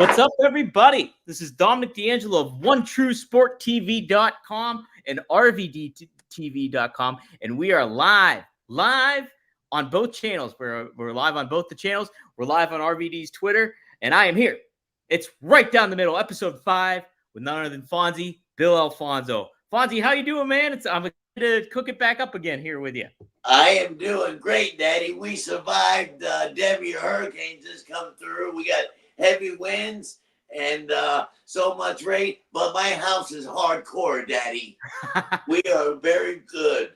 What's up, everybody? This is Dominic DeAngelo of OneTrueSportTV.com and RVDTV.com, and we are live on both channels. We're live on both the channels. We're live on RVD's Twitter, and I am here. It's right down the middle, episode 5, with none other than FONZIE, Bill Alfonso. FONZIE, how you doing, man? I'm excited to cook it back up again here with you. I am doing great, Daddy. We survived. Debbie hurricanes just come through. We got heavy winds and so much rain, but my house is hardcore, Daddy. We are very good.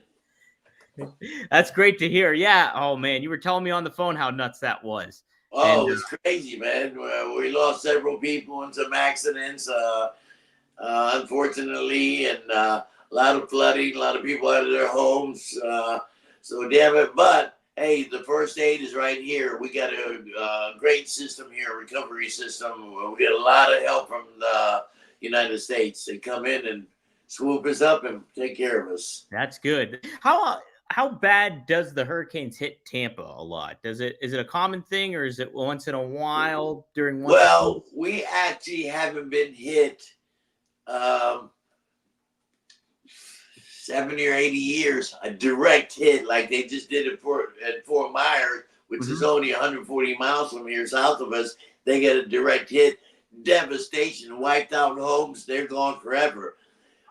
That's great to hear. Yeah. Oh, man, you were telling me on the phone how nuts that was. Oh, it's crazy, man. We lost several people in some accidents, unfortunately, and a lot of flooding, a lot of people out of their homes. So damn it. But hey, the first aid is right here. We got a great system here, recovery system. We get a lot of help from the United States. They come in and swoop us up and take care of us. That's good. How bad does the hurricanes hit Tampa a lot? Is it a common thing, or is it once in a while during one? Well, we actually haven't been hit 70 or 80 years, a direct hit like they just did at Fort Myers, which is only 140 miles from here south of us. They get a direct hit, devastation, wiped out homes. They're gone forever.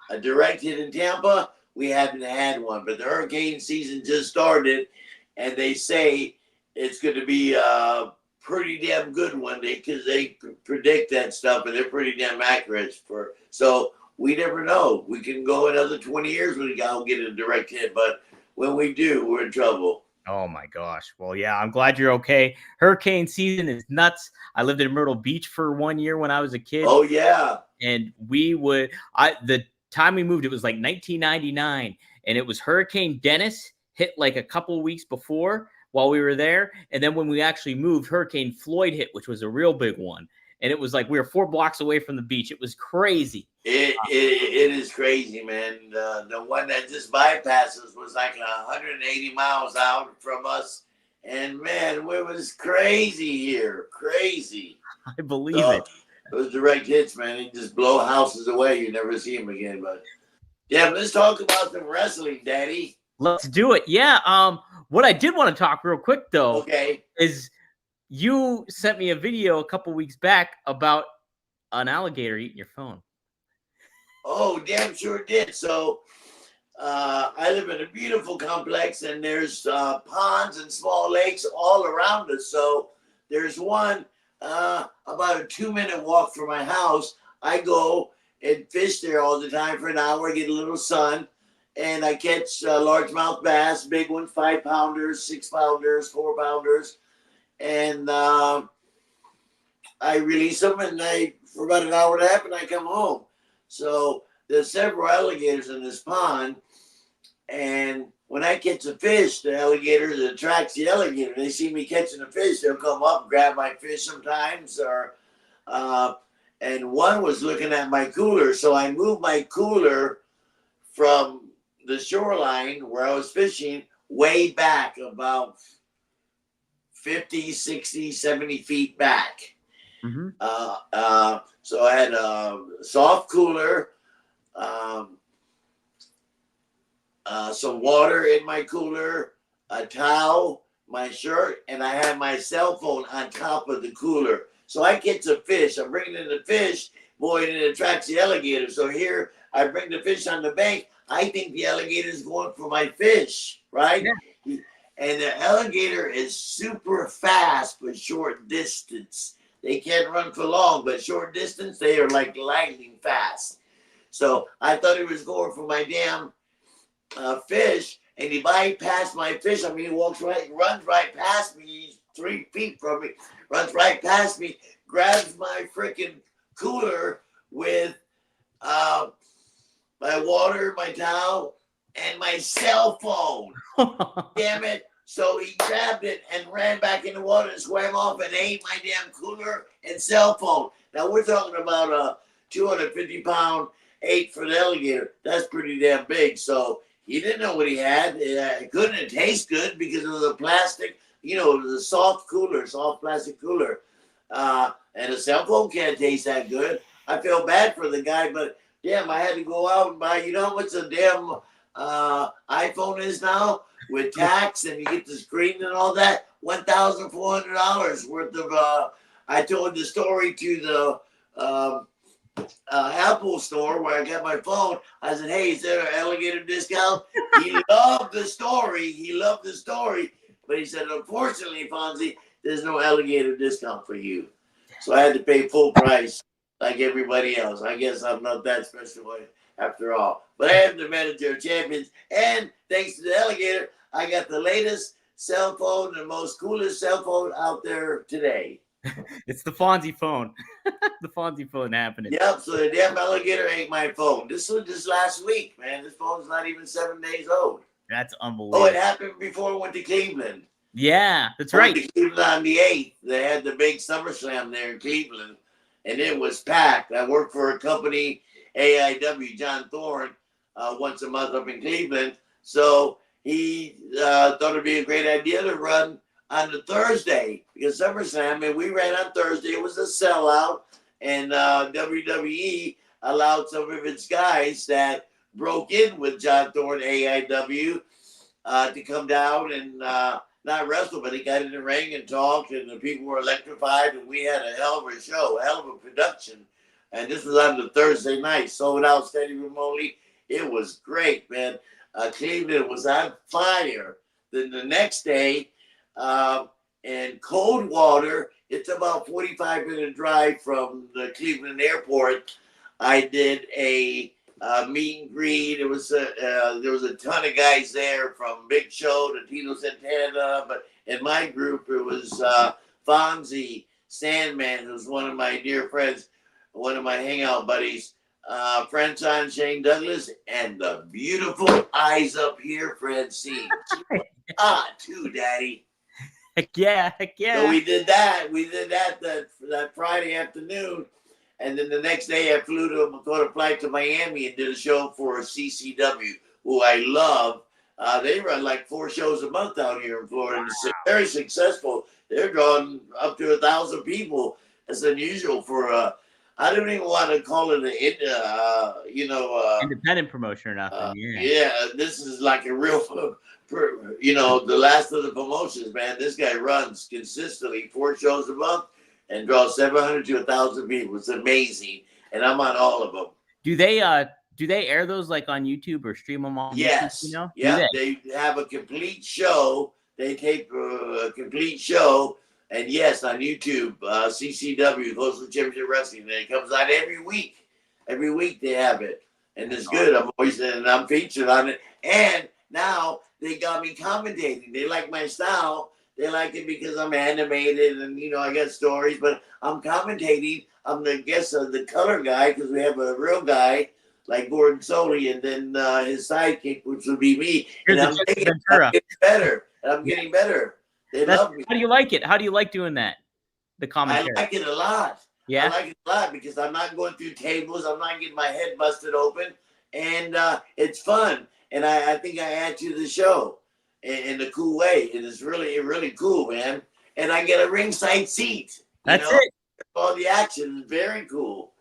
A direct hit in Tampa, we haven't had one, but the hurricane season just started, and they say it's going to be a pretty damn good one because they predict that stuff, and they're pretty damn accurate. So we never know. We can go another 20 years when we don't get a direct hit, but when we do, we're in trouble. Oh my gosh. Well, yeah, I'm glad you're okay. Hurricane season is nuts. I lived in Myrtle Beach for 1 year when I was a kid. Oh yeah. And the time we moved, it was like 1999, and it was Hurricane Dennis hit like a couple weeks before while we were there. And then when we actually moved, Hurricane Floyd hit, which was a real big one. And it was like we were 4 blocks away from the beach. It was crazy. It is crazy, man. The one that just bypasses was like 180 miles out from us. And, man, it was crazy here. Crazy. I believe it. Those direct hits, man, they just blow houses away. You never see them again. But, yeah, let's talk about some wrestling, Daddy. Let's do it. Yeah. What I did want to talk real quick, though, is you sent me a video a couple weeks back about an alligator eating your phone. Oh, damn sure did. So I live in a beautiful complex, and there's ponds and small lakes all around us. So there's one about a 2-minute walk from my house. I go and fish there all the time for an hour. I get a little sun, and I catch largemouth bass, big ones, 5-pounders, 6-pounders, 4-pounders. And I release them, and for about an hour and a half, and I come home. So there's several alligators in this pond, and when I catch a fish, the alligator attracts the alligator. They see me catching a fish, they'll come up and grab my fish sometimes, and one was looking at my cooler, so I moved my cooler from the shoreline where I was fishing way back, about 50, 60, 70 feet back. Mm-hmm. So I had a soft cooler, some water in my cooler, a towel, my shirt, and I had my cell phone on top of the cooler. So I catch a fish. I'm bringing in the fish, boy, and it attracts the alligator. So here I bring the fish on the bank. I think the alligator is going for my fish, right? Yeah. And the alligator is super fast for short distance. They can't run for long, but short distance, they are like lightning fast. So I thought he was going for my damn fish, and he bypassed my fish. I mean, he runs right past me. He's 3 feet from me, runs right past me, grabs my freaking cooler with my water, my towel, and my cell phone. Damn it. So he grabbed it and ran back in the water and swam off and ate my damn cooler and cell phone. Now, we're talking about a 250-pound 8 for the alligator. That's pretty damn big. So he didn't know what he had. It couldn't taste good because of the plastic. You know, it was a soft cooler, soft plastic cooler. and a cell phone can't taste that good. I feel bad for the guy, but damn, I had to go out and buy. You know how much a damn iPhone is now with tax, and you get the screen and all that. $1,400 worth of. I told the story to the Apple store where I got my phone. I said, "Hey, is there an Alligator discount?" He loved the story. He loved the story, but he said, "Unfortunately, Fonzie, there's no Alligator discount for you." So I had to pay full price like everybody else. I guess I'm not that special after all. But I am the manager of champions, and thanks to the Alligator, I got the latest cell phone, the most coolest cell phone out there today. It's the Fonzie phone. The Fonzie phone happening. Yep, so the damn Alligator ain't my phone. This was just last week, man. This phone's not even 7 days old. That's unbelievable. Oh, it happened before I went to Cleveland. Yeah, that's right. I went to Cleveland on the 8th. They had the big SummerSlam there in Cleveland, and it was packed. I worked for a company, AIW, John Thorne, once a month up in Cleveland. So he thought it'd be a great idea to run on the Thursday because SummerSlam, and we ran on Thursday. It was a sellout, and WWE allowed some of its guys that broke in with John Thorne, AIW, to come down and not wrestle, but he got in the ring and talked, and the people were electrified, and we had a hell of a show, a hell of a production. And this was on the Thursday night, sold out, steady room only. It was great, man. Cleveland was on fire. Then the next day, in Coldwater, it's about 45-minute drive from the Cleveland airport. I did a meet and greet. There was a ton of guys there from Big Show to Tito Santana, but in my group it was FONZIE, Sandman, who's one of my dear friends, one of my hangout buddies, French on Shane Douglas, and the beautiful eyes up here, Francine. Too, Daddy. Heck yeah, heck yeah. So we did that. We did that Friday afternoon. And then the next day I caught a flight to Miami and did a show for CCW, who I love. They run like 4 shows a month out here in Florida. Wow. It's very successful. They're drawing up to 1,000 people. That's unusual for I don't even want to call it independent promotion or nothing. Yeah, this is like a real, the last of the promotions, man. This guy runs consistently 4 shows a month and draws 700 to 1,000 people. It's amazing, and I'm on all of them. Do they air those like on YouTube or stream them on? Yes, YouTube, you know? Yeah, they have a complete show. They tape a complete show. And yes, on YouTube, CCW, Closely Championship Wrestling, and it comes out every week. Every week they have it, and it's good. I'm featured on it. And now they got me commentating. They like my style. They like it because I'm animated and I got stories. But I'm commentating. I'm the the color guy because we have a real guy like Gordon Soley, and then his sidekick, which would be me. And I'm getting better. And I'm getting better. They love me. How do you like it? How do you like doing that? The commentary. I like it a lot. Yeah. I like it a lot because I'm not going through tables. I'm not getting my head busted open. And it's fun. And I think I add to the show in a cool way. And it's really, really cool, man. And I get a ringside seat. That's it. All the action is very cool.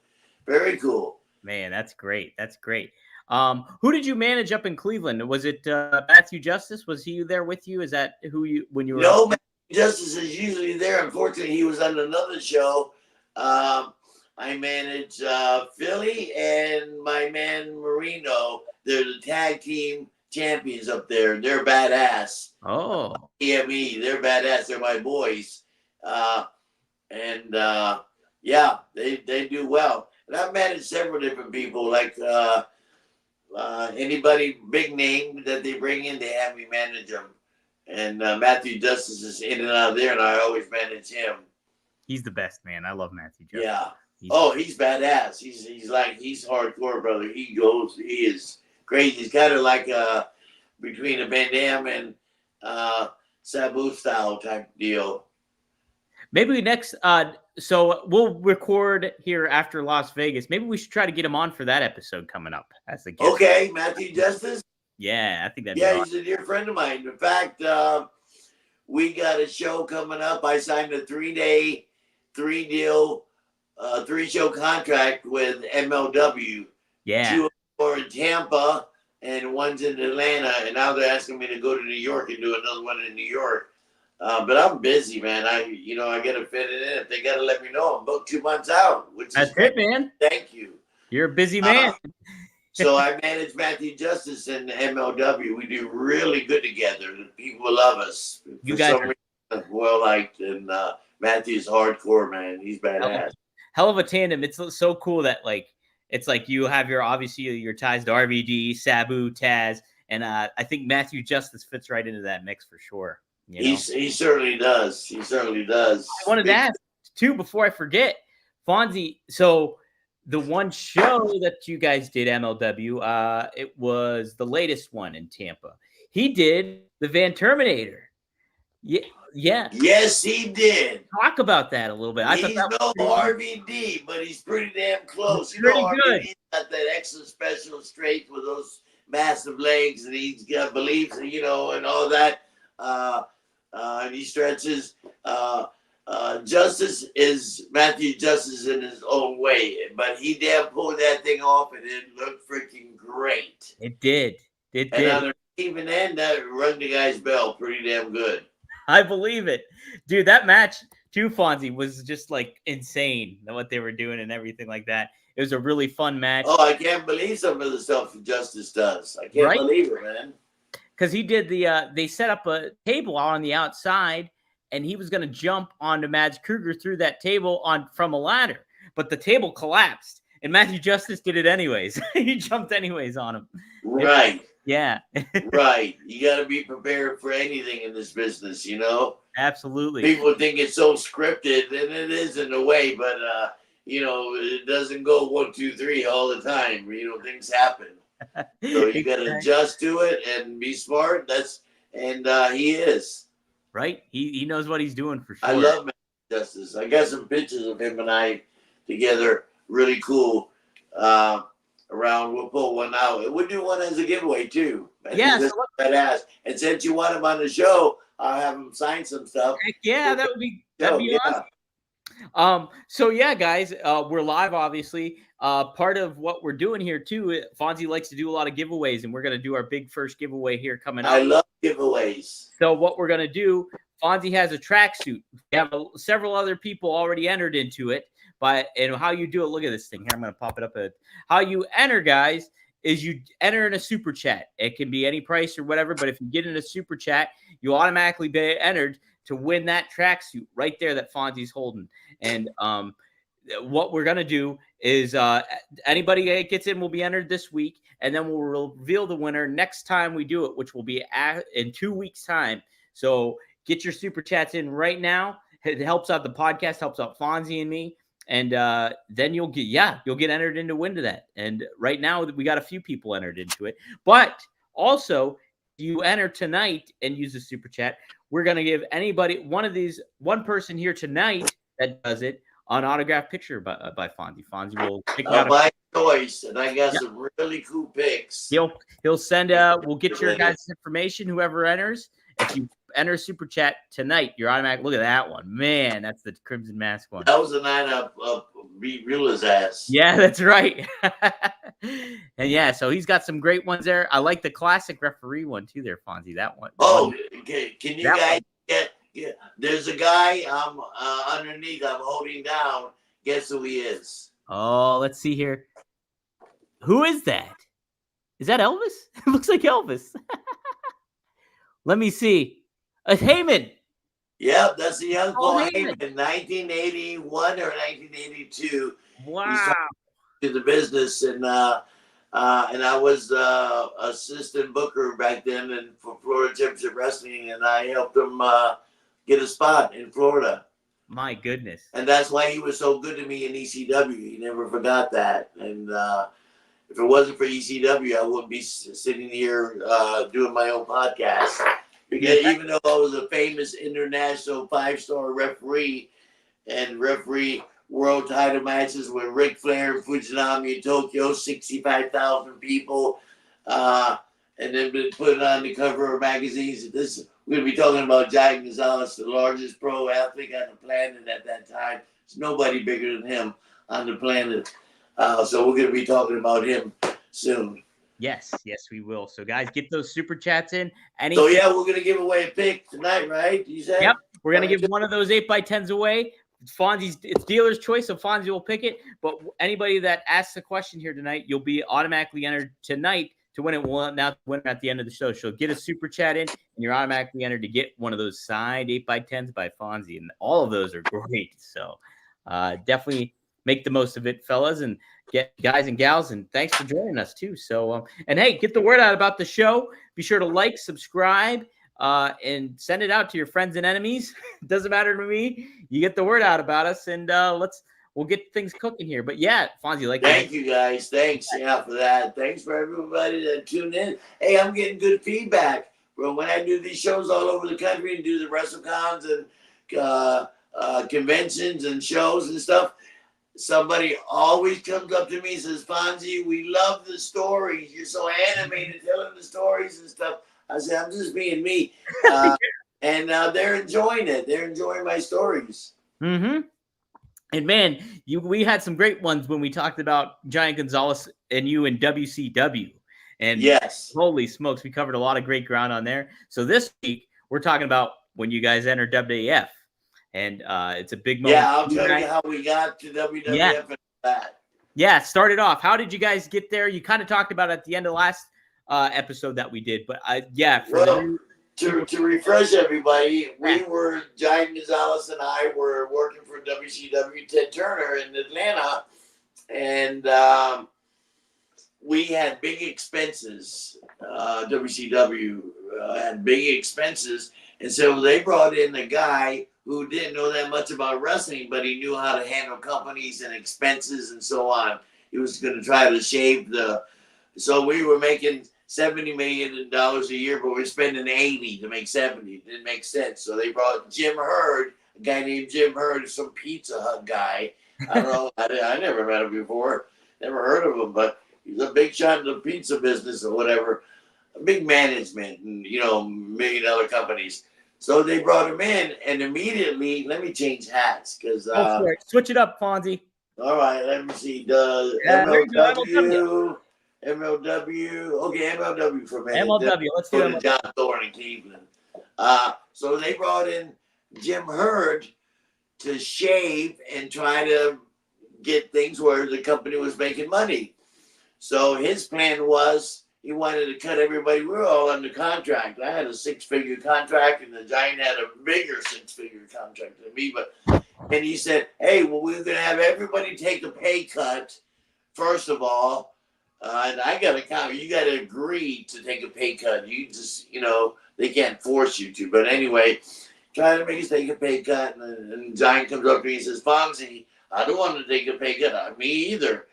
Very cool. Man, that's great. That's great. Who did you manage up in Cleveland? Was it Matthew Justice? Was he there with you? Is that who you when you were? No, Matthew Justice is usually there. Unfortunately, he was on another show. I manage Philly and my man Marino. They're the tag team champions up there. They're badass. Oh, EME, they're badass. They're my boys. Yeah, they do well. And I've managed several different people like. Anybody big name that they bring in, they have me manage them. And Matthew Justice is in and out of there, and I always manage him. He's the best, man. I love Matthew Justice. Yeah. He's badass. He's hardcore, brother. He is crazy. He's kind of like between a Van Dam and Sabu style type deal. Maybe next, so we'll record here after Las Vegas. Maybe we should try to get him on for that episode coming up as the guest. Okay, Matthew Justice. Yeah, I think that'd be awesome. He's a dear friend of mine. In fact, we got a show coming up. I signed a 3-day, 3-deal a 3-show contract with MLW. Yeah. 2 are in Tampa and 1's in Atlanta, and now they're asking me to go to New York and do another one in New York. But I'm busy, man. I got to fit it in. If they got to let me know, I'm booked 2 months out, which is That's it, man. Thank you. You're a busy man. So I manage Matthew Justice and MLW. We do really good together. The people love us. You guys are well liked, and Matthew's hardcore, man. He's badass. Hell of a tandem. It's so cool that it's like you have obviously your ties to RVD, Sabu, Taz, and I think Matthew Justice fits right into that mix for sure. He certainly does. He certainly does. I wanted to ask too before I forget, Fonzie. So the one show that you guys did, MLW, it was the latest one in Tampa. He did the Van Terminator. Yeah. Yes, he did. Talk about that a little bit. He's no RVD, but he's pretty damn close. He's pretty good. RVD's got that extra special strength with those massive legs, and he's got beliefs, and all that. And he stretches. Matthew Justice in his own way, but he damn pulled that thing off, and it looked freaking great. It did. And even then, that rung the guy's bell pretty damn good. I believe it, dude. That match too, Fonzie, was just insane. What they were doing and everything like that. It was a really fun match. Oh, I can't believe some of the stuff Justice does. I can't believe it, man. Because he did they set up a table on the outside, and he was going to jump onto Mads Kruger through that table from a ladder, but the table collapsed, and Matthew Justice did it anyways. He jumped anyways on him. Right. Yeah. Right. You got to be prepared for anything in this business, Absolutely. People think it's so scripted, and it is in a way, but it doesn't go 1, 2, 3 all the time. Things happen. So you got to adjust to it and be smart. He is. Right. He knows what he's doing for sure. I love Matthew Justice. I got some pictures of him and I together. Really cool. Around, we'll pull one out. We'll do one as a giveaway too. Yeah. Badass. And since you want him on the show, I'll have him sign some stuff. Heck yeah, that'd be awesome. So yeah, guys, we're live, obviously. Part of what we're doing here too, Fonzie likes to do a lot of giveaways, and we're going to do our big first giveaway here coming up. I love giveaways. So what we're going to do, Fonzie has a tracksuit. We have several other people already entered into it. And how you do it, look at this thing here. I'm going to pop it up. How you enter, guys, is you enter in a super chat. It can be any price or whatever, but if you get in a super chat, you automatically be entered to win that tracksuit right there that Fonzie's holding. And what we're going to do is anybody that gets in will be entered this week, and then we'll reveal the winner next time we do it, which will be in 2 weeks' time. So get your super chats in right now. It helps out the podcast, helps out Fonzie and me. And then you'll get entered into win to that. And right now we got a few people entered into it. But also, you enter tonight and use the super chat. We're going to give one person here tonight that does it, an autographed picture by Fonzie. Fonzie will pick out my choice, and I got some really cool pics. He'll send. We'll get your guys' information. Whoever enters, if you enter super chat tonight, you're automatic. Look at that one, man. That's the Crimson Mask one. That was a 9-up. Beat Reela's ass. Yeah, that's right. And yeah, so he's got some great ones there. I like the classic referee one too, there, Fonzie. That one. Okay. Can you guys get? Yeah, there's a guy underneath. I'm holding down. Guess who he is? Oh, let's see here. Who is that? Is that Elvis? It looks like Elvis. Let me see. Heyman. Yep, that's the young boy in 1981 or 1982. Wow. To the business, and I was assistant booker back then, and for Florida Championship Wrestling, and I helped him get a spot in Florida. My goodness. And that's why he was so good to me in ECW. He never forgot that. And if it wasn't for ECW, I wouldn't be sitting here doing my own podcast. Because even though I was a famous international 5-star referee and referee world title matches with Ric Flair and Fujinami in Tokyo, 65,000 people, and then been put on the cover of magazines. We're going to be talking about Giant Gonzalez, the largest pro athlete on the planet at that time, There's nobody bigger than him on the planet. So we're going to be talking about him soon. Yes, we will. So, guys, get those super chats in. So, yeah, we're going to give away a pick tonight, right? You said? Yep. We're going to give one of those 8x10s away. It's dealer's choice, so Fonzie will pick it. But anybody that asks a question here tonight, you'll be automatically entered tonight to win it. Well, now win at the end of the show. So get a super chat in, and you're automatically entered to get one of those signed 8x10s by Fonzie. And all of those are great. So definitely make the most of it, fellas, and get guys and gals. And thanks for joining us too. So, and hey, get the word out about the show. Be sure to like, subscribe, and send it out to your friends and enemies. It doesn't matter to me. You get the word out about us, and we'll get things cooking here. But yeah, Fonzie, thank you guys. Thanks, for that. Thanks for everybody that tuned in. Hey, I'm getting good feedback from when I do these shows all over the country and do the WrestleCons and conventions and shows and stuff. Somebody always comes up to me and says, Fonzie, we love the stories. You're so animated telling the stories and stuff. I said, I'm just being me. And they're enjoying it. They're enjoying my stories. Mm-hmm. And man, we had some great ones when we talked about Giant Gonzalez and you in WCW. And yes, holy smokes, we covered a lot of great ground on there. So this week, we're talking about when you guys entered WWF. And it's a big moment. Yeah, I'll tell you how we got to WWF and that. Yeah, started off. How did you guys get there? You kind of talked about it at the end of last episode that we did. But to refresh everybody, we were, Giant Gonzalez and I were working for WCW, Ted Turner in Atlanta, and we had big expenses. WCW had big expenses, and so they brought in a guy who didn't know that much about wrestling, but he knew how to handle companies and expenses and so on. He was going to try to shave so we were making $70 million a year, but we're spending 80 to make 70. It didn't make sense. So they brought Jim Herd, a guy named Jim Herd, some Pizza Hut guy. I don't know. I never met him before. Never heard of him, but he's a big shot in the pizza business or whatever. A big management and, $1 million companies. So they brought him in, and immediately, let me change hats because switch it up, Fonzie. All right, let me see. MLW. Okay, MLW for a minute. MLW, let's do MLW. John Thorne in Cleveland. So they brought in Jim Herd to shave and try to get things where the company was making money. So his plan was he wanted to cut everybody. We were all under contract. I had a 6-figure contract, and the Giant had a bigger 6-figure contract than me. And he said, hey, well, we're going to have everybody take a pay cut, first of all. And I got to count. You got to agree to take a pay cut. You just, they can't force you to. But anyway, try to make us take a pay cut. And Giant comes up to me and says, Fonzie, I don't want to take a pay cut. Me either.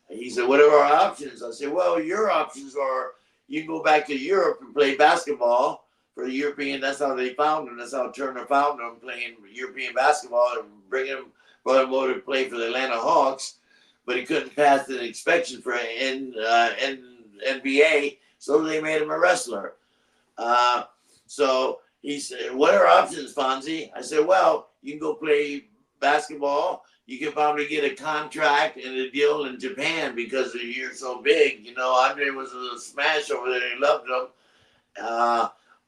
He said, what are our options? I said, well, your options are you can go back to Europe and play basketball for the European. That's how they found him. That's how Turner found him, playing European basketball and brought him over to play for the Atlanta Hawks. But he couldn't pass the inspection for NBA, so they made him a wrestler. So he said, what are options, Fonzie? I said, well, you can go play basketball. You can probably get a contract and a deal in Japan because you're so big. Andre was a smash over there. He loved him.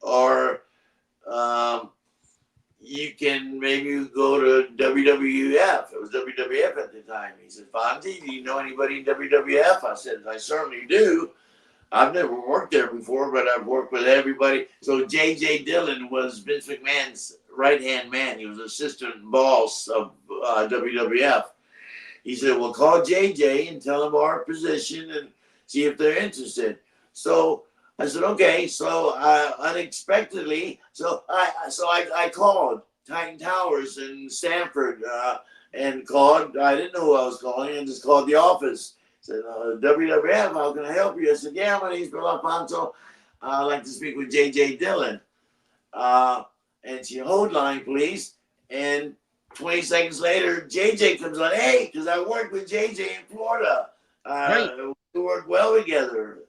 Or you can maybe go to WWF. It was WWF at the time. He said, Fonzie, do you know anybody in WWF? I said, I certainly do. I've never worked there before, but I've worked with everybody. So J.J. Dillon was Vince McMahon's right-hand man. He was assistant boss of WWF. He said, well, call JJ and tell him our position and see if they're interested. So I said, okay. So unexpectedly, I called Titan Towers in Stamford and called. I didn't know who I was calling. I just called the office. Said, WWF, how can I help you? I said, yeah, my name's Bill Alfonso. I'd like to speak with J.J. Dillon. And she hold line, please. And 20 seconds later, JJ comes on. Hey, because I worked with JJ in Florida. We worked well together.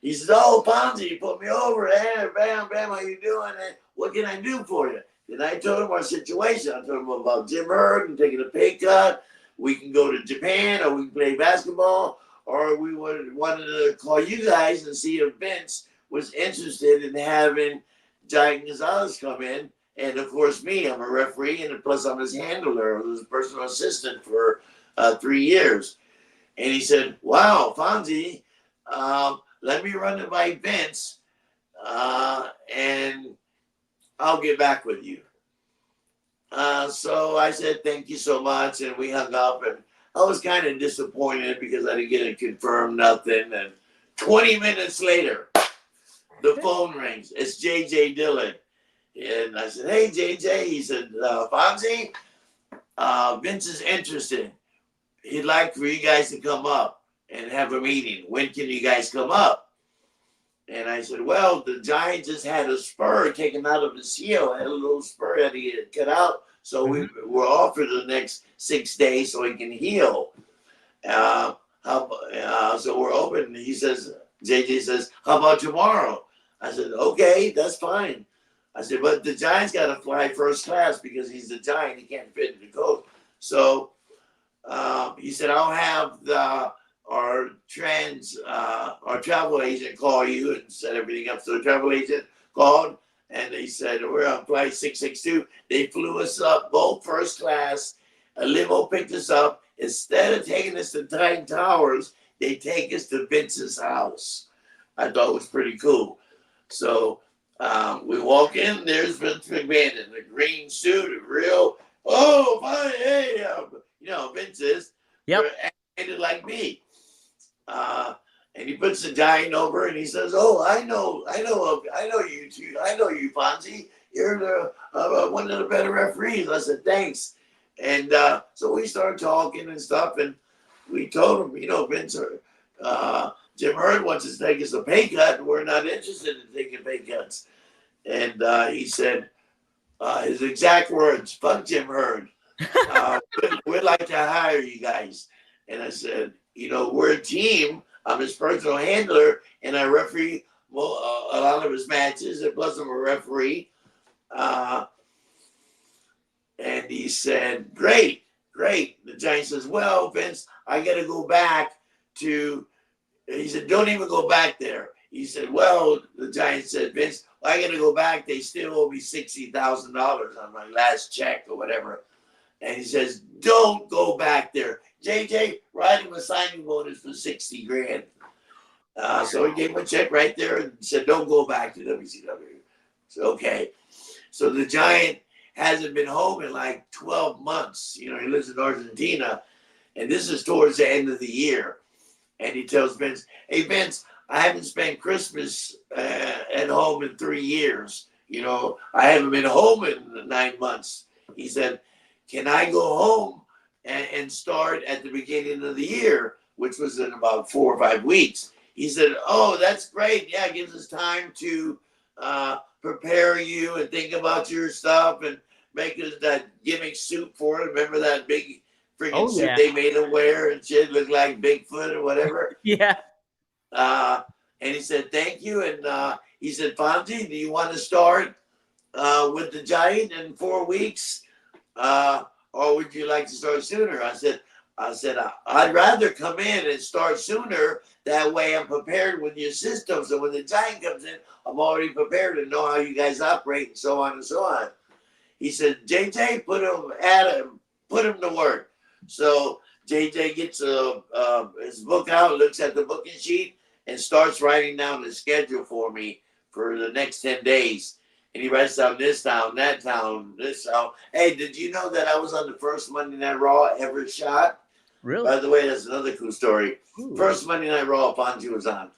He says, oh, Fonzie, you put me over. Hey, bam, how you doing? And what can I do for you? And I told him our situation. I told him about Jim Herd and taking a pay cut. We can go to Japan, or we can play basketball, or we wanted to call you guys and see if Vince was interested in having Giant Gonzalez come in. And of course, me, I'm a referee, and plus I'm his handler, I was his personal assistant for 3 years. And he said, "Wow, Fonzie, let me run it by Vince, and I'll get back with you." So I said, "Thank you so much." And we hung up, and I was kind of disappointed because I didn't get it confirmed, nothing. And 20 minutes later, the phone rings. It's JJ Dillon. And I said, "Hey, JJ." He said, "Fonzie, Vince is interested. He'd like for you guys to come up and have a meeting. When can you guys come up?" And I said, "Well, the Giant just had a spur taken out of his heel. I had a little spur that he had cut out. So we were off for the next 6 days so he can heal. So we're open." He says, JJ says, "How about tomorrow?" I said, "Okay, that's fine." I said, "But the Giant's got to fly first class because he's the Giant. He can't fit in the coach." So he said, "I'll have our travel agent call you and set everything up." So the travel agent called, and they said, "We're on flight 662. They flew us up both first class. A limo picked us up. Instead of taking us to Titan Towers, they take us to Vince's house. I thought it was pretty cool. So we walk in, there's Vince McMahon in the green suit, real, "Oh, fine, hey," Vince is. Yep. Animated like me. And he puts the Giant over, and he says, "Oh, I know you two. I know you, Fonzie. You're one of the better referees." I said, "Thanks." And so we started talking and stuff, and we told him, Vince, Jim Herd wants us to take us a pay cut, and we're not interested in taking pay cuts. And he said, his exact words, "Fuck Jim Herd. We'd like to hire you guys." And I said, "We're a team. I'm his personal handler, and I referee a lot of his matches, and plus I'm a referee." And he said, great. The Giant says, "Well, Vince, I got to go back to," he said, "Don't even go back there." He said, "Well," the Giant said, "Vince, I got to go back. They still owe me $60,000 on my last check or whatever." And he says, "Don't go back there. JJ, write him a signing bonus for 60 grand. So he gave him a check right there and said, "Don't go back to WCW." So, okay. So the Giant hasn't been home in like 12 months. He lives in Argentina. And this is towards the end of the year. And he tells Vince, "Hey, Vince, I haven't spent Christmas at home in 3 years. I haven't been home in 9 months." He said, "Can I go home and start at the beginning of the year," which was in about 4 or 5 weeks. He said, "Oh, that's great. Yeah, it gives us time to prepare you and think about your stuff and make us that gimmick suit for it. Remember that big freaking suit they made him wear and shit, looked like Bigfoot or whatever?" Yeah. And he said, "Thank you." And he said, "Fonzie, do you want to start with the Giant in 4 weeks? Or would you like to start sooner?" I said, "I'd rather come in and start sooner. That way I'm prepared with your system. So when the Giant comes in, I'm already prepared to know how you guys operate and so on and so on." He said, "JJ, put him to work." So JJ gets his book out, looks at the booking sheet, and starts writing down the schedule for me for the next 10 days. And he writes down this town, that town, this town. Hey, did you know that I was on the first Monday Night Raw ever shot? Really? By the way, that's another cool story. Ooh. First Monday Night Raw, FONZIE was on.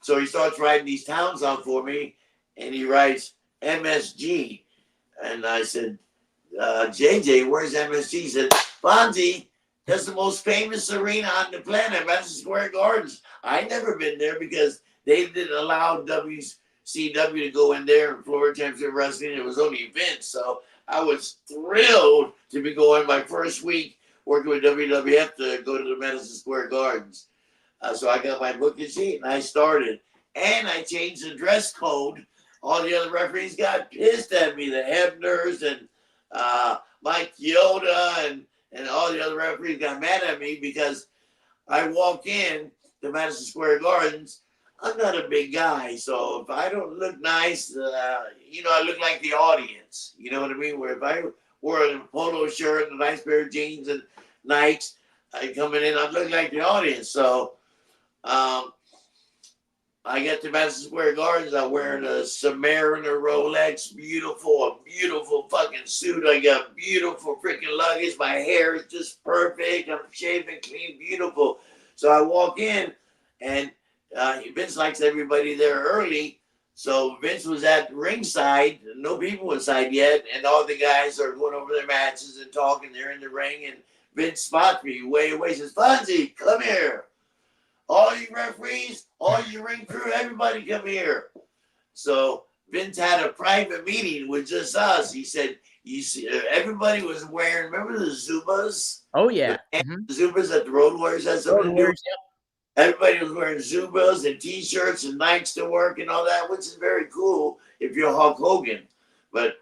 So he starts writing these towns out for me, and he writes MSG. And I said, JJ, where's MSG? He said, FONZIE, that's the most famous arena on the planet, Madison Square Gardens. I never been there because they didn't allow WCW to go in there in Florida Championship Wrestling. It was only Vince. So I was thrilled to be going my first week working with WWF to go to the Madison Square Gardens. So I got my booking sheet and I started. And I changed the dress code all the other referees got pissed at me. The Hebners and Mike Yoda and all the other referees got mad at me because I walk in to Madison Square Gardens. I'm not a big guy, so if I don't look nice, I look like the audience. You know what I mean? Where if I wore a polo shirt and a nice pair of jeans and Nikes, I coming in, I'd look like the audience. So I get to Madison Square Gardens. I'm wearing a Submariner Rolex, a beautiful fucking suit. I got beautiful freaking luggage. My hair is just perfect. I'm shaving clean, beautiful. So I walk in, and Vince likes everybody there early. So Vince was at ringside. No people inside yet, and all the guys are going over their matches and talking. They're in the ring, and Vince spots me way away. Says, "Fonzie, come here. All you referees, all you ring crew, everybody come here." So Vince had a private meeting with just us. He said, "You see, everybody was wearing. Remember the Zubas? Oh yeah, The Zubas that the Road Warriors had something to do. Everybody was wearing Zubas and T-shirts and Nikes to work and all that, which is very cool if you're Hulk Hogan. But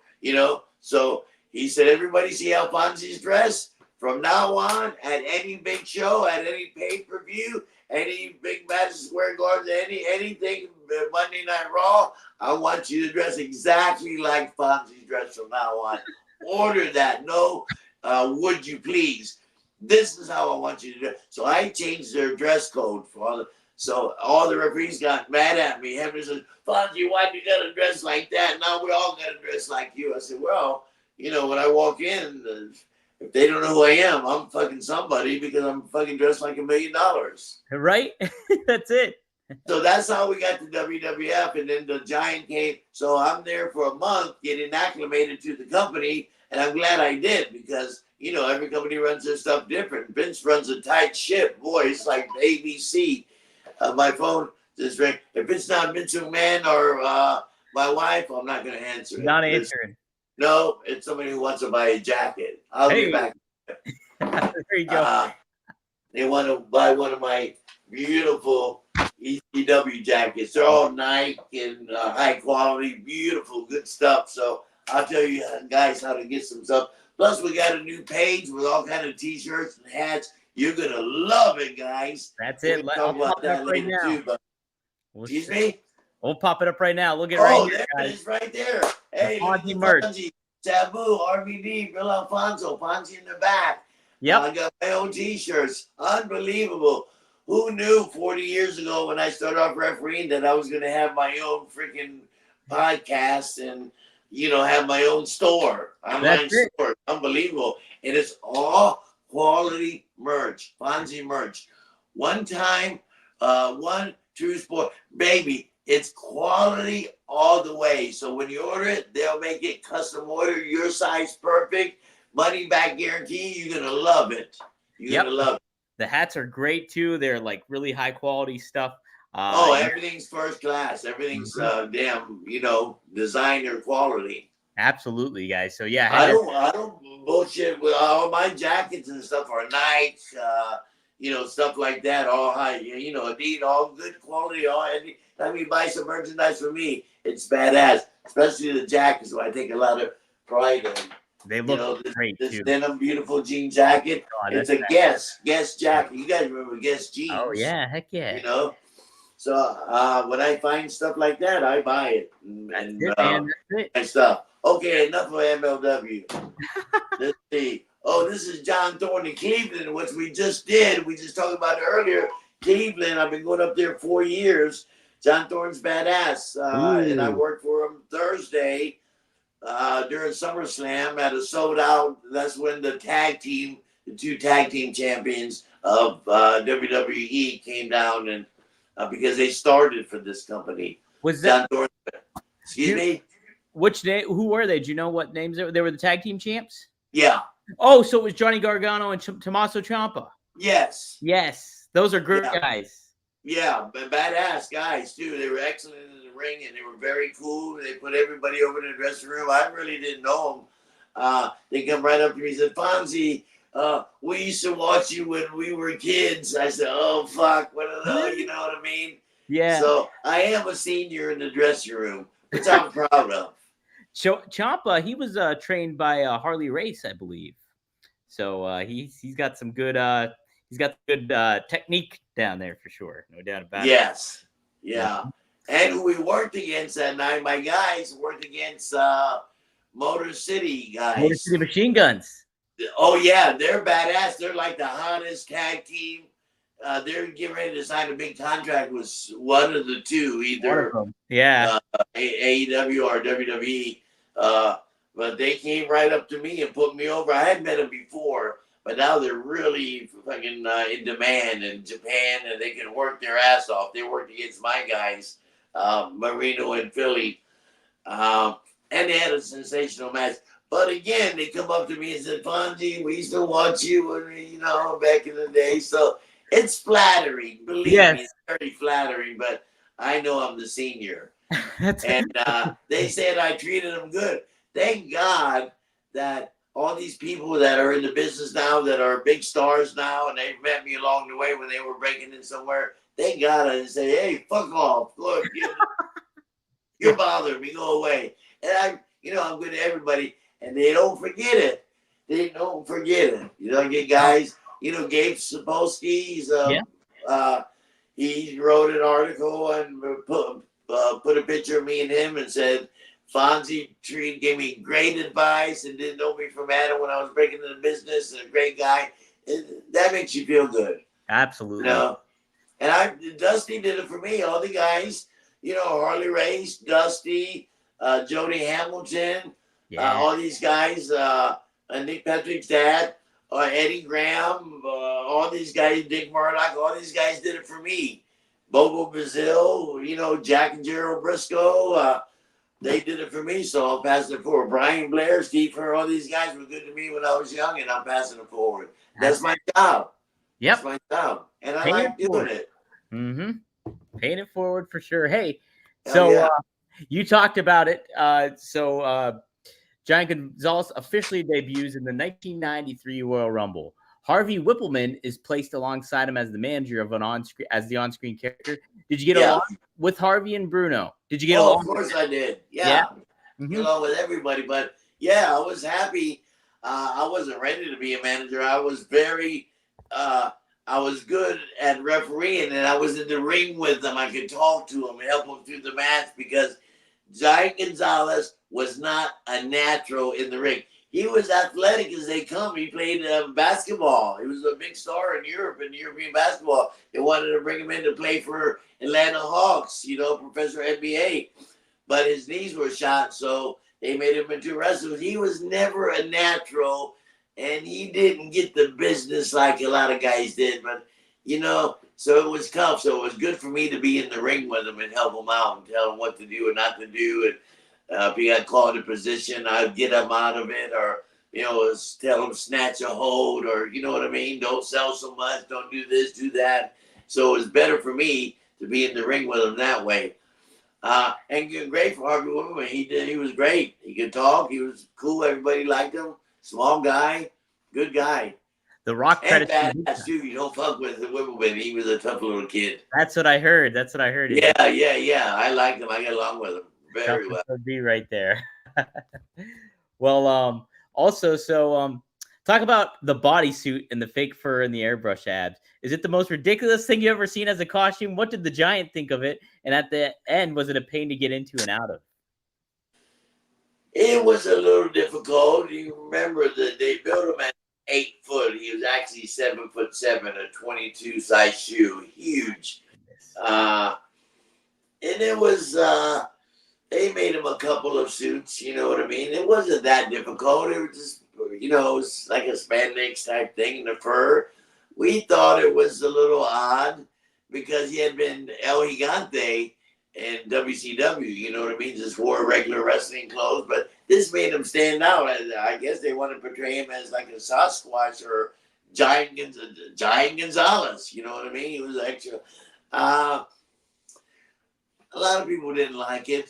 so he said, everybody see how Fonzie's dressed from now on at any big show, at any pay-per-view." Any big Madison Square Garden, anything Monday Night Raw, I want you to dress exactly like Fonzie's dress from now on. Order that. No, would you please? This is how I want you to do it. So I changed their dress code for all the referees got mad at me. Henry said, "Fonzie, why do you got to dress like that? Now we all got to dress like you." I said, "Well, when I walk in, if they don't know who I am, I'm fucking somebody because I'm fucking dressed like $1 million." Right? That's it. So that's how we got to WWF, and then the Giant came. So I'm there for a month getting acclimated to the company, and I'm glad I did because, every company runs their stuff different. Vince runs a tight ship. Boy, it's like ABC. My phone just rang. If it's not Vince McMahon or my wife, I'm not going to answer it. Not answering. No, it's somebody who wants to buy a jacket. I'll get back. There you go. They want to buy one of my beautiful ECW jackets. They're all Nike and high quality, beautiful, good stuff. So I'll tell you guys how to get some stuff. Plus, we got a new page with all kind of T-shirts and hats. You're gonna love it, guys. That's it. We'll talk about that later too. But excuse me. We'll pop it up right now. Look at it right here, there guys. it is right there. Hey, FONZIE merch. Taboo, RVD, Bill Alfonso, FONZIE in the back. Yep. I got my own T-shirts. Unbelievable. Who knew 40 years ago when I started off refereeing that I was going to have my own freaking podcast and, have my own store, online store. Unbelievable. And it's all quality merch, FONZIE merch. One time, one true sport. Baby, it's quality all the way. So when you order it, they'll make it custom order, your size perfect, money back guarantee. You're going to love it. You're going to love it. The hats are great too. They're like really high quality stuff. Everything's first class. Everything's damn, designer quality. Absolutely, guys. So yeah, I don't bullshit with all my jackets and stuff are nice. Stuff like that. All high, Adidas, all good quality. Time you buy some merchandise for me, it's badass. Especially the jackets, where I take a lot of pride in. They look great this too. Denim beautiful jean jacket. It's a Guess jacket. You guys remember Guess jeans? Oh yeah, heck yeah. So when I find stuff like that, I buy it. And That's it. my stuff. Okay, enough of MLW. Let's see. Oh, this is John Thorne in Cleveland, which we just did. We just talked about it earlier. Cleveland, I've been going up there 4 years. John Thorne's badass. And I worked for him Thursday during SummerSlam at a sold out. That's when the two tag team champions of WWE came down and because they started for this company. Was that John Thorne? Excuse me? Which name? Who were they? Do you know what names they were? They were the tag team champs? Yeah. Oh, so it was Johnny Gargano and Tommaso Ciampa. Yes. Yes. Those are great guys. Yeah, but badass guys too. They were excellent in the ring and they were very cool. They put everybody over in the dressing room. I really didn't know them. They come right up to me and said, "Fonzie, we used to watch you when we were kids." I said, "Oh fuck, what the hell?" You know what I mean? Yeah. So I am a senior in the dressing room. which I'm proud of. Ciampa, he was trained by Harley Race, I believe. So he's got some good technique down there for sure, no doubt about it. Yes. Yeah. And who we worked against that night, my guys worked against Motor City Motor guys. City Machine Guns. Oh yeah, they're badass. They're like the hottest tag team. They're getting ready to sign a big contract with one of the two, either yeah, AEW or WWE. But they came right up to me and put me over. I had met them before, but now they're really fucking in demand in Japan, and they can work their ass off. They worked against my guys, Marino and Philly, and they had a sensational match. But again, they come up to me and said, "Fonzie, we used to watch you when back in the day." So it's flattering, believe me, it's very flattering. But I know I'm the senior, and they said I treated them good. Thank God that all these people that are in the business now, that are big stars now, and they've met me along the way when they were breaking in somewhere. Thank God I didn't say, "Hey, fuck off. Look, you're bothering me. Go away." And I'm good to everybody. And they don't forget it. They don't forget it. I get guys, Gabe Sapolsky, he wrote an article and put a picture of me and him and said, "Fonzie gave me great advice and didn't know me from Adam when I was breaking into the business, and a great guy." That makes you feel good. Absolutely. And Dusty did it for me. All the guys, Harley Race, Dusty, Jody Hamilton, all these guys, Nick Patrick's dad, Eddie Graham, all these guys, Dick Murdoch, all these guys did it for me. Bobo Brazil, Jack and Gerald Briscoe, they did it for me, so I'll pass it forward. Brian Blair, Steve Kerr, all these guys were good to me when I was young, and I'm passing it forward. That's my job. Yep. That's my job, and I like doing it. Mm-hmm. Paying it forward for sure. Hey, so you talked about it. Giant Gonzalez officially debuts in the 1993 Royal Rumble. Harvey Whippleman is placed alongside him as the manager of the on-screen character. Did you get along with Harvey and Bruno? Did you get along? Of course I did. Yeah. Get along with everybody. But I was happy. I wasn't ready to be a manager. I was I was good at refereeing, and I was in the ring with them. I could talk to them and help them through the match, because Giant Gonzalez was not a natural in the ring. He was athletic as they come. He played basketball. He was a big star in Europe, in European basketball. They wanted to bring him in to play for Atlanta Hawks, Professor NBA. But his knees were shot, so they made him into a wrestler. He was never a natural, and he didn't get the business like a lot of guys did. But, so it was tough. So it was good for me to be in the ring with him and help him out and tell him what to do and not to do. And if he got called in position, I'd get him out of it, or, tell him snatch a hold, or, you know what I mean? Don't sell so much. Don't do this, do that. So it was better for me to be in the ring with him that way. And great for Harvey Whippleman. He was great. He could talk. He was cool. Everybody liked him. Small guy, good guy. The Rock and badass too. You don't fuck with the Whippleman. He was a tough little kid. That's what I heard. Yeah. I liked him. I got along with him very well. Be right there. Well, also, talk about the bodysuit and the fake fur and the airbrush abs. Is it the most ridiculous thing you ever seen as a costume? What did the Giant think of it? And at the end, was it a pain to get into and out of? It was a little difficult. You remember that they built him at 8 foot. He was actually 7'7", a 22 size shoe, huge. And it was. They made him a couple of suits. You know what I mean? It wasn't that difficult. It was just, it was like a spandex type thing in the fur. We thought it was a little odd because he had been El Gigante in WCW, you know what I mean? Just wore regular wrestling clothes, but this made him stand out. I guess they want to portray him as like a Sasquatch or Giant Gonzalez, you know what I mean? He was extra. A lot of people didn't like it.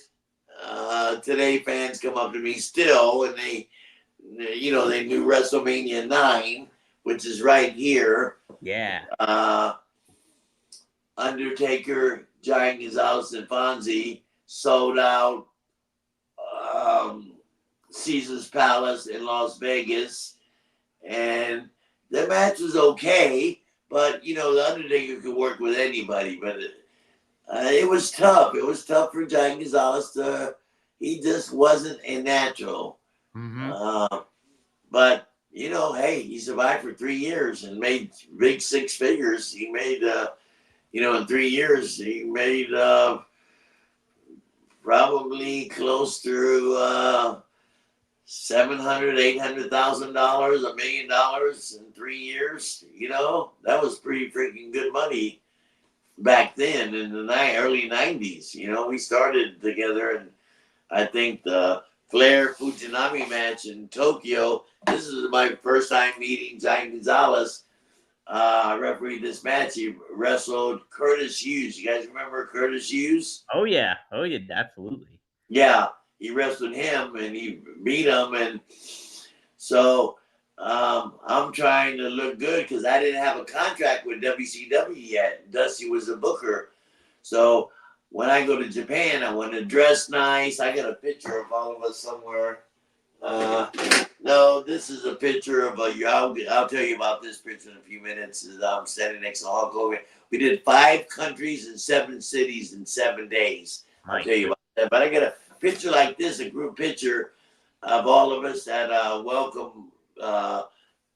Today fans come up to me still, and they knew WrestleMania 9, which is right here. Yeah. Undertaker, Giant Gonzalez, and FONZIE sold out Caesar's Palace in Las Vegas, and the match was okay. But the Undertaker could work with anybody, but it was tough. It was tough for Giant Gonzalez. He just wasn't a natural. Mm-hmm. But hey, he survived for 3 years and made big six figures. He made, in 3 years, he made probably close to $700,000, $800,000, $1 million in 3 years. That was pretty freaking good money back then in the early 90s. We started together, and I think the Flair Fujinami match in Tokyo. This is my first time meeting Giant Gonzalez. I refereed this match. He wrestled Curtis Hughes. You guys remember Curtis Hughes? Oh yeah, absolutely. Yeah, he wrestled him and he beat him, and so I'm trying to look good because I didn't have a contract with WCW yet. Dusty was the booker, so when I go to Japan, I want to dress nice. I got a picture of all of us somewhere. No, this is a picture of I'll tell you about this picture in a few minutes. I'm standing next to Hulk Hogan. We did 5 countries and 7 cities in 7 days. I'll tell you about that. But I got a picture like this, a group picture of all of us at a welcome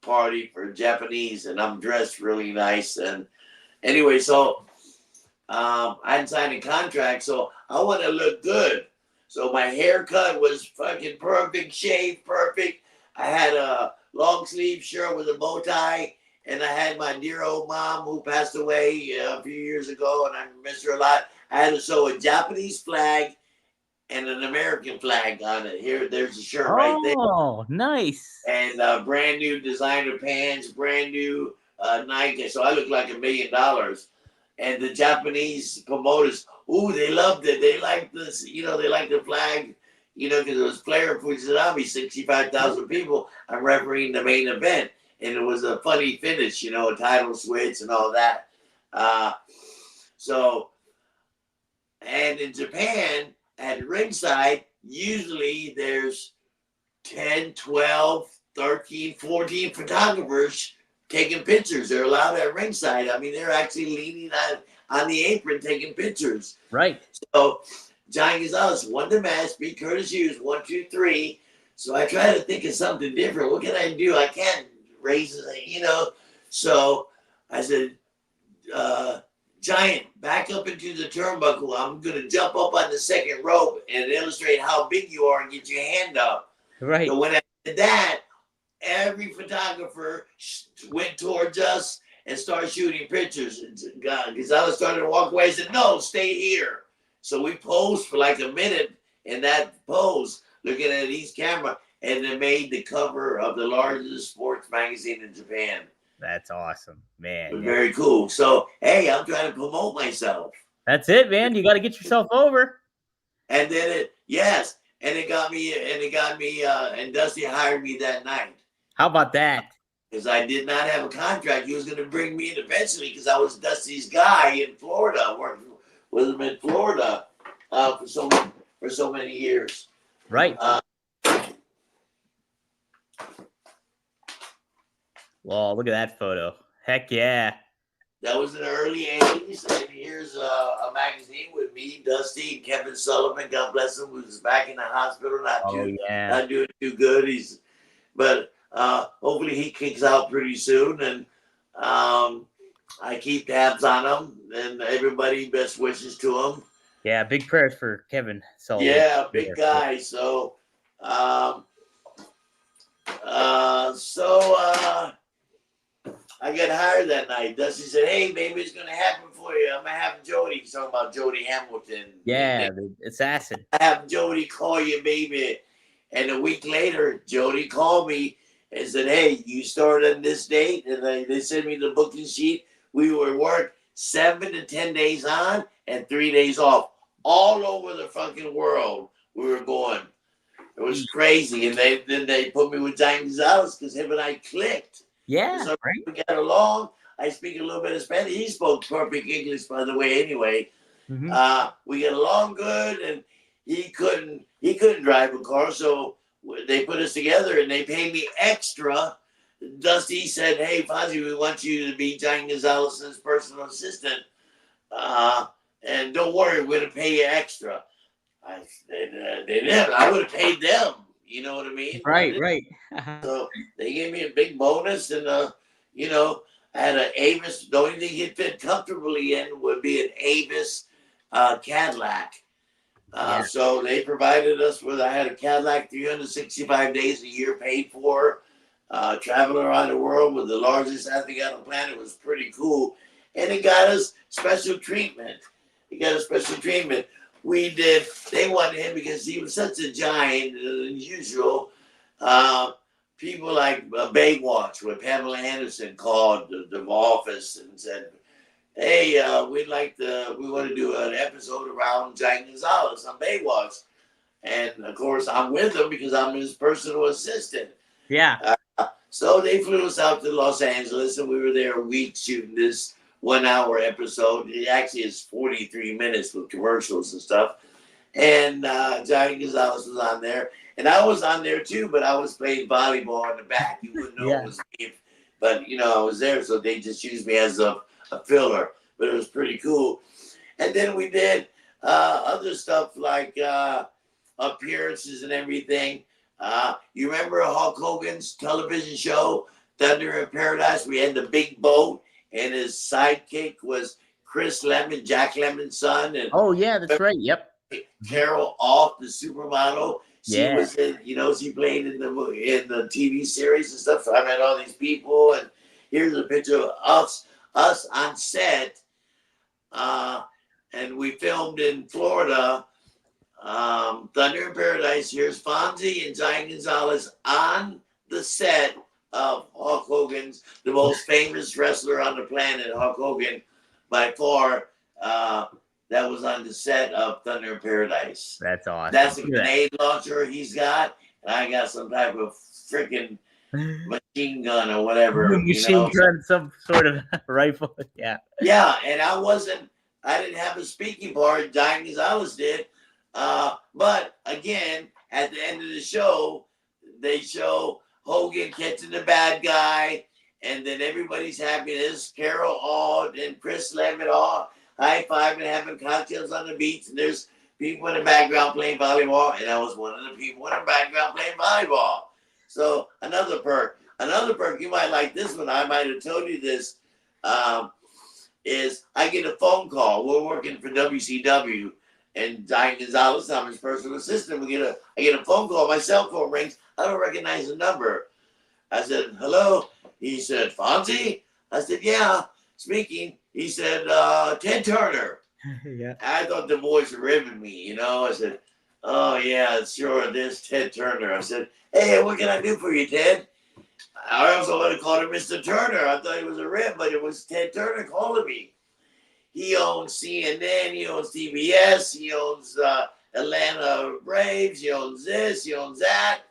party for Japanese, and I'm dressed really nice. And anyway, so I hadn't signed a contract, so I want to look good. So my haircut was fucking perfect, shaved perfect. I had a long sleeve shirt with a bow tie, and I had my dear old mom who passed away a few years ago, and I miss her a lot. I had to sew a Japanese flag and an American flag on it. There's a shirt right there. Oh, nice. And brand new designer pants, brand new Nike. So I look like $1 million. And the Japanese promoters, they loved it. They liked this, they liked the flag, because it was Flair Fujinami, 65,000 people. I'm refereeing the main event. And it was a funny finish, a title switch and all that. And in Japan, at ringside, usually there's 10, 12, 13, 14 photographers taking pictures. They're allowed at ringside. I mean, they're actually leaning on the apron taking pictures. Right. So Giant Gonzalez won the match, beat Curtis Hughes 1, 2, 3. So I try to think of something different. What can I do? I can't raise it, So I said, Giant, back up into the turnbuckle. I'm going to jump up on the second rope and illustrate how big you are and get your hand up. Right. So when I did that, every photographer went towards us and started shooting pictures. Gonzalez started to walk away and said, no, stay here. So we posed for like a minute in that pose, looking at each camera, and it made the cover of the largest sports magazine in Japan. That's awesome, man. Very cool. So, hey, I'm trying to promote myself. That's it, man. You got to get yourself over. And then it got me, and Dusty hired me that night. How about that? Because I did not have a contract. He was going to bring me in eventually because I was Dusty's guy in Florida, working with him in Florida for so many years. Right. Well, look at that photo. Heck yeah. That was in the early 80s. And here's a magazine with me, Dusty, and Kevin Sullivan, God bless him, who's back in the hospital, not doing too good. But hopefully he kicks out pretty soon. And I keep tabs on him. And everybody, best wishes to him. Yeah, big prayers for Kevin Sullivan. Yeah, big guy. So, I got hired that night. Dusty said, hey, maybe it's going to happen for you. I'm going to have Jody. He's talking about Jody Hamilton. Yeah, the assassin. I have Jody call you, baby. And a week later, Jody called me and said, hey, you started on this date. And they sent me the booking sheet. We would work 7 to 10 days on and 3 days off. All over the fucking world we were going. It was crazy. And then they put me with Giant Gonzalez because him and I clicked. Yeah, so we got along. I speak a little bit of Spanish. He spoke perfect English, by the way, anyway. Mm-hmm. We get along good, and he couldn't drive a car, so they put us together and they paid me extra. Dusty said, "Hey, Fonzie, we want you to be Giant Gonzalez's personal assistant, and don't worry, we're gonna pay you extra." They didn't. I would have paid them. You know what I mean? Right, right. So they gave me a big bonus, and you know, I had an Avis. The only thing he'd fit comfortably in would be an Avis Cadillac. Yeah. So they provided us with. I had a Cadillac 365 days a year paid for. Traveling around the world with the largest athlete on the planet was pretty cool, and it got us special treatment. We did. They wanted him because he was such a giant, unusual. People like Baywatch, where Pamela Anderson called the office and said, "Hey, we want to do an episode around Giant Gonzalez on Baywatch," and of course I'm with him because I'm his personal assistant. Yeah. So they flew us out to Los Angeles, and we were there a week shooting this 1 hour episode. It actually is 43 minutes with commercials and stuff. And Giant Gonzalez was on there. And I was on there too, but I was playing volleyball in the back. You wouldn't know it was me. But, I was there, so they just used me as a filler. But it was pretty cool. And then we did other stuff like appearances and everything. You remember Hulk Hogan's television show, Thunder in Paradise? We had the big boat, and his sidekick was Chris Lemon, Jack Lemon's son. And oh, yeah, that's right. Yep. Carol Off, the supermodel. She was in, she played in the TV series and stuff. So I met all these people, and here's a picture of us on set. And we filmed in Florida. Thunder in Paradise. Here's Fonzie and Giant Gonzalez on the set of Hulk Hogan's, the most famous wrestler on the planet, Hulk Hogan, by far. That was on the set of Thunder in Paradise. That's awesome. That's a grenade launcher he's got, and I got some type of freaking machine gun or whatever. Machine gun, some sort of rifle. Yeah. Yeah, and I didn't have a speaking part. Giant Gonzalez did. But again, at the end of the show, they show Hogan catching the bad guy, and then everybody's happy. There's Carol Aud and Chris Lemon all high-fiving, having cocktails on the beach, and there's people in the background playing volleyball, and I was one of the people in the background playing volleyball. So another perk, you might like this one. I might have told you this, is I get a phone call. We're working for WCW. And Giant Gonzalez, I'm his personal assistant. I get a phone call. My cell phone rings. I don't recognize the number. I said, "Hello." He said, "Fonzie?" I said, "Yeah, speaking." He said, "Ted Turner." Yeah. I thought the voice were ribbing me, I said, "Oh, yeah, sure, there's Ted Turner." I said, "Hey, what can I do for you, Ted?" I also would have called him Mr. Turner. I thought he was a rib, but it was Ted Turner calling me. He owns CNN, he owns TBS, he owns Atlanta Braves, he owns this, he owns that.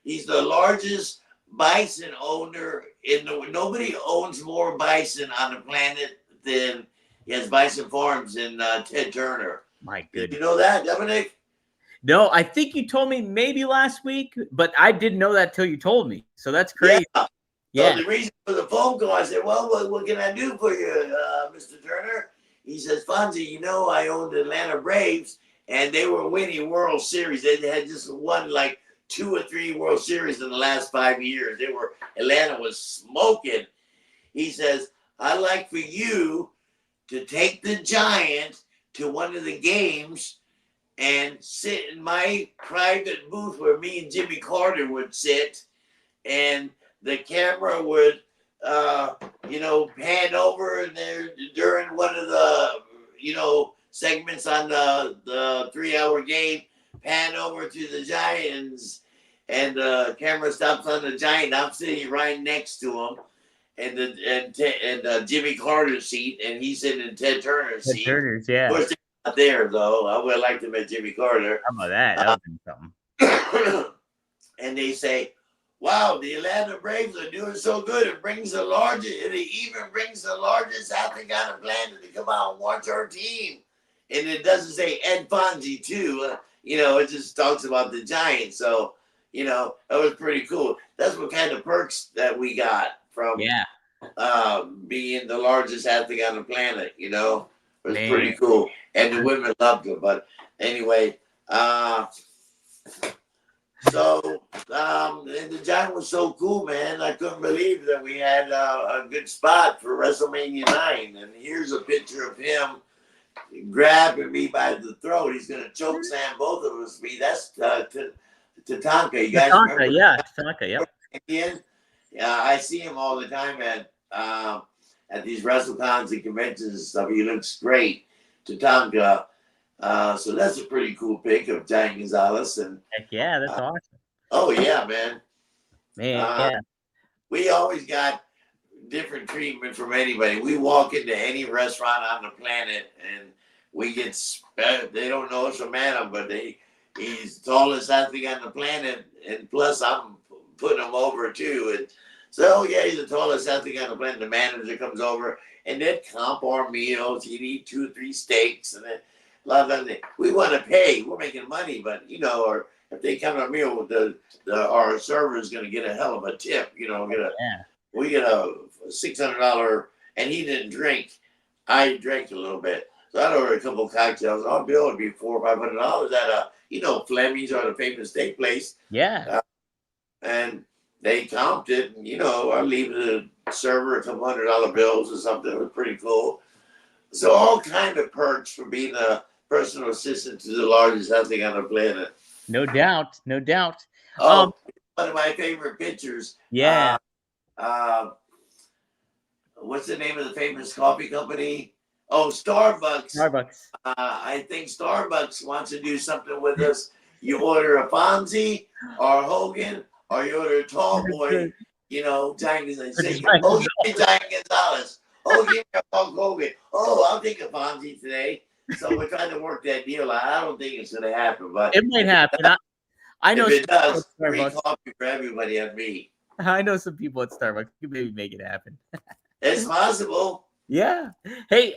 He's the largest bison owner nobody owns more bison on the planet than he has bison farms in Ted Turner. My goodness. Did you know that, Dominic? No, I think you told me maybe last week, but I didn't know that till you told me. So that's crazy. Yeah. So the reason for the phone call, I said, "Well, what can I do for you, Mr. Turner?" He says, "Fonzie, I owned the Atlanta Braves, and they were winning World Series. They had just won like 2 or 3 World Series in the last 5 years. Atlanta was smoking." He says, "I'd like for you to take the Giant to one of the games and sit in my private booth where me and Jimmy Carter would sit, and the camera would pan over there during one of the, segments on the 3-hour game, pan over to the Giants, and the camera stops on the Giant. I'm sitting right next to him, and Jimmy Carter's seat, and he's sitting in Ted Turner's seat. Turner's, yeah. Of course, they're not there, though. I would have liked to meet Jimmy Carter. How about that? That would be something. And they say, "Wow, the Atlanta Braves are doing so good. It even brings the largest athlete on the planet to come out and watch our team." And it doesn't say Ed Fonzie too. it just talks about the Giant. So, that was pretty cool. That's what kind of perks that we got from Yeah, being the largest athlete on the planet. It was man. pretty cool, and the women loved it. But anyway, and the Giant was so cool, man. I couldn't believe that we had a good spot for WrestleMania 9. And here's a picture of him grabbing me by the throat. He's going to choke slam both of us. That's Tatanka. You guys Tatanka, remember? yeah, Tatanka, yep. Indian? Yeah, I see him all the time at these WrestleCons and conventions and stuff. He looks great. Tatanka. So that's a pretty cool pic of Giant Gonzalez. And Heck yeah, that's awesome. oh yeah, man. Man, yeah. We always got different treatment from anybody. We walk into any restaurant on the planet and we get they don't know us from Adam, but he's the tallest athlete on the planet, and plus I'm putting him over too. And so yeah, he's the tallest athlete on the planet. The manager comes over and they'd comp our meals. He'd eat 2 or 3 steaks, and then a lot of them we want to pay. We're making money, but or if they come to a meal, our server is going to get a hell of a tip. We get a $600, and he didn't drink. I drank a little bit, so I'd order a couple of cocktails. Our bill would be $400 or $500 at Fleming's or the famous steak place. Yeah. And they comped it, and I leave the server a couple $100 bills or something. It was pretty cool. So all kind of perks for being a personal assistant to the largest athlete on the planet. No doubt, no doubt. Oh, one of my favorite pictures. Yeah. What's the name of the famous coffee company? Oh, Starbucks. Starbucks. I think Starbucks wants to do something with us. You order a Fonzie or Hogan, or you order a tall boy, Giant Gonzalez. Oh, give me Giant Gonzalez. Oh, give me a Hulk Hogan. Oh, I'll take a Fonzie today. So we're trying to work that deal out. I don't think it's going to happen, but it might happen. I know if it does, free coffee for everybody and me. I know some people at Starbucks. You maybe make it happen. It's possible. Yeah. Hey,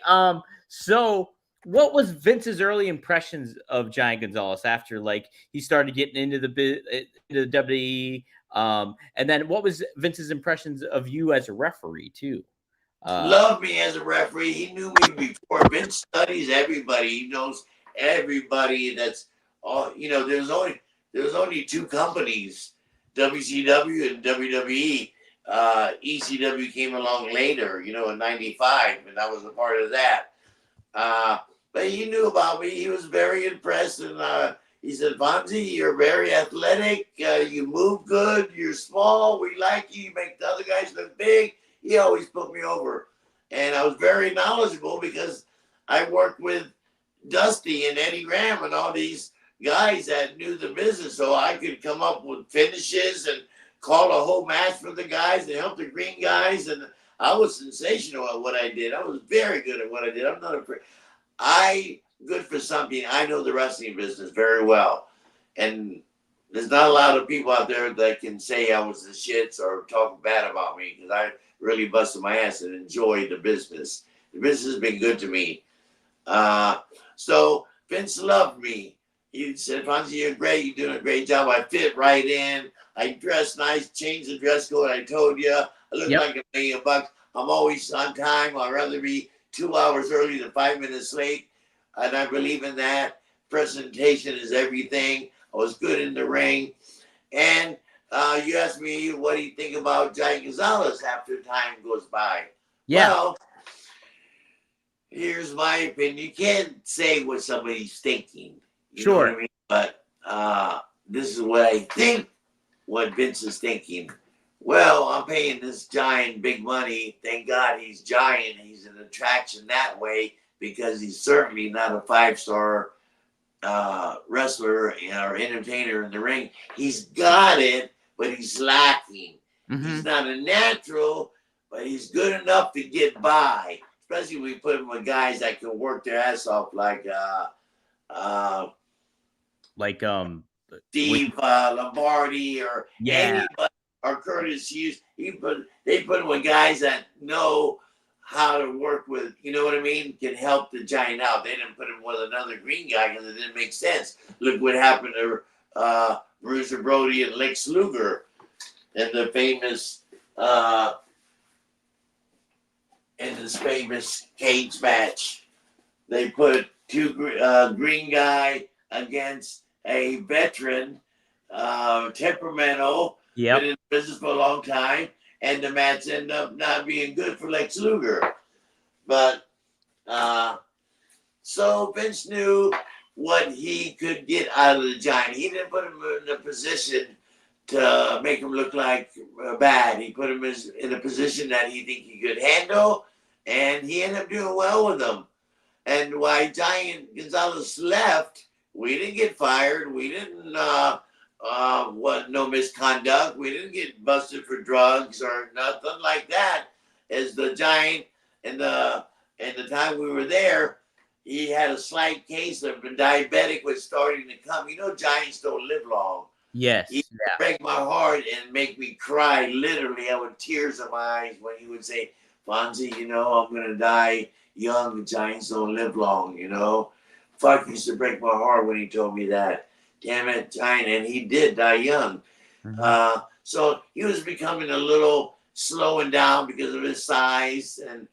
so what was Vince's early impressions of Giant Gonzalez after he started getting into the WWE? And then what was Vince's impressions of you as a referee too? Loved me as a referee. He knew me before. Vince studies everybody. He knows everybody. That's all. There's only 2 companies, WCW and WWE. ECW came along later, in '95, and I was a part of that. But he knew about me. He was very impressed, and he said, "Fonzie, you're very athletic. You move good. You're small. We like you. You make the other guys look big." He always put me over, and I was very knowledgeable because I worked with Dusty and Eddie Graham and all these guys that knew the business, so I could come up with finishes and call a whole match for the guys and help the green guys. And I was sensational at what I did. I was very good at what I did. I'm not afraid. Good for something. I know the wrestling business very well. And there's not a lot of people out there that can say I was the shits or talk bad about me, because I really busted my ass and enjoyed the business. The business has been good to me. So Vince loved me. He said, "Fonzie, you're great. You're doing a great job." I fit right in. I dress nice, changed the dress code. I told you, I look like $1 million. I'm always on time. I'd rather be 2 hours early than 5 minutes late. And I believe in that. Presentation is everything. I was good in the ring. And you asked me, what do you think about Giant Gonzalez after time goes by? Yeah. Well, here's my opinion. You can't say what somebody's thinking. You know what I mean? But this is what I think, what Vince is thinking. Well, I'm paying this Giant big money. Thank God he's Giant. He's an attraction that way, because he's certainly not a 5-star wrestler or entertainer in the ring. He's got it, but he's lacking. Mm-hmm. He's not a natural, but he's good enough to get by. Especially when we put him with guys that can work their ass off, like Steve Lombardi or anybody, or Curtis Hughes. They put him with guys that know how to work with, you know what I mean, can help the Giant out. They didn't put him with another green guy because it didn't make sense. Look what happened to Bruiser Brody and Lex Luger in the famous cage match. They put two green guy against a veteran, temperamental, been in business for a long time, and the match ended up not being good for Lex Luger. But so Vince knew what he could get out of the Giant. He didn't put him in a position to make him look like bad. He put him in a position that he think he could handle, and he ended up doing well with them. And why Giant Gonzalez left, we didn't get fired. We didn't no misconduct. We didn't get busted for drugs or nothing like that. As the Giant and the time we were there, he had a slight case of diabetic was starting to come. You know, Giants don't live long. Yes. He break my heart and make me cry. Literally, I would tears in my eyes when he would say, "Fonzie, you know, I'm gonna die young. The Giants don't live long." You know, fuck, used to break my heart when he told me that. Damn it, Giant, and he did die young. Mm-hmm. So he was becoming a little slowing down because of his size, and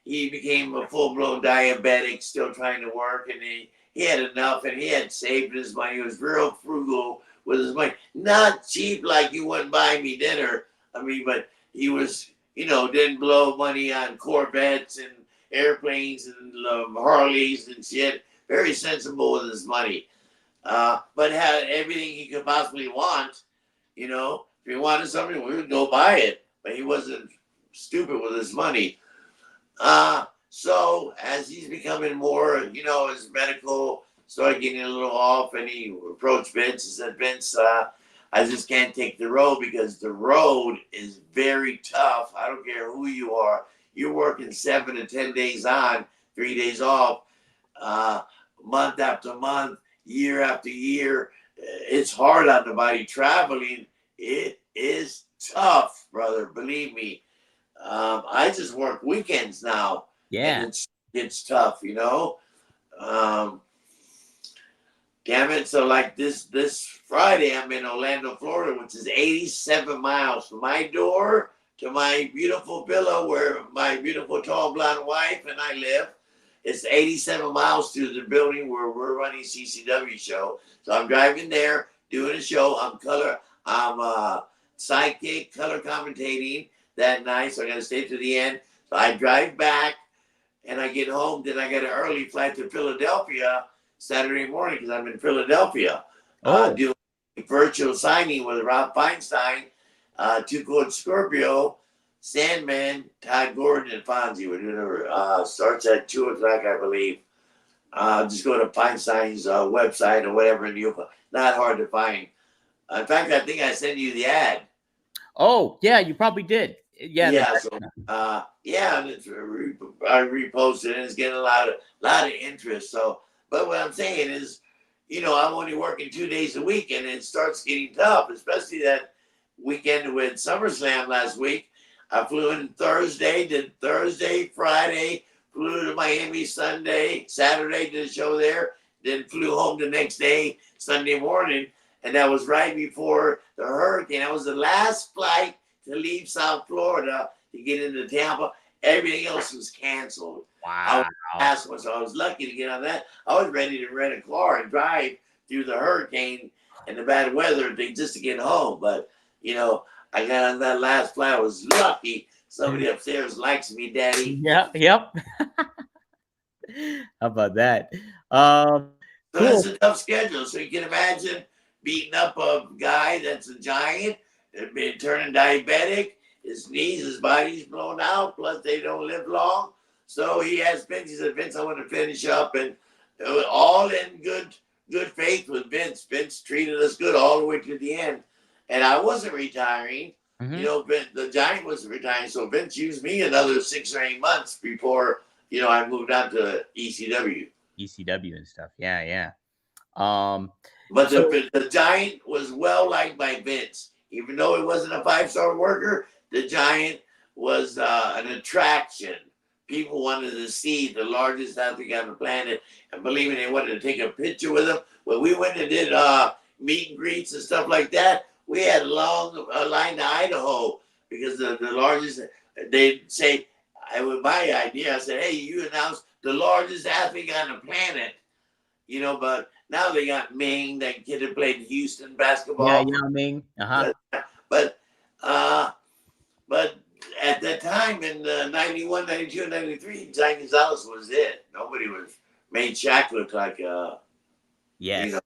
he became a full-blown diabetic, still trying to work, and he had enough, and he had saved his money. He was real frugal with his money. Not cheap like you wouldn't buy me dinner. I mean, but he was, you know, didn't blow money on Corvettes and airplanes and Harleys and shit. Very sensible with his money. But had everything he could possibly want. You know, if he wanted something, we would go buy it. But he wasn't stupid with his money. So as he's becoming more, you know, his medical started getting a little off, and he approached Vince and said, "Vince, I just can't take the road because the road is very tough. I don't care who you are. You're working 7 to 10 days on, 3 days off, month after month, year after year. It's hard on the body traveling. It is tough, brother. Believe me. I just work weekends now. Yeah. And it's tough, you know. Damn it. So like this Friday, I'm in Orlando, Florida, which is 87 miles from my door to my beautiful villa where my beautiful tall blonde wife and I live. It's 87 miles to the building where we're running CCW show. So I'm driving there, doing a show. I'm sidekick, color commentating that night. So I got to stay to the end. So I drive back and I get home. Then I got an early flight to Philadelphia Saturday morning because I'm in Philadelphia. Doing a virtual signing with Rob Feinstein, Two Cold Scorpio, Sandman, Todd Gordon, and FONZIE. We're doing starts at 2 o'clock, I believe. Just go to Feinstein's website or whatever, and you'll not hard to find. In fact, I think I sent you the ad. Oh, yeah, you probably did. Yeah. Yeah. So, yeah, and I reposted it, and it's getting a lot of interest. So, but what I'm saying is, you know, I'm only working 2 days a week, and it starts getting tough, especially that weekend with SummerSlam last week. I flew in Thursday, did Thursday, Friday, flew to Miami Sunday, Saturday, did a show there, then flew home the next day, Sunday morning. And that was right before the hurricane. That was the last flight to leave South Florida to get into Tampa. Everything else was canceled. Wow. So I was lucky to get on that. I was ready to rent a car and drive through the hurricane and the bad weather just to get home. But, you know, I got on that last flight. I was lucky. Somebody upstairs likes me, Daddy. Yep. How about that? So Cool. that's a tough schedule. So you can imagine beating up a guy that's a giant and been turning diabetic. His knees, his body's blown out. Plus, they don't live long. So he asked Vince. He said, "Vince, I want to finish up," and all in good faith with Vince. Vince treated us good all the way to the end. And I wasn't retiring. Mm-hmm. You know, the Giant wasn't retiring. So Vince used me another 6 or 8 months before, you know, I moved on to ECW. ECW and stuff. Yeah. But the Giant was well liked by Vince. Even though he wasn't a 5-star worker, the Giant was an attraction. People wanted to see the largest athlete on the planet, and believe me, they wanted to take a picture with him. When we went and did meet and greets and stuff like that, we had a long line to Idaho because the largest. They'd say, I was my idea. I said, hey, you announced the largest athlete on the planet, but now they got Ming, that kid that played in Houston basketball. Yeah, Ming. But at that time in 91, 92, 93, Giant Gonzalez was it. Nobody made Shaq look like yes.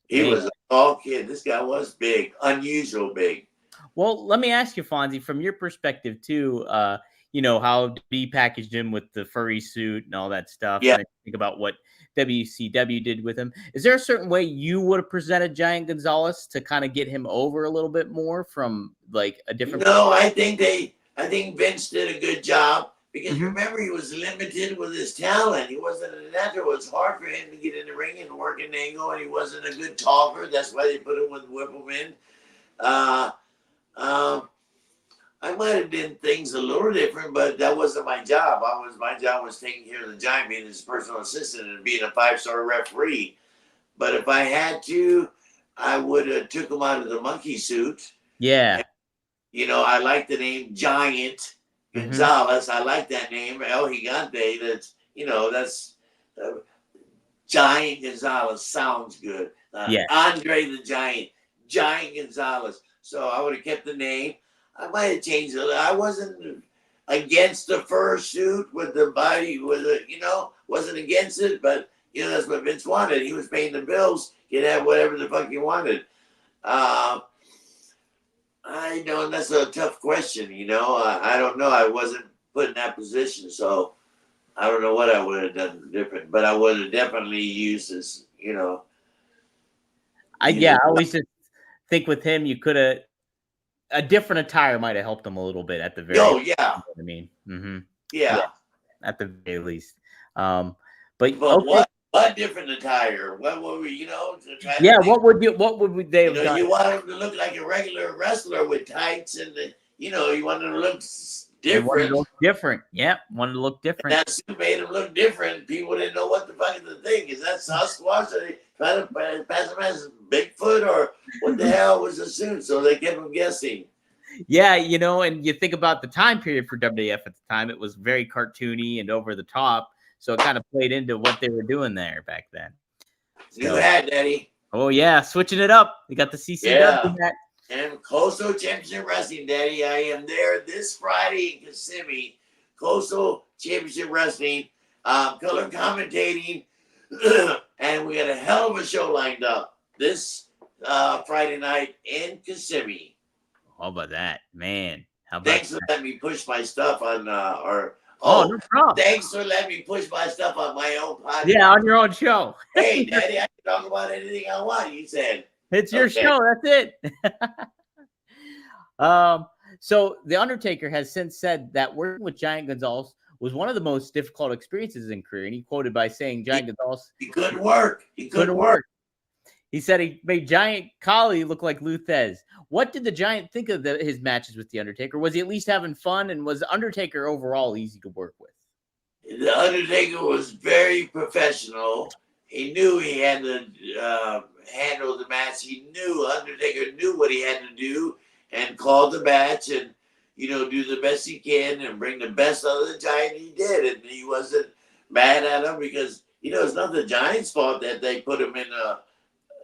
He was a tall kid. This guy was big, unusual big. Well, let me ask you, Fonzie, from your perspective too, how B packaged him with the furry suit and all that stuff. Yeah. And think about what WCW did with him. Is there a certain way you would have presented Giant Gonzalez to kind of get him over a little bit more from like a different? No, I think Vince did a good job because remember, he was limited with his talent. He wasn't an actor. It was hard for him to get in the ring and work an angle, and he wasn't a good talker. That's why they put him with Whippleman. I might have done things a little different, but that wasn't my job. My job was taking care of the Giant, being his personal assistant and being a 5-star referee. But if I had to, I would have took him out of the monkey suit. Yeah. And, I like the name Giant Gonzalez. I like that name. El Gigante. That's Giant Gonzalez sounds good. Andre the Giant Gonzalez. So I would have kept the name. I might have changed it. I wasn't against the fursuit with the body, wasn't against it, but that's what Vince wanted. He was paying the bills. He'd have whatever the fuck he wanted. I know that's a tough question. I don't know. I wasn't put in that position, so I don't know what I would have done different. But I would have definitely used this. I always just think with him, you could have. A different attire might have helped him a little bit at the very. Oh yeah. You know what I mean, yeah, at the very least. But okay. what different attire? What would we, what would they have done? You want him to look like a regular wrestler with tights and you want him to look different. Yeah, wanted to look different. And that suit made him look different. People didn't know what the fuck is the thing. Is that Sasquatch? Are they trying to pass him as Bigfoot, or what the hell was the suit? So they kept him guessing. Yeah, and you think about the time period for WWF at the time, it was very cartoony and over the top. So it kind of played into what they were doing there back then. New hat, Daddy. Oh, yeah, switching it up. We got the CCW hat. And Coastal Championship Wrestling, Daddy. I am there this Friday in Kissimmee. Coastal Championship Wrestling, color commentating, and we got a hell of a show lined up this Friday night in Kissimmee. How about that, man? Thanks for letting me push my stuff on no problem. Thanks for letting me push my stuff on my own podcast. Yeah, on your own show. Hey, Daddy, I can talk about anything I want. You said it's your show. That's it. So the Undertaker has since said that working with Giant Gonzalez was one of the most difficult experiences in career, and he quoted by saying, "Giant Gonzalez, he couldn't work. He couldn't work." He said he made Giant Khali look like Luthez. What did the Giant think of his matches with the Undertaker? Was he at least having fun, and was Undertaker overall easy to work with? The Undertaker was very professional. He knew he had to handle the match. Undertaker knew what he had to do and called the match and, do the best he can and bring the best out of the Giant. He did, and he wasn't mad at him because, it's not the Giant's fault that they put him in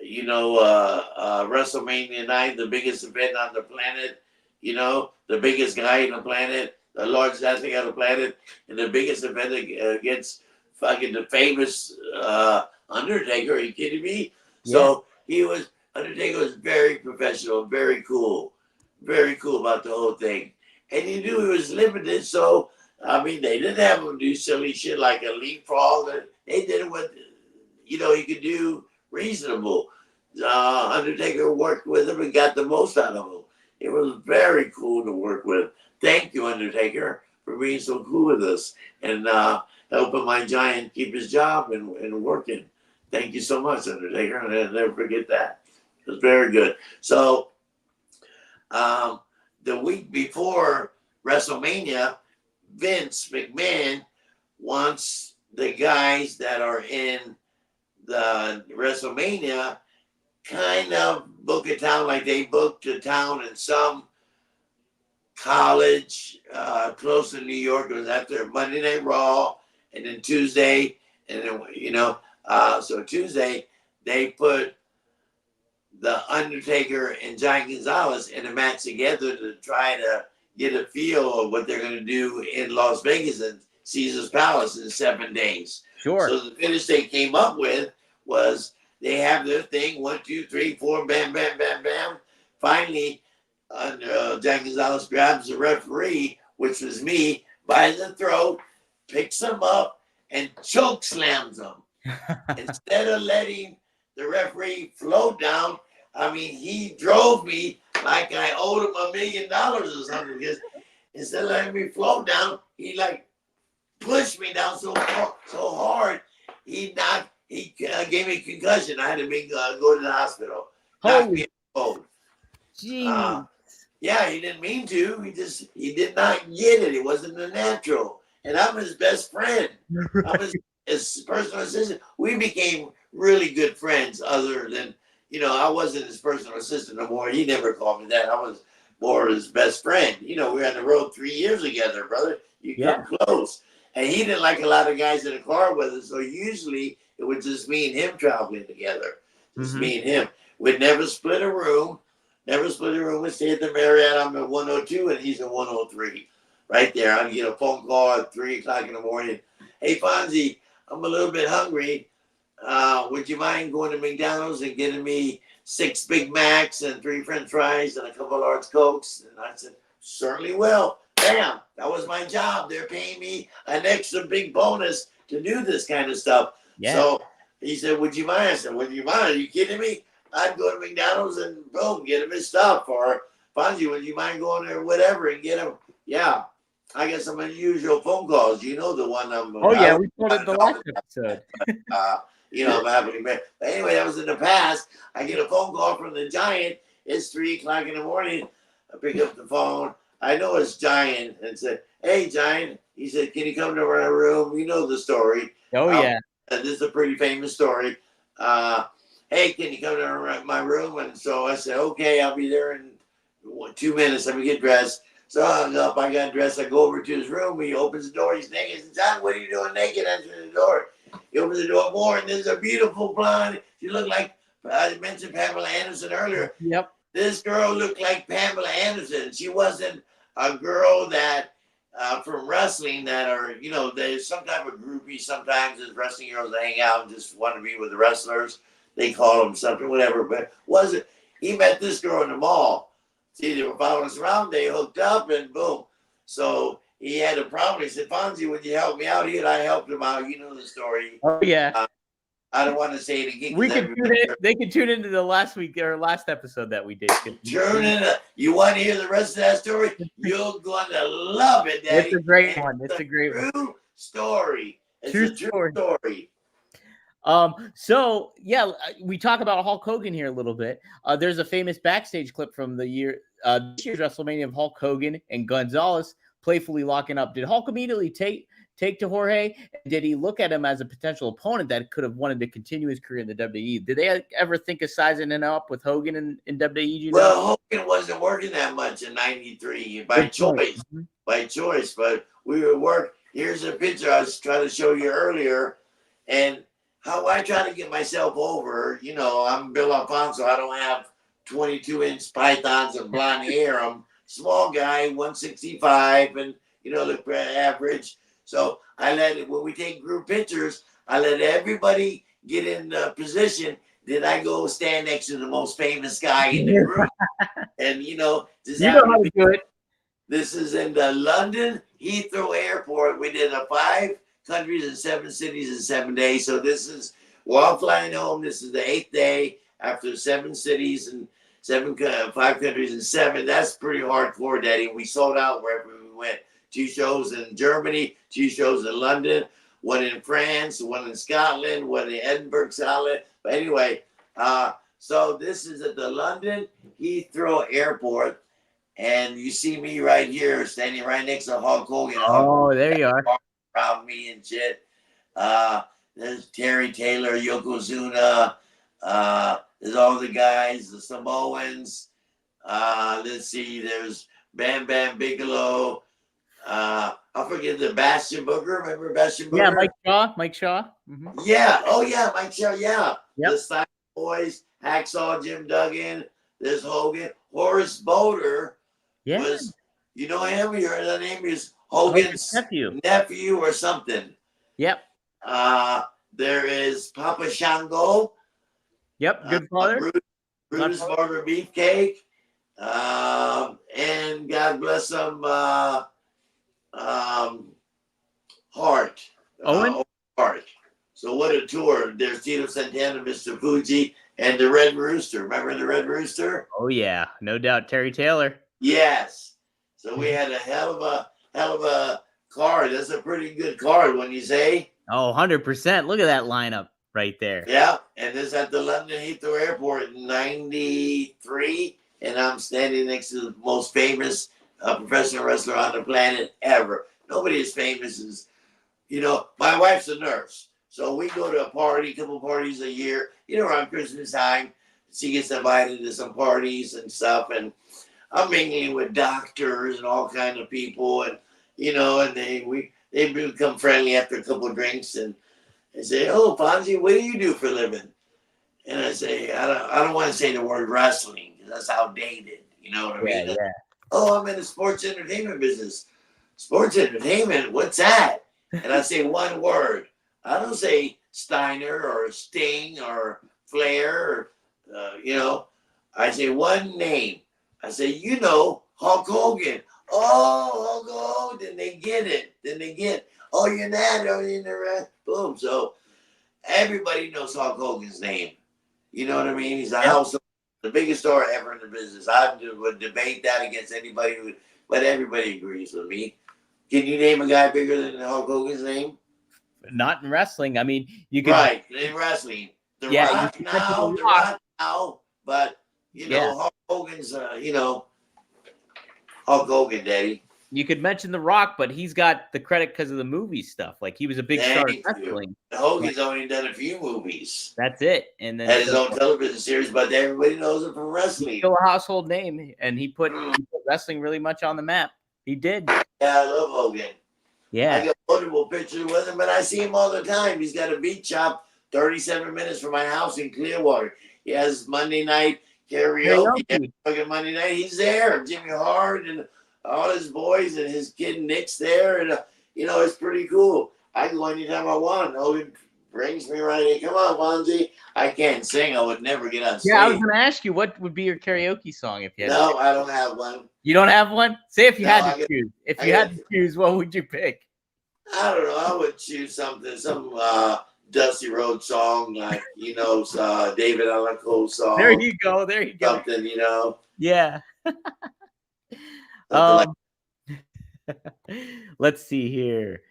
WrestleMania 9, the biggest event on the planet, the biggest guy on the planet, the largest athlete on the planet, and the biggest event against fucking the famous Undertaker. Are you kidding me? Yeah. So Undertaker was very professional, very cool about the whole thing. And he knew he was limited, so, they didn't have him do silly shit like a leapfrog. They did it with, he could do reasonable. Undertaker worked with him and got the most out of him. It was very cool to work with. Thank you, Undertaker, for being so cool with us and helping my Giant keep his job and working. Thank you so much, Undertaker. And I'll never forget that. It was very good. So the week before WrestleMania, Vince McMahon wants the guys that are in the WrestleMania kind of book a town like they booked a town in some college close to New York. It was after Monday Night Raw, and then Tuesday, and then so Tuesday they put the Undertaker and Giant Gonzalez in a match together to try to get a feel of what they're going to do in Las Vegas and Caesar's Palace in 7 days. Sure. So the finish they came up with was they have their thing, 1, 2, 3, 4, bam, bam, bam, bam. Finally, Giant Gonzalez grabs the referee, which was me, by the throat, picks him up, and choke slams him. Instead of letting the referee float down, I mean, he drove me like I owed him $1 million or something. Because instead of letting me float down, he like pushed me down so hard, he gave me a concussion. I had to go to the hospital. Holy Yeah, he didn't mean to. He did not get it. It wasn't a natural. And I'm his best friend. I'm his personal assistant. We became really good friends other than, I wasn't his personal assistant no more. He never called me that. I was more his best friend. We were on the road 3 years together, brother. You come close. And he didn't like a lot of guys in the car with us. So usually it was just me and him traveling together. Just me and him. We'd never split a room. Never split a room. We stayed at the Marriott. I'm at 102 and he's at 103. Right there. I'd get a phone call at 3 o'clock in the morning. Hey, Fonzie, I'm a little bit hungry. Would you mind going to McDonald's and getting me 6 Big Macs and 3 French fries and a couple of large Cokes? And I said, certainly will. Bam, that was my job. They're paying me an extra big bonus to do this kind of stuff. Yeah. So he said, would you mind? I said, would you mind? Are you kidding me? I'd go to McDonald's and boom, get him his stuff. Or Fonzie, would you mind going there, whatever, and get him? Yeah. I get some unusual phone calls. You know the one I'm. Oh yeah, we told it the last episode. I'm happy. But anyway, that was in the past. I get a phone call from the Giant. It's 3 o'clock in the morning. I pick up the phone. I know it's Giant, and said, "Hey, Giant." He said, "Can you come to my room?" You know the story. Oh yeah. This is a pretty famous story. Hey, can you come to my room? And so I said, "Okay, I'll be there in 2 minutes. Let me get dressed." So I hung up, I got dressed, I go over to his room, he opens the door, he's naked. I said, "John, what are you doing naked?" I answered the door. He opens the door more, and there's a beautiful blonde. She looked like, I mentioned Pamela Anderson earlier. Yep. This girl looked like Pamela Anderson. She wasn't a girl that, from wrestling that are, there's some type of groupie sometimes as wrestling girls that hang out and just want to be with the wrestlers. They call them something, whatever, but wasn't. He met this girl in the mall. See, they were following us around. They hooked up, and boom. So he had a problem. He said, "Fonzie, would you help me out here?" And I helped him out. You know the story. Oh yeah. I don't want to say it again. They can tune into the last episode that we did. Tune in. You want to hear the rest of that story? You're going to love it, Daddy. It's a great one. It's a great true story. It's true a true story. So yeah, we talk about Hulk Hogan here a little bit. There's a famous backstage clip from this year's WrestleMania of Hulk Hogan and Gonzalez playfully locking up. Did Hulk immediately take to Jorge? Did he look at him as a potential opponent that could have wanted to continue his career in the WWE? Did they ever think of sizing it up with Hogan in WWE? Well, Hogan wasn't working that much in '93 by choice. By choice, but we would work. Here's a picture I was trying to show you earlier, and how I try to get myself over. I'm Bill Alfonso. I don't have 22-inch pythons and blonde hair. I'm small guy, 165, and look average. So when we take group pictures, I let everybody get in position. Then I go stand next to the most famous guy in the group, and just you know how to do it. This is in the London Heathrow Airport. We did a 5 countries and 7 cities in 7 days. So we're all flying home. This is the 8th day after 7 cities and 5 countries and 7. That's pretty hardcore, Daddy. We sold out wherever we went. 2 shows in Germany, 2 shows in London, 1 in France, 1 in Scotland, 1 in Edinburgh, Scotland. But anyway, so this is at the London Heathrow Airport. And you see me right here, standing right next to Hulk Hogan. Oh, there you are. Around me and shit. There's Terry Taylor, Yokozuna. There's all the guys, the Samoans. Let's see, there's Bam Bam Bigelow. I forget the Bastion Booger. Remember Bastion Booger? Yeah, Mike Shaw. Mike Shaw. Mm-hmm. Yeah. Oh, yeah. Mike Shaw. Yeah. Yep. The Stein Boys, Hacksaw Jim Duggan. There's Hogan. Horace Boulder was, you know him? You heard that name? He's Hogan's nephew or something. Yep. There is Papa Shango. Yep. Good father. Brutus Barber Beefcake. And God bless him, Hart. Owen? Hart. So what a tour. There's Tito Santana, Mr. Fuji, and the Red Rooster. Remember the Red Rooster? Oh, yeah. No doubt. Terry Taylor. Yes. So we had a hell of a card. That's a pretty good card, wouldn't you say? Oh, 100%. Look at that lineup right there. Yeah. And this at the London Heathrow Airport in 93. And I'm standing next to the most famous professional wrestler on the planet ever. Nobody as famous as, my wife's a nurse. So we go to a couple parties a year, around Christmas time. She gets invited to some parties and stuff. And I'm mingling with doctors and all kinds of people. And, and they become friendly after a couple of drinks. And they say, "Oh, Fonzie, what do you do for a living?" And I say, I don't want to say the word wrestling. That's outdated. You know what I mean? Yeah. Oh, I'm in the sports entertainment business. Sports entertainment? What's that? And I say one word. I don't say Steiner or Sting or Flair. I say one name. I say, Hulk Hogan. Oh, Hulk Hogan. Then they get it. Oh, you're not. Oh, you're not. Boom. So everybody knows Hulk Hogan's name. You know what I mean? He's a household. The biggest star ever in the business. I would debate that against anybody, but everybody agrees with me. Can you name a guy bigger than Hulk Hogan's name? Not in wrestling. I mean, you can. Right, in wrestling. The Rock now, but, Hulk Hogan's, Hulk Hogan, Daddy. You could mention The Rock, but he's got the credit because of the movie stuff. Like, he was a big star in wrestling. Hogan's only done a few movies. That's it. And then had his own television series, but everybody knows him from wrestling. He's still a household name, and he put wrestling really much on the map. He did. Yeah, I love Hogan. Yeah. I got multiple pictures with him, but I see him all the time. He's got a beat shop 37 minutes from my house in Clearwater. He has Monday night karaoke. Monday night, he's there. Jimmy Hart and all his boys and his kid Nick's there, and it's pretty cool. I can go anytime I want. Hogan brings me right in. Come on, Fonzie. I can't sing. I would never get on stage. Yeah, I was going to ask you, what would be your karaoke song if you had? No, I don't have one. You don't have one? Say if you had to choose. If you had to choose, what would you pick? I don't know. I would choose some Dusty Road song, like David Allan Coe song. There you go. Something, Yeah. Let's see here.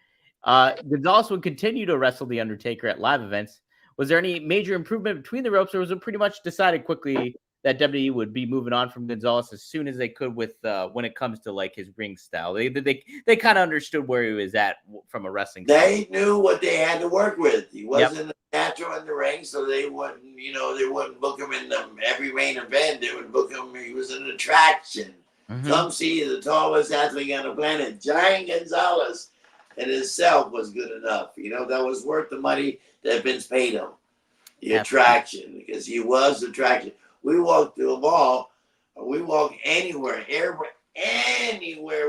Gonzalez would continue to wrestle The Undertaker at live events. Was there any major improvement between the ropes, or was it pretty much decided quickly that WWE would be moving on from Gonzalez as soon as they could with when it comes to like his ring style? They kind of understood where he was at from a wrestling They knew what they had to work with. He wasn't a natural in the ring, so they wouldn't book him in every main event. They would book him. He was an attraction. Mm-hmm. Come see the tallest athlete on the planet, Giant Gonzalez, and himself was good enough. That was worth the money that Vince paid him. The attraction, because he was attraction. We walked through a mall, we walk anywhere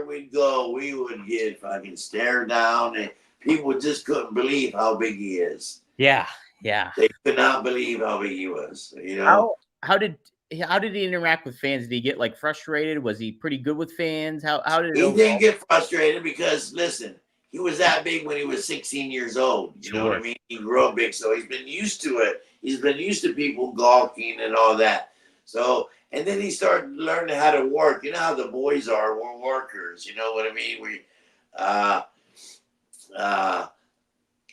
we'd go, we would get fucking stared down, and people just couldn't believe how big he is. Yeah. They could not believe how big he was. How did he interact with fans? Did he get like frustrated? Was he pretty good with fans? How did he didn't get frustrated because listen, he was that big when he was 16 years old. You know what I mean? He grew up big, so he's been used to it. He's been used to people gawking and all that. So, and then he started learning how to work. You know how the boys are. We're workers. You know what I mean?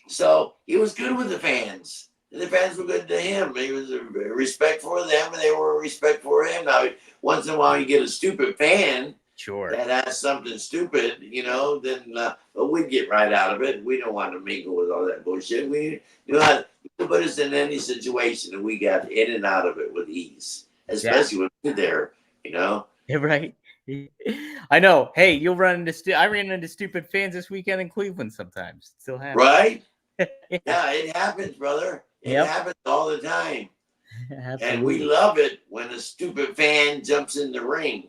So he was good with the fans. And the fans were good to him. He was a respect for them, and they were a respect for him. Now, once in a while, you get a stupid fan Sure. that has something stupid, then but we get right out of it. We don't want to mingle with all that bullshit. We to put us in any situation, and we got in and out of it with ease, especially when we're there, Yeah, right. I know. Hey, you'll run into I ran into stupid fans this weekend in Cleveland sometimes. It still happens. Right? Yeah, it happens, brother. It happens all the time. Absolutely. And we love it when a stupid fan jumps in the ring.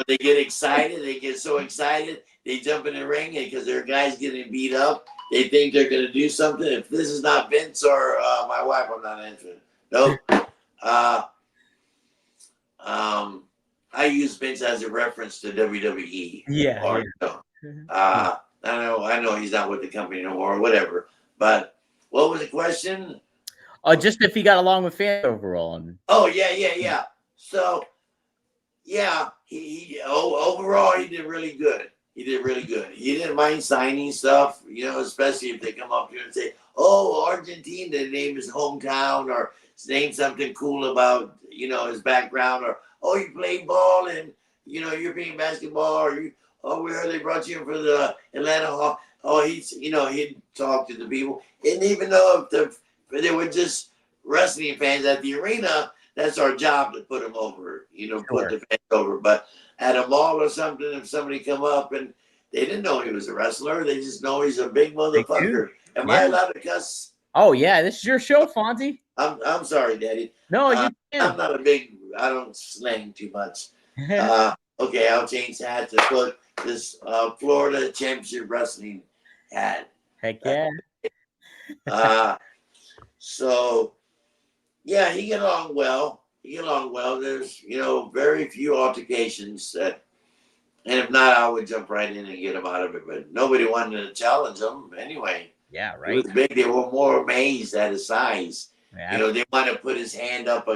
They get excited. They get so excited. They jump in the ring because their guy's getting beat up. They think they're going to do something. If this is not Vince or my wife, I'm not answering. Nope. I use Vince as a reference to WWE. Yeah. I know he's not with the company no more or whatever. But what was the question? Just if he got along with fans overall. Oh, yeah. So, yeah, overall he did really good. He didn't mind signing stuff, especially if they come up here and say, "Oh, Argentina," name his hometown, or name something cool about his background, or "Oh, you play ball and European basketball," or we heard they brought you in for the Atlanta Hawks. Oh, he'd talk to the people, and even though if they were just wrestling fans at the arena, that's our job to put them over, put the fans over. But at a mall or something, if somebody come up and they didn't know he was a wrestler, they just know he's a big motherfucker. Am I allowed to cuss? Oh yeah, this is your show, Fonzie. I'm sorry, Daddy. No, you can. I'm not I don't slang too much. Okay, I'll change that to put this Florida Championship Wrestling hat. Heck yeah. So, yeah, he get along well. There's, very few altercations that, and if not, I would jump right in and get him out of it. But nobody wanted to challenge him anyway. Yeah, right. He was big. They were more amazed at his size. Yeah. They want to put his hand up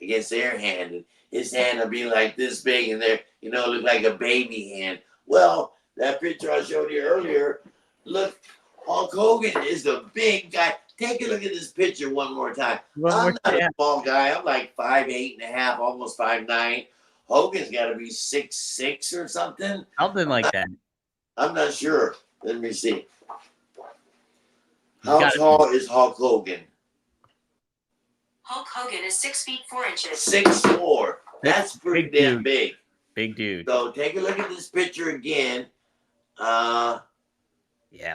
against their hand, and his hand will be like this big, and they're, look like a baby hand. Well, that picture I showed you earlier, look, Hulk Hogan is the big guy. Take a look at this picture one more time. I'm not a small guy. I'm like 5'8.5", almost 5'9". Hogan's got to be 6'6" or something. Something like that. I'm not sure. Let me see. How tall is Hulk Hogan? Hulk Hogan is 6 feet 4 inches. 6'4". That's pretty damn big. Big dude. So take a look at this picture again. Yeah,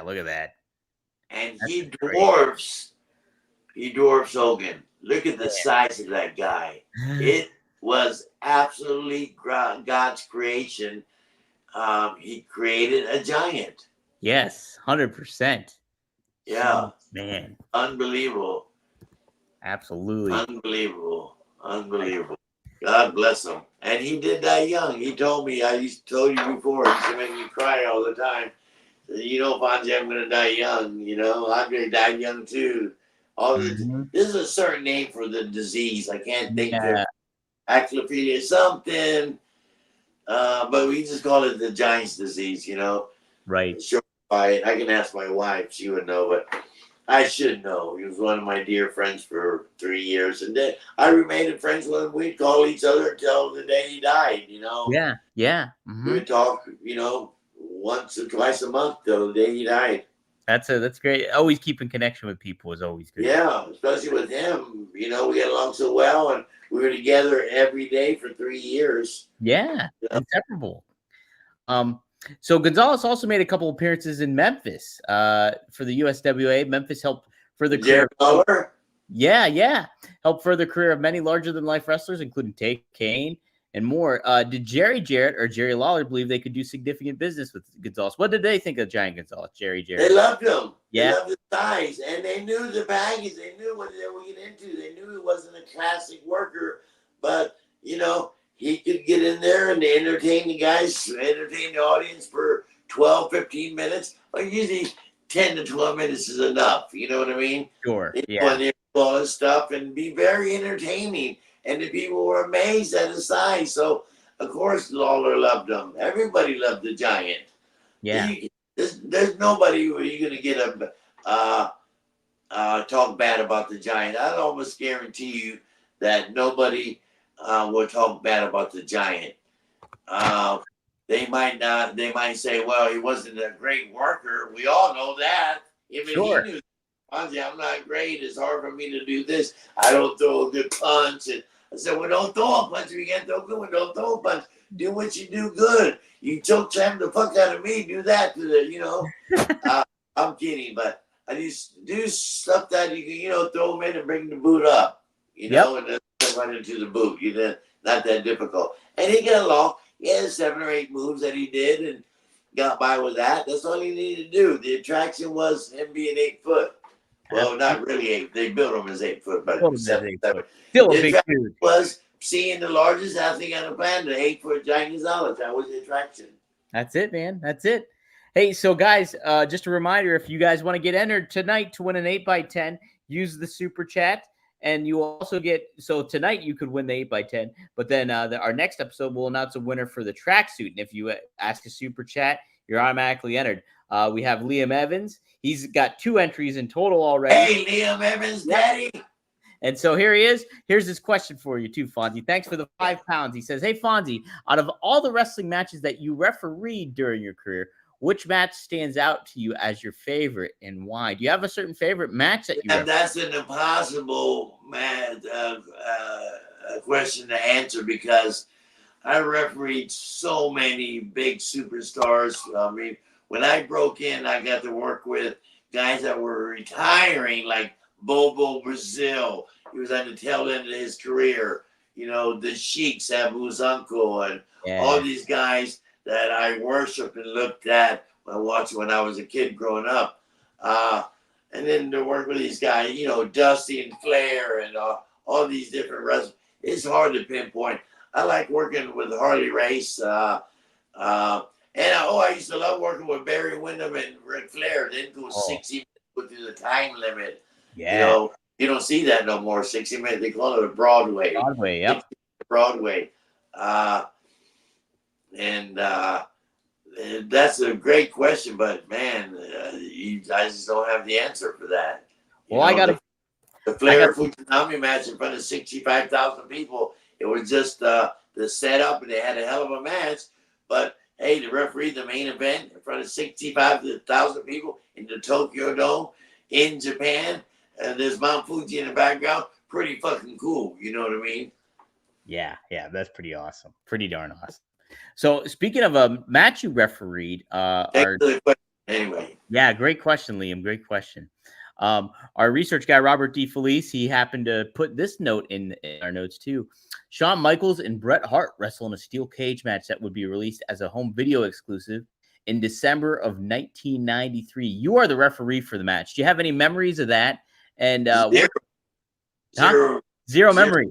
look at that. And he dwarfs Hogan. Look at the size of that guy. It was absolutely God's creation. He created a giant. Yes, 100%. Yeah. Man. Unbelievable. Absolutely. Unbelievable. God bless him. And he did die young. He told me, told you before, he used to make me cry all the time. Fonzie, I'm going to die young. I'm going to die young too. This is a certain name for the disease. I can't think of acrophilia something. But we just call it the Giant's disease, Right. Sure. I can ask my wife. She would know, but I should know. He was one of my dear friends for 3 years. And then I remained friends with him. We'd call each other until the day he died, Yeah. Mm-hmm. We would talk, once or twice a month till the day he died. That's great. Always keeping connection with people is always good. Yeah, especially with him. We got along so well, and we were together every day for 3 years. Yeah, inseparable. So Gonzalez also made a couple appearances in Memphis for the USWA. Memphis helped further career. Helped further career of many larger-than-life wrestlers, including Kane and more. Did Jerry Jarrett or Jerry Lawler believe they could do significant business with Gonzalez? What did they think of Giant Gonzalez, Jerry Jarrett? They loved him. Yeah. They loved his size, and they knew the baggage. They knew what they were getting into. They knew he wasn't a classic worker, but, he could get in there and entertain the guys, entertain the audience for 12, 15 minutes. But usually 10 to 12 minutes is enough. You know what I mean? Sure. When they do all this stuff and be very entertaining. And the people were amazed at his size. So, of course, Lawler loved him. Everybody loved the Giant. Yeah. There's nobody where you're going to get talk bad about the Giant. I'd almost guarantee you that nobody will talk bad about the Giant. They might not. They might say, "Well, he wasn't a great worker." We all know that. Even he Sure. knew, "Fonzie, I'm not great. It's hard for me to do this. I don't throw a good punch." And I said, "Well, don't throw a punch. If you can't throw a good one, don't throw a punch. Do what you do good. You choke slam the fuck out of me. Do that to the. I'm kidding, but I just do stuff that you can, throw them in and bring the boot up, and then run into the boot. Not that difficult. And he got along. He had 7 or 8 moves that he did and got by with that. That's all he needed to do. The attraction was him being 8 foot. Well, not really 8. They built him as 8 foot, but 7. Still a The big attraction dude. was seeing the largest athlete on the planet, the 8-foot Giant Gonzalez. That was the attraction. That's it, man. That's it. Hey, so guys, just a reminder, if you guys want to get entered tonight to win an 8x10, use the super chat. And you also get, so tonight you could win the 8x10, but then our next episode will announce a winner for the tracksuit. And if you ask a super chat, you're automatically entered. We have Liam Evans. He's got 2 entries in total already. Hey, Liam Evans, daddy. And so here he is. Here's his question for you too, Fonzie. Thanks for the £5. He says, "Hey, Fonzie, out of all the wrestling matches that you refereed during your career, which match stands out to you as your favorite and why? Do you have a certain favorite match that you And that's an impossible question to answer because I refereed so many big superstars. I mean, when I broke in, I got to work with guys that were retiring, like Bobo Brazil. He was on the tail end of his career. The Sheik, Sabu's uncle, and all these guys that I worshiped and looked at when I was a kid growing up. And then to work with these guys, Dusty and Flair and all these different wrestlers. It's hard to pinpoint. I like working with Harley Race. I used to love working with Barry Windham and Ric Flair. They didn't go 60 minutes through the time limit. Yeah. You don't see that no more. 60 minutes. They call it a Broadway. Broadway, yep. Broadway. That's a great question, but man, you guys just don't have the answer for that. I got the Flair Fujinami match in front of 65,000 people. It was just the setup, and they had a hell of a match. But hey, the referee, the main event in front of 65,000 people in the Tokyo Dome in Japan, and there's Mount Fuji in the background. Pretty fucking cool. You know what I mean? Yeah, that's pretty awesome. Pretty darn awesome. So speaking of a match you refereed, anyway. Yeah, great question, Liam. Great question. Our research guy, Robert D. Felice, he happened to put this note in our notes too. Shawn Michaels and Bret Hart wrestle in a steel cage match that would be released as a home video exclusive in December of 1993. You are the referee for the match. Do you have any memories of that? And Zero memory.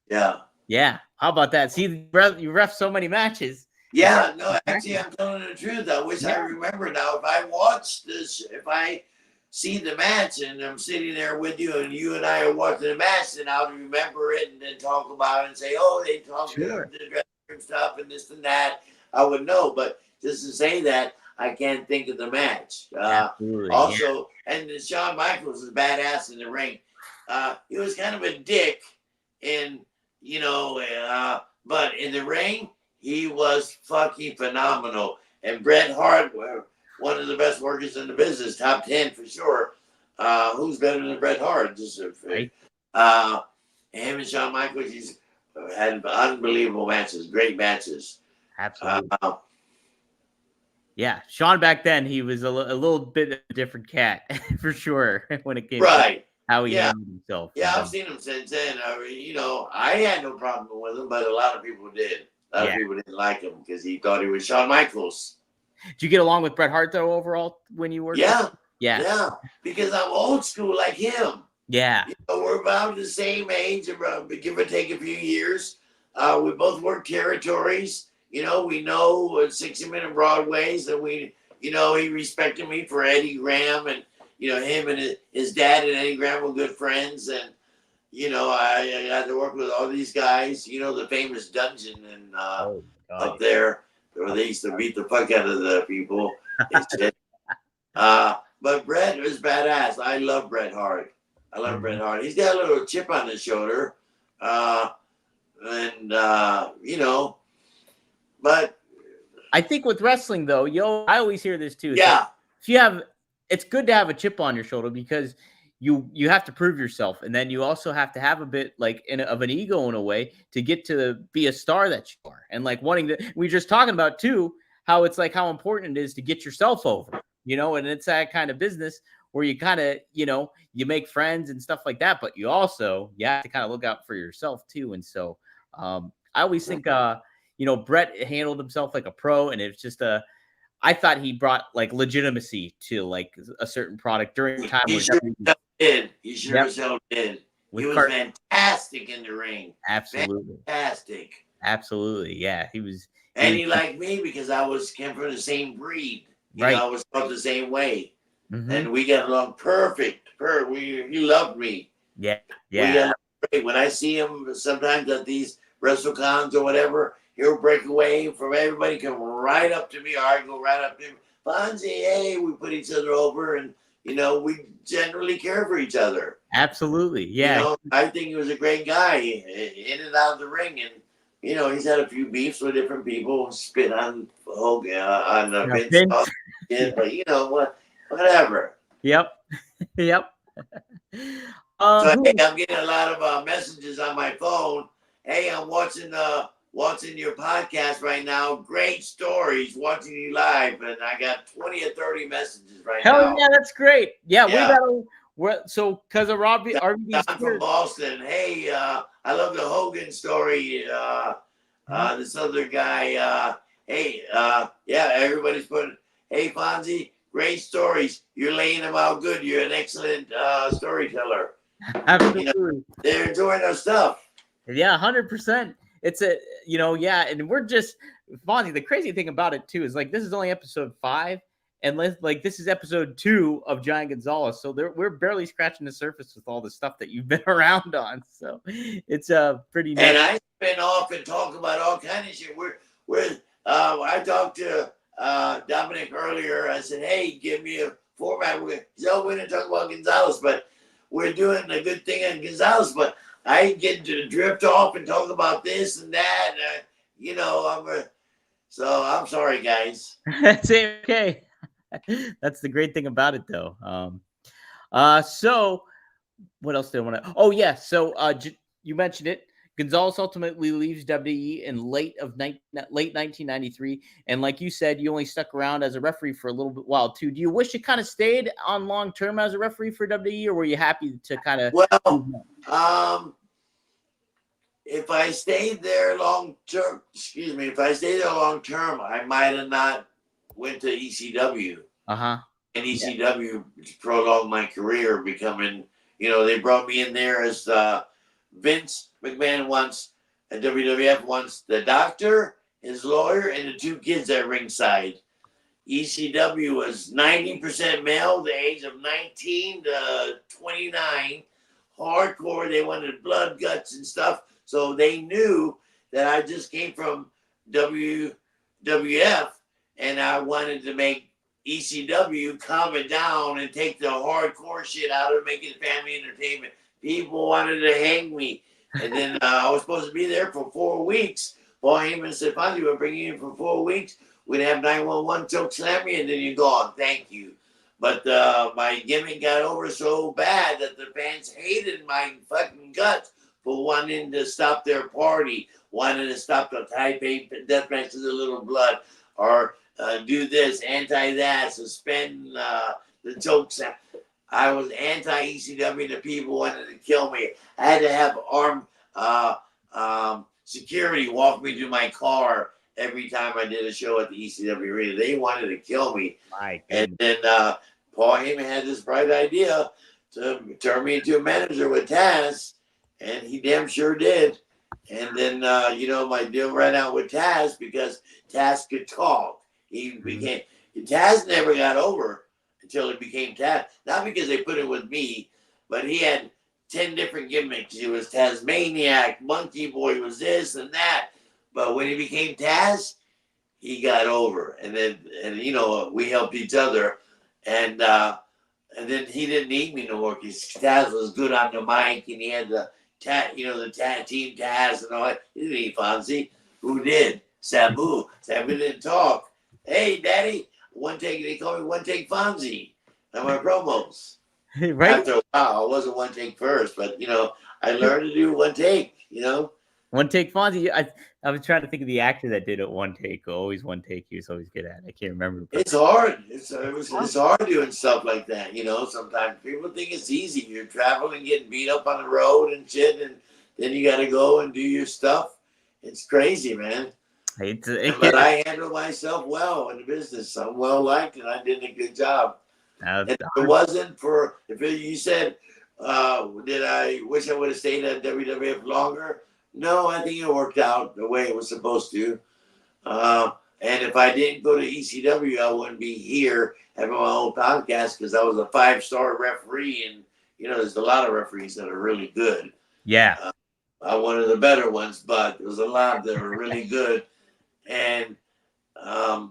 Yeah. How about that? See, you ref so many matches. Yeah, no, actually, I'm telling the truth. I wish I remember now. If I watch this, if I see the match and I'm sitting there with you and you and I are watching the match, then I'll remember it and then talk about it and say, oh, they talked about the dressing room stuff and this and that. I would know. But just to say that, I can't think of the match. Also, and Shawn Michaels is badass in the ring. He was kind of a dick but in the ring, he was fucking phenomenal. And Bret Hart, one of the best workers in the business, top 10 for sure. Who's better than Bret Hart? Him and Shawn Michaels, he's had unbelievable matches, great matches. Absolutely. Yeah, Shawn back then, he was a little bit of a different cat for sure when it came to how he handled himself. Yeah, I've seen him since then. I had no problem with him, but a lot of people did. A lot of people didn't like him because he thought he was Shawn Michaels. Did you get along with Bret Hart, though, overall, when you were? Yeah, because I'm old school like him. Yeah. We're about the same age, give or take a few years. We both work territories. We know 60-minute Broadways, and he respected me for Eddie Graham, and him and his dad and Eddie Graham were good friends, and I got to work with all these guys. The famous dungeon and up there where they used to beat the fuck out of the people. But But Bret is badass. I love Bret Hart. I love Bret Hart. He's got a little chip on his shoulder. You know, but I think with wrestling though, I always hear this too. Yeah. It's good to have a chip on your shoulder because you have to prove yourself, and then you also have to have a bit like of an ego in a way to get to be a star that you are, and like wanting to. We were just talking about too how it's like how important it is to get yourself over, and it's that kind of business where you kind of you make friends and stuff like that, but you have to kind of look out for yourself too, and so I always think Bret handled himself like a pro, and it's just I thought he brought like legitimacy to like a certain product during the time. He sure did. He sure did. He was fantastic in the ring. Absolutely. Fantastic. Absolutely. Yeah. He was. And he liked me because came from the same breed. I was taught the same way. Mm-hmm. And we got along perfect. He loved me. Yeah. Yeah. We got along great. When I see him sometimes at these WrestleCons or whatever, he'll break away from everybody, come right up to me, or I go right up to him. Fonzie, hey, we put each other over, and we generally care for each other. Absolutely, yeah. I think he was a great guy, in and out of the ring, and he's had a few beefs with different people, spit on Hogan, on Vince, but whatever. Yep. So hey, I'm getting a lot of messages on my phone. Hey, I'm watching your podcast right now. Great stories, watching you live, and I got 20 or 30 messages right now. Hell yeah, that's great. Yeah. Because of Robbie, I'm from Boston. Hey, I love the Hogan story. This other guy. Everybody's putting. Hey, Fonzie, great stories. You're laying them out good. You're an excellent storyteller. Absolutely. They're enjoying our stuff. Yeah, 100%. It's and we're just Fonzie. The crazy thing about it too is like this is only episode 5, and this is episode 2 of Giant Gonzalez. So we're barely scratching the surface with all the stuff that you've been around on. So it's pretty nice. And I spin off and talk about all kinds of shit. I talked to Dominic earlier. I said, hey, give me a format. We're going to talk about Gonzalez, but we're doing a good thing on Gonzalez, but I get to drift off and talk about this and that. So I'm sorry, guys. That's okay. That's the great thing about it, though. So what else did I want to? Oh yeah. So you mentioned it. Gonzalez ultimately leaves WWE in late 1993, and like you said, you only stuck around as a referee for a little bit while too. Do you wish you kind of stayed on long term as a referee for WWE, or were you happy to kind of? Well, if I stayed there long term, I might have not went to ECW. And ECW prolonged my career, becoming, they brought me in there as Vince McMahon wants, and WWF wants the doctor, his lawyer, and the 2 kids at ringside. ECW was 90% male, the age of 19 to 29. Hardcore, they wanted blood, guts, and stuff. So they knew that I just came from WWF, and I wanted to make ECW calm it down and take the hardcore shit out of making family entertainment. People wanted to hang me. And then I was supposed to be there for 4 weeks. Paul Heyman said, Fonzie, we're bringing you in for 4 weeks. We'd have 911 choke slam me, and then you're gone. Thank you. But my gimmick got over so bad that the fans hated my fucking guts for wanting to stop their party, wanting to stop the Type 8 death match with a little blood, or do this, anti-that, suspend the choke slam. I was anti-ECW. The people wanted to kill me. I had to have armed security walk me to my car every time I did a show at the ECW arena. They wanted to kill me. And then Paul Heyman had this bright idea to turn me into a manager with Taz, and he damn sure did. And then, my deal ran out with Taz because Taz could talk. Taz never got over until it became Taz. Not because they put it with me, but he had 10 different gimmicks. He was Tasmaniac, Monkey Boy was this and that. But when he became Taz, he got over. And then, we helped each other. And And then he didn't need me no more because Taz was good on the mic and he had the team Taz and all that. He didn't need Fonzie. Who did? Sabu. Sabu didn't talk. Hey, Daddy, one take. They call me One Take Fonzie on my promos. Right. After a while, I wasn't one take first, but I learned to do one take. One Take Fonzie. I was trying to think of the actor that did it one take. Always one take. He was always good at it. I can't remember. It's hard. It's hard doing stuff like that. Sometimes people think it's easy. You're traveling, getting beat up on the road and shit, and then you got to go and do your stuff. It's crazy, man. But I handle myself well in the business. I'm well liked, and I did a good job. And if it wasn't for, you said, did I wish I would have stayed at WWF longer? No, I think it worked out the way it was supposed to. And if I didn't go to ECW, I wouldn't be here having my own podcast because I was a 5-star referee. And, there's a lot of referees that are really good. Yeah. I'm one of the better ones, but there's a lot that are really good. And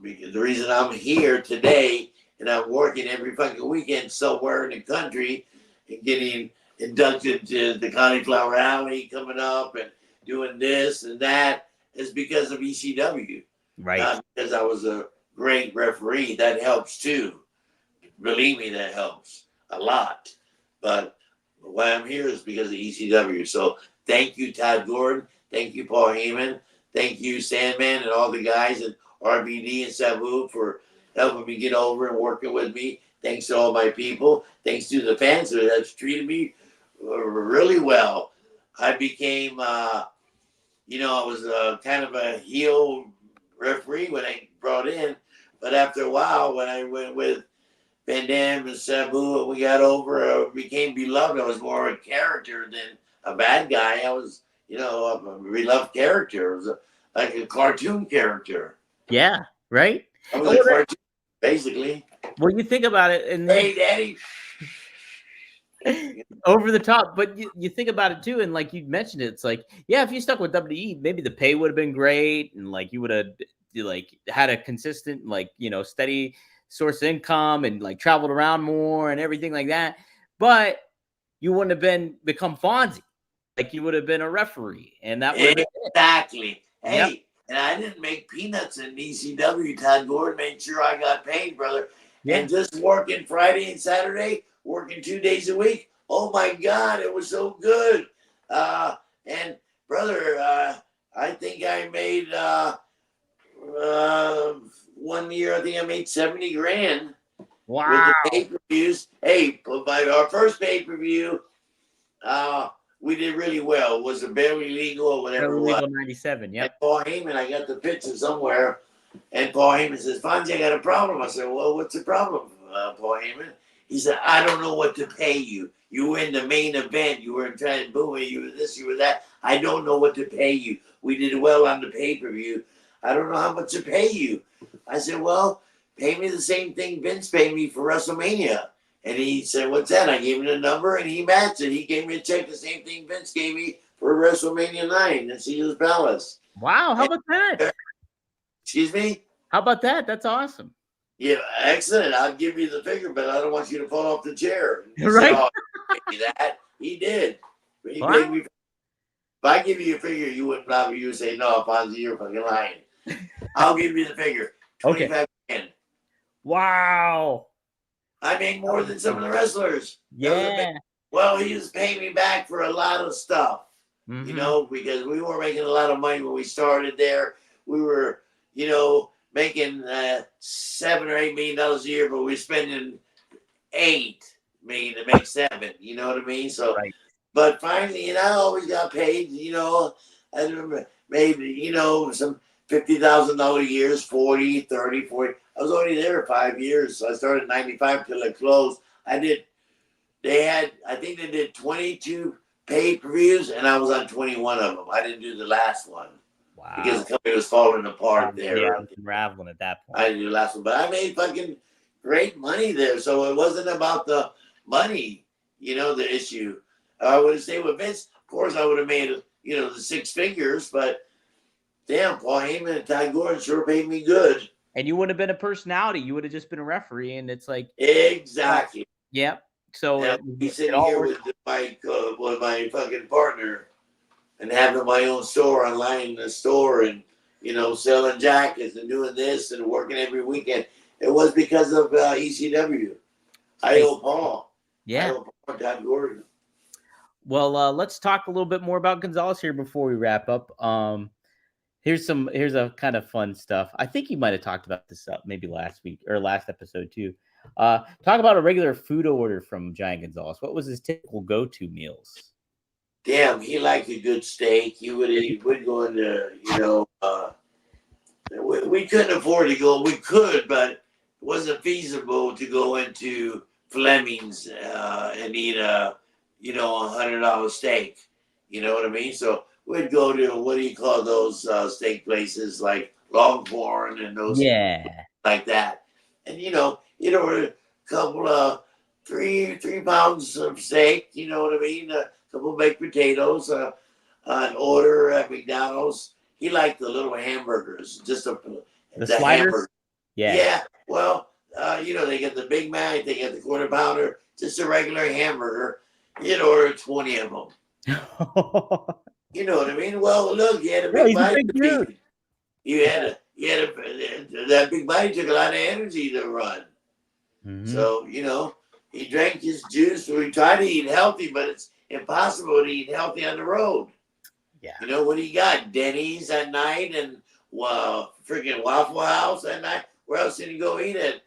because the reason I'm here today and I'm working every fucking weekend somewhere in the country and getting inducted to the Cauliflower Alley coming up and doing this and that is because of ECW. Right. Not because I was a great referee. That helps too. Believe me, that helps a lot. But why I'm here is because of ECW. So thank you, Todd Gordon. Thank you, Paul Heyman. Thank you, Sandman, and all the guys at RBD and Sabu for helping me get over and working with me. Thanks to all my people. Thanks to the fans that have treated me really well. I became, I was kind of a heel referee when I brought in. But after a while, when I went with Van Dam and Sabu and we got over, I became beloved. I was more a character than a bad guy. I was, a beloved character. It was like a cartoon character. Yeah, right? I was a cartoon, basically. Well, you think about it, and hey, Daddy. Over the top, but you think about it too, and like you mentioned it, it's like, yeah, if you stuck with WWE, maybe the pay would have been great, and like you would have had a consistent, steady source of income, and like traveled around more and everything like that. But you wouldn't have become Fonzie, like you would have been a referee, and that would exactly. Hey, yep. And I didn't make peanuts in ECW. Todd Gordon made sure I got paid, brother. Yeah. And just working Friday and Saturday, working 2 days a week. Oh my God, it was so good. And brother, I think I made 1 year. I think I made $70,000. Wow. With the pay-per-views. Hey, our first pay-per-view, we did really well. It was a barely legal or whatever it was. 97, yeah. Paul Heyman, I got the picture somewhere. And Paul Heyman says, Fonzie, I got a problem. I said, well, what's the problem, Paul Heyman? He said, I don't know what to pay you. You were in the main event. You were trying to boom. You were this, you were that. I don't know what to pay you. We did well on the pay-per-view. I don't know how much to pay you. I said, well, pay me the same thing Vince paid me for WrestleMania. And he said, what's that? I gave him the number, and he matched it. He gave me a check, the same thing Vince gave me for WrestleMania 9 in Caesar's Palace. Wow, how about that? Excuse me? How about that? That's awesome. Yeah, excellent. I'll give you the figure, but I don't want you to fall off the chair. Right? That he did. He wow. gave me. If I give you a figure, you wouldn't bother. You would say, "No, Fonzie, you're fucking lying." I'll give you the figure. 25 grand. Wow. I make more than some of the wrestlers. Yeah. Well, he was paying me back for a lot of stuff. Mm-hmm. Because we were making a lot of money when we started there. We were, making $7 or $8 million a year, but we're spending $8 million to make $7. You know what I mean? So, right. But finally, I always got paid. I remember maybe some $50,000 years, 40, 30, 40. I was only there 5 years. So I started in 95 till it closed. I think they did 22 pay-per-views, and I was on 21 of them. I didn't do the last one. Wow. Because the company was falling apart there. Yeah, unraveling at that point. I didn't do the last one, but I made fucking great money there. So it wasn't about the money, the issue. I would have stayed with Vince. Of course, I would have made, the 6 figures, but damn, Paul Heyman and Ty Gordon sure paid me good. And you wouldn't have been a personality. You would have just been a referee, and it's like exactly. Yeah. So Now, it, be it sitting all here works. with my fucking partner and having my own store online in the store and, selling jackets and doing this and working every weekend. It was because of ECW. I owe Paul. I Yeah. owe Paul Todd Gordon. Well, let's talk a little bit more about Gonzalez here before we wrap up. Here's a kind of fun stuff. I think you might have talked about this maybe last week or last episode too. Talk about a regular food order from Giant Gonzalez. What was his typical go-to meals? Damn, he liked a good steak. He would go into, we couldn't afford to go. We could, but it wasn't feasible to go into Fleming's and eat $100 steak. You know what I mean? So we'd go to, what do you call those steak places like Longhorn and those like that. And you'd order a couple of 3 pounds of steak. You know what I mean? A couple of baked potatoes. An order at McDonald's. He liked the little hamburgers, just the sliders? hamburger. Yeah. Yeah. Well, they get the Big Mac, they get the quarter pounder, just a regular hamburger. You'd order 20 of them. You know what I mean? Well, look, he had a big body. That big body took a lot of energy to run. Mm-hmm. So, he drank his juice. So he tried to eat healthy, but it's impossible to eat healthy on the road. Yeah. What do you got? Denny's at night and freaking Waffle House at night. Where else can you go eat at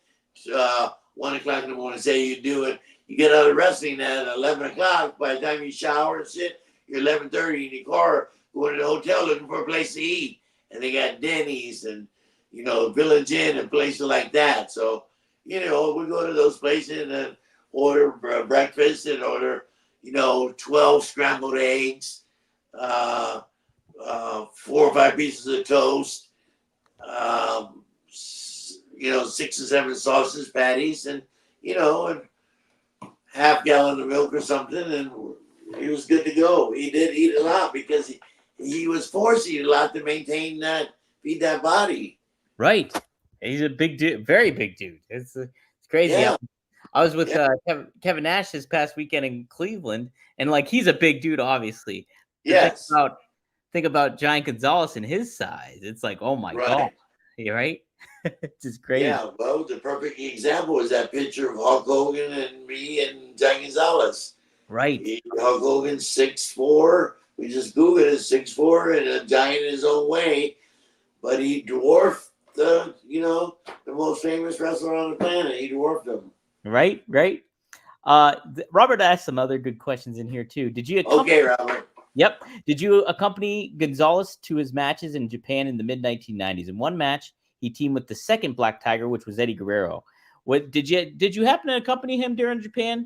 1 o'clock in the morning? Say you do it. You get out of wrestling at 11 o'clock. By the time you shower and shit, you're 11:30 in your car going to the hotel looking for a place to eat. And they got Denny's and, Village Inn and places like that. So, we go to those places and order breakfast and order, 12 scrambled eggs. 4 or 5 pieces of toast, 6 or 7 sausage patties, and and half gallon of milk or something, and he was good to go. He did eat a lot because he was forced to eat a lot to feed that body. Right. He's a big dude, very big dude. It's crazy. Yeah. I was with Kevin Nash this past weekend in Cleveland, and he's a big dude, obviously. Yes. Think about Giant Gonzalez and his size. It's like, oh my God. Yeah, right? It's just crazy. Yeah, well, the perfect example is that picture of Hulk Hogan and me and Giant Gonzalez. Right. Hulk Hogan's 6'4". We just Googled it, 6'4", and a giant in his own way. But he dwarfed the most famous wrestler on the planet. He dwarfed him. Right. Robert asked some other good questions in here too. Did you Okay, Robert. Yep. Did you accompany Gonzalez to his matches in Japan in the mid-1990s? In one match, he teamed with the second Black Tiger, which was Eddie Guerrero. What did you happen to accompany him during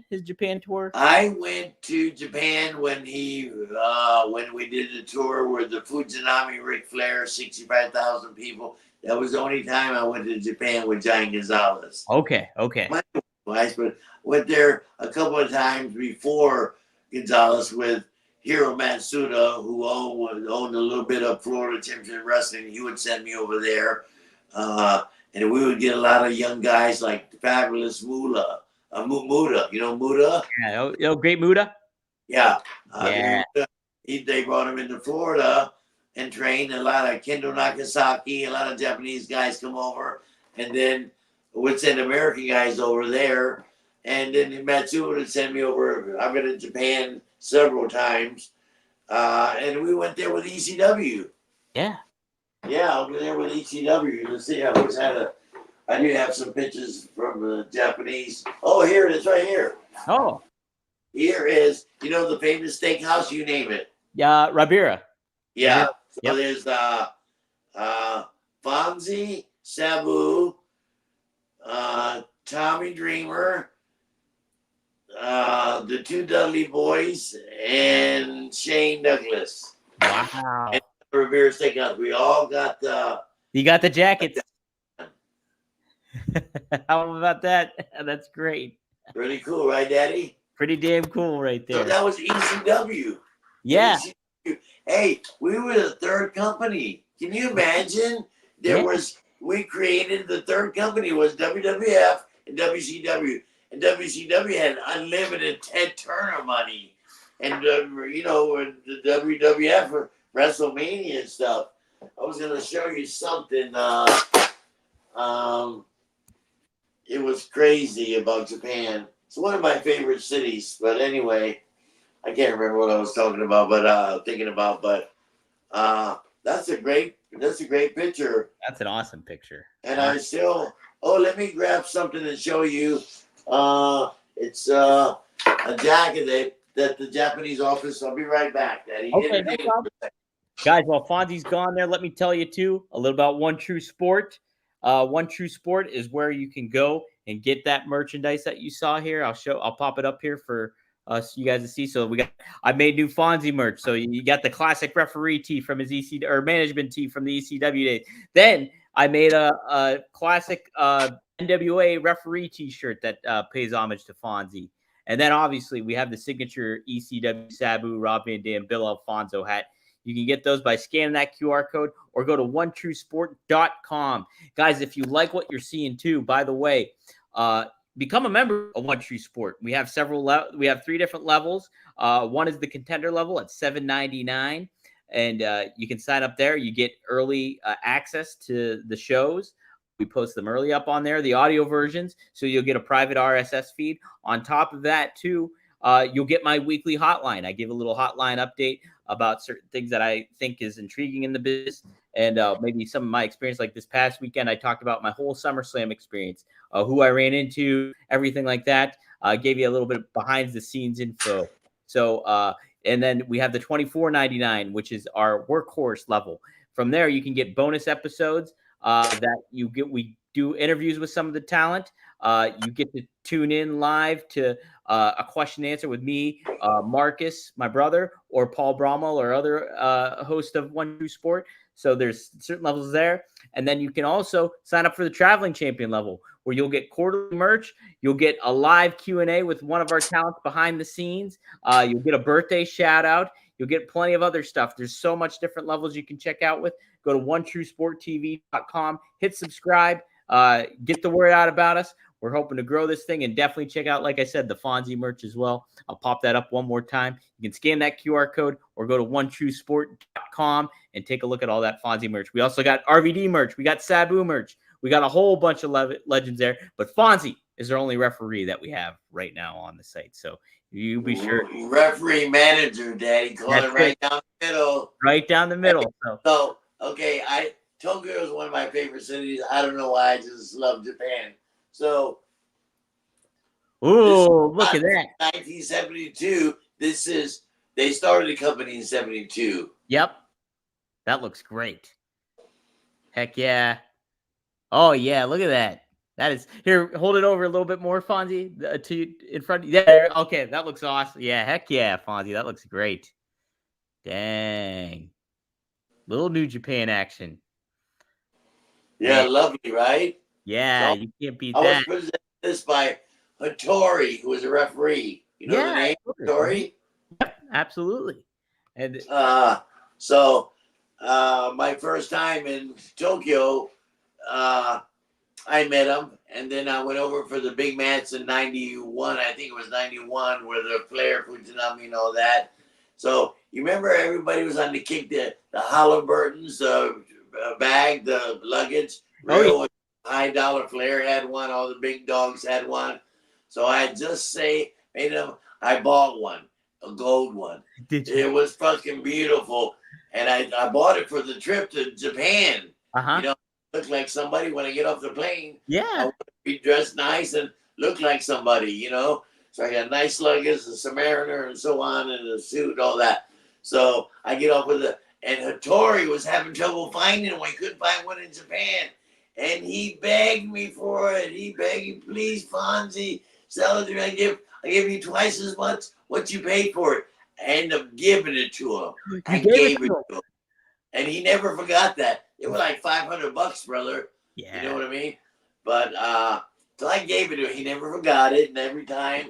his Japan tour? I went to Japan when when we did the tour with the Fujinami Ric Flair, 65,000 people. That was the only time I went to Japan with Giant Gonzalez. Okay. My wife, but went there a couple of times before Gonzalez with Hiro Matsuda, who owned a little bit of Florida Championship Wrestling. He would send me over there. And we would get a lot of young guys like Fabulous Muda. You know Muda? Yeah, great Muda? Yeah. They brought him into Florida and trained a lot of Kendo Nagasaki. A lot of Japanese guys come over. And then would send American guys over there. And then Matsuda would send me over. I've been in Japan several times. And we went there with ECW. Yeah. Yeah, I was there with ECW. Let's see, I do have some pictures from the Japanese. Oh, here it is, right here. Oh. Here is, the famous steakhouse, you name it. Yeah, Rabira. Yeah. So there's FONZIE, Sabu, Tommy Dreamer, the two Dudley Boys, and Shane Douglas. Wow. And Rivera Steakhouse. We all got the. You got the jackets. How about that? That's great. Pretty cool, right, Daddy? Pretty damn cool, right there. So that was ECW. Yeah. ECW. Hey, we were the third company. Can you imagine? We created the third company was WWF and WCW, and WCW had unlimited Ted Turner money, and you know, and the WWF for WrestleMania and stuff. I was gonna show you something. It was crazy about Japan. It's one of my favorite cities, but anyway, I can't remember what I was talking about, but thinking about, but that's a great picture. That's an awesome picture. And I still, let me grab something and show you. It's a jacket that the Japanese office. I'll be right back, Daddy. Okay, no problem. Guys, while Fonzie's gone there, let me tell you too a little about One True Sport. One True Sport is where you can go and get that merchandise that you saw here. I'll pop it up here for you guys to see. So I made new Fonzie merch. So you got the classic referee tee from his EC or management tee from the ECW days. Then I made a classic NWA referee t-shirt that pays homage to Fonzie. And then obviously we have the signature ECW Sabu, Rob Van Dam, Bill Alfonso hat. You can get those by scanning that QR code or go to onetruesport.com. Guys, if you like what you're seeing too, by the way, become a member of One True Sport. We have we have 3 different levels. One is the contender level at $7.99, and you can sign up there. You get early access to the shows. We post them early up on there, the audio versions, so you'll get a private RSS feed. On top of that, too, you'll get my weekly hotline. I give a little hotline update about certain things that I think is intriguing in the business, and maybe some of my experience. Like this past weekend, I talked about my whole SummerSlam experience, who I ran into, everything like that. Gave you a little bit of behind-the-scenes info. So, and then we have the $24.99, which is our workhorse level. From there, you can get bonus episodes that you get. We do interviews with some of the talent. You get to tune in live to a question and answer with me, Marcus, my brother, or Paul Bromwell, or other host of One True Sport. So there's certain levels there. And then you can also sign up for the traveling champion level, where you'll get quarterly merch. You'll get a live Q&A with one of our talents behind the scenes. You'll get a birthday shout out. You'll get plenty of other stuff. There's so much different levels you can check out with. Go to onetruesporttv.com, hit subscribe, get the word out about us. We're hoping to grow this thing, and definitely check out, like I said, the Fonzie merch as well. I'll pop that up one more time. You can scan that QR code or go to onetruesport.com and take a look at all that Fonzie merch. We also got RVD merch. We got Sabu merch. We got a whole bunch of legends there. But Fonzie is our only referee that we have right now on the site. So you be sure. Referee manager, Daddy. Call it right down the middle. Right down the middle. So okay, Tokyo is one of my favorite cities. I don't know why. I just love Japan. So, look at that. 1972. They started the company in 72. Yep. That looks great. Heck yeah. Oh, yeah. Look at that. That is, here, hold it over a little bit more, Fonzie, in front. Yeah. Okay. That looks awesome. Yeah. Heck yeah, Fonzie. That looks great. Dang. Little New Japan action. Yeah. Lovely, right? Yeah, so, you can't beat that. I was presented this by Hattori, who was a referee. You know the name, Hattori? Yep, absolutely. And so my first time in Tokyo, I met him, and then I went over for the big match in 91. I think it was 91, where the Flair, Fujinami, and all that. So you remember everybody was on the kick, the Halliburton's bag, the luggage. Oh, yeah. High Dollar Flair had one. All the big dogs had one. So I just made them. I bought one, a gold one. Did you? It was fucking beautiful, and I bought it for the trip to Japan. You know, look like somebody when I get off the plane. Yeah, I want to be dressed nice and look like somebody. You know, so I got nice luggage, a Submariner, and so on, and a suit, all that. So I get off with and Hattori was having trouble finding one. He couldn't find one in Japan. And he begged me for it. He begged me, please, Fonzie, sell it to me. I give you twice as much what you paid for it. I ended up giving it to him. I gave it to him. And he never forgot that. It was like $500, brother. Yeah. You know what I mean? But so I gave it to him. He never forgot it. And every time,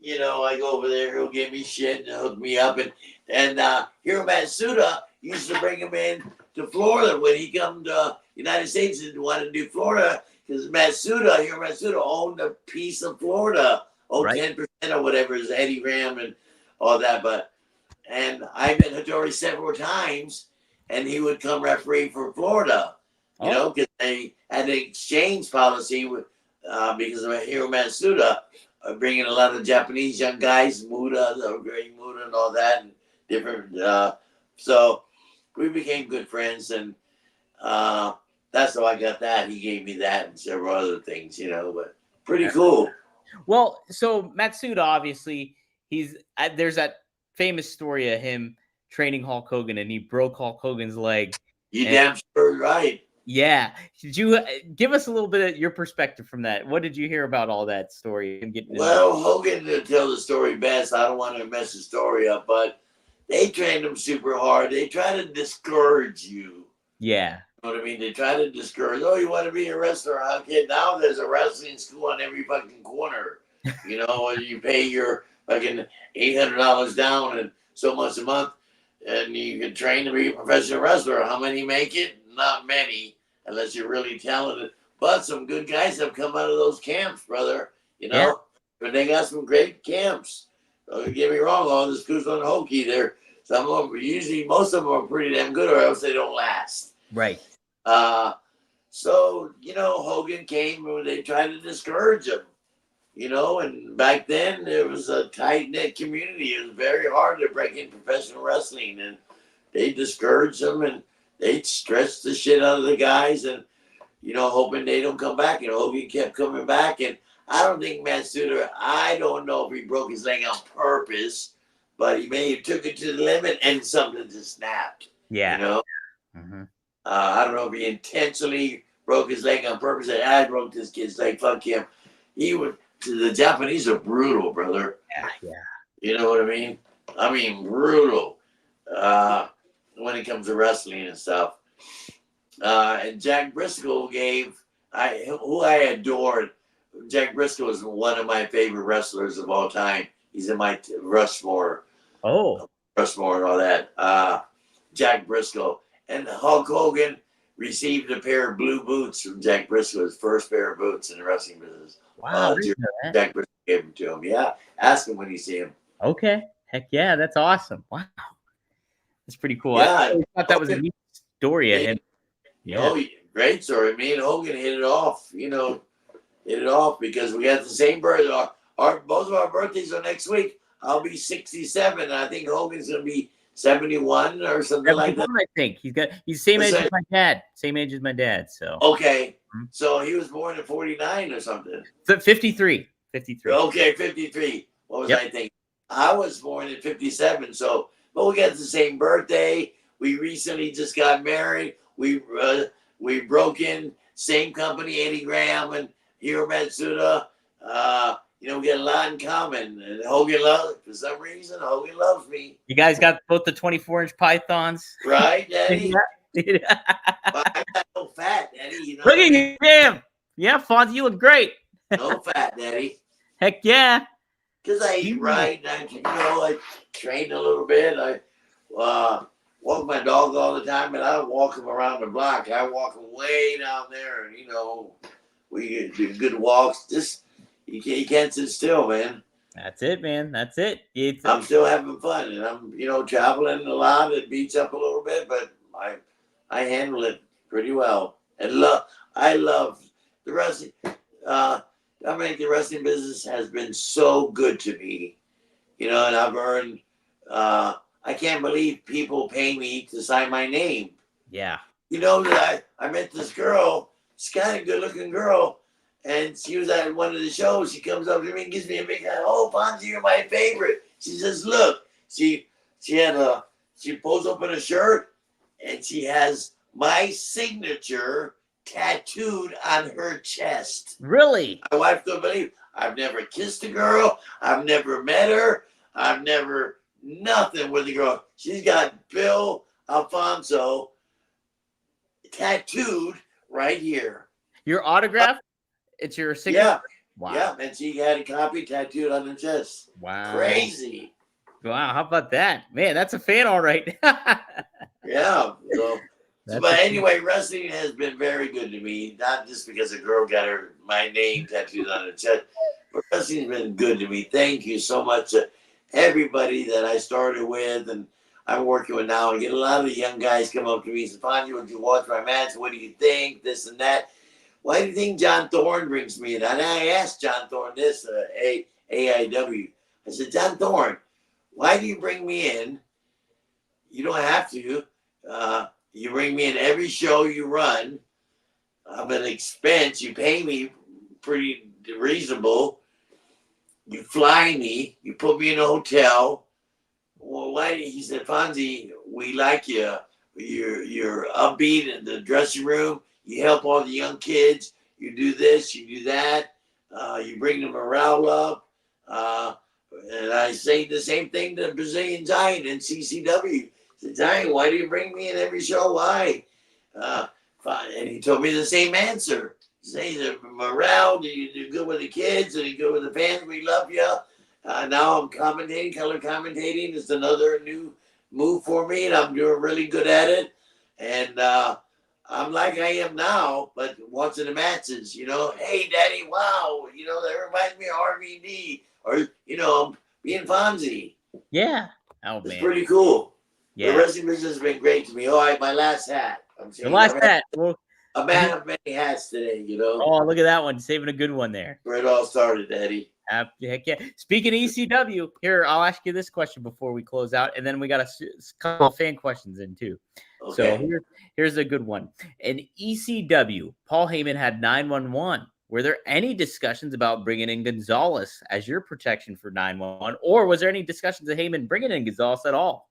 you know, I go over there, he'll give me shit and hook me up. And Hiro Matsuda used to bring him in to Florida when he come to United States and wanted to do Florida, because Matsuda owned a piece of Florida, Right. 10% or whatever is Eddie Graham and all that. And I met Hattori several times, and he would come referee for Florida, because they had an exchange policy with because of Hiro Matsuda, bringing a lot of Japanese young guys, Muda, and all that, and different. So we became good friends, and that's how I got that. He gave me that and several other things, but pretty cool. Well, so Matsuda, obviously, there's that famous story of him training Hulk Hogan, and he broke Hulk Hogan's leg. You damn sure right. Yeah. Did you give us a little bit of your perspective from that? What did you hear about all that story? Well, Hogan didn't tell the story best. I don't want to mess the story up, but they trained him super hard. They try to discourage you. Yeah. You know what I mean? They try to discourage, you want to be a wrestler? Okay, now there's a wrestling school on every fucking corner. You pay your fucking $800 down and so much a month, and you can train to be a professional wrestler. How many make it? Not many, unless you're really talented. But some good guys have come out of those camps, brother. Yeah. But they got some great camps. Don't get me wrong, all the schools on hokey there. Some of them, usually most of them are pretty damn good, or else they don't last. Right. So, Hogan came and they tried to discourage him, and back then there was a tight-knit community. It was very hard to break in professional wrestling, and they discouraged them, and they stretched the shit out of the guys, and, hoping they don't come back. Hogan kept coming back, and I don't think Matsuda, I don't know if he broke his leg on purpose, but he may have took it to the limit and something just snapped. Yeah. Mm-hmm. I don't know if he intentionally broke his leg on purpose. And I broke this kid's leg. Fuck him. The Japanese are brutal, brother. Yeah. You know what I mean? I mean, brutal when it comes to wrestling and stuff. And Jack Briscoe who I adored. Jack Briscoe is one of my favorite wrestlers of all time. He's in my Rushmore. Oh. Rushmore and all that. Jack Briscoe. And Hulk Hogan received a pair of blue boots from Jack Briscoe, his first pair of boots in the wrestling business. Wow. Jack Briscoe gave them to him. Yeah. Ask him when you see him. Okay. Heck yeah. That's awesome. Wow. That's pretty cool. Yeah. I thought that was a neat story of him. Yeah. Great story. Me and Hogan hit it off, because we got the same birthday. Both of our birthdays are next week. I'll be 67, and I think Hogan's going to be 71 or something like that. I think he's the same age as my dad. Same age as my dad. So okay, so he was born in 49 or something. 53. Okay, 53. What was I thinking? I was born in 57. So, but we got the same birthday. We recently just got married. We broke in same company, Eddie Graham and Hiro Matsuda. We got a lot in common. And for some reason, Hogan loves me. You guys got both the 24-inch pythons. Right, Daddy? I'm not no fat, Daddy. Look at you, damn. Yeah, Fonzie, you look great. No fat, Daddy. Heck yeah. Because I eat right. And I train a little bit. I walk my dog all the time, and I don't walk him around the block. I walk him way down there. And, we do good walks. You can't sit still, man. That's it, man. That's it. I'm still having fun, and I'm traveling a lot. It beats up a little bit, but I handle it pretty well. And I love the wrestling. The wrestling business has been so good to me, and I've earned. I can't believe people pay me to sign my name. Yeah. That I met this girl. She's kind of good-looking girl. And she was at one of the shows. She comes up to me and gives me a big hand. Oh, Fonzie, you're my favorite. She says, look. She pulls open a shirt, and she has my signature tattooed on her chest. Really? My wife couldn't believe. I've never kissed a girl. I've never met her. I've never nothing with a girl. She's got Bill Alfonso tattooed right here. Your autograph? It's your signature? Yeah. Wow. Yeah, and she had a copy tattooed on her chest. Wow. Crazy. Wow, how about that? Man, that's a fan, all right. Yeah. So But anyway, wrestling has been very good to me. Not just because a girl got my name tattooed on her chest, but wrestling's been good to me. Thank you so much to everybody that I started with and I'm working with now. I get a lot of young guys come up to me and say, "FONZIE, would you watch my match? What do you think? This and that. Why do you think John Thorne brings me in?" And I asked John Thorne this, AIW. I said, "John Thorne, why do you bring me in? You don't have to. You bring me in every show you run. I'm an expense. You pay me pretty reasonable. You fly me. You put me in a hotel. Well, why?" He said, "FONZIE, we like you. You're upbeat in the dressing room. You help all the young kids. You do this. You do that. You bring the morale up." And I say the same thing to Brazilian Giant and CCW. The Giant, why do you bring me in every show? Why? And he told me the same answer. Say the morale, you do good with the kids and you good with the fans. We love you. Now I'm commentating, color commentating. It's another new move for me, and I'm doing really good at it. And I'm like I am now, but watching the matches, hey, Daddy, wow, that reminds me of RVD, or, being FONZIE. Yeah. Oh, it's man. pretty cool. Yeah. The wrestling business has been great to me. All right, my last hat. The last hat. A man of many hats today, Oh, look at that one. Saving a good one there. Where it all started, Eddie. Heck yeah. Speaking of ECW, here, I'll ask you this question before we close out, and then we got a couple of fan questions in too. Okay. So here's a good one. In ECW, Paul Heyman had 911. Were there any discussions about bringing in Gonzalez as your protection for 911, or was there any discussions of Heyman bringing in Gonzalez at all?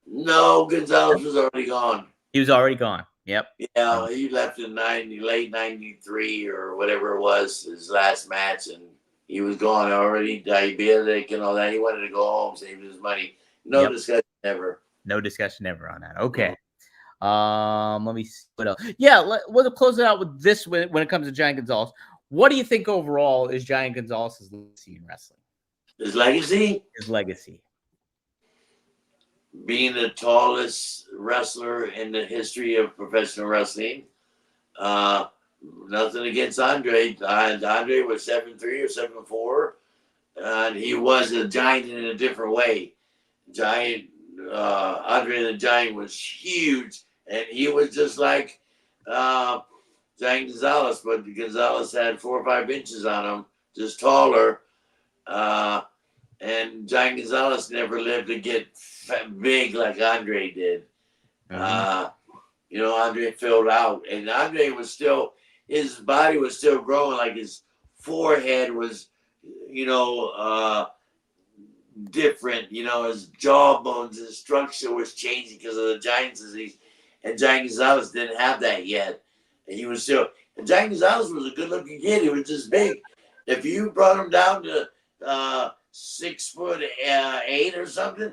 No, Gonzalez was already gone. He was already gone. Yep. Yeah, he left in late 93 or whatever it was, his last match, and he was gone already, diabetic and all that. He wanted to go home, save his money. No discussion ever. No discussion ever on that. Okay. Let me see what else. Yeah, we'll close it out with this when it comes to Giant Gonzalez. What do you think overall is Giant Gonzalez's legacy in wrestling? His legacy? His legacy. Being the tallest wrestler in the history of professional wrestling. Nothing against Andre. Andre was 7'3" or 7'4", and he was a giant in a different way. Andre the Giant was huge, and he was just like Giant Gonzalez, but Gonzalez had 4 or 5 inches on him, just taller. And Giant Gonzalez never lived to get big like Andre did. Andre filled out, and Andre was still, his body was still growing, like his forehead was, different, his jawbones, his structure was changing because of the Giant's disease. And Giant Gonzalez didn't have that yet. And he was still, and Giant Gonzalez was a good looking kid. He was just big. If you brought him down to 6'8" or something,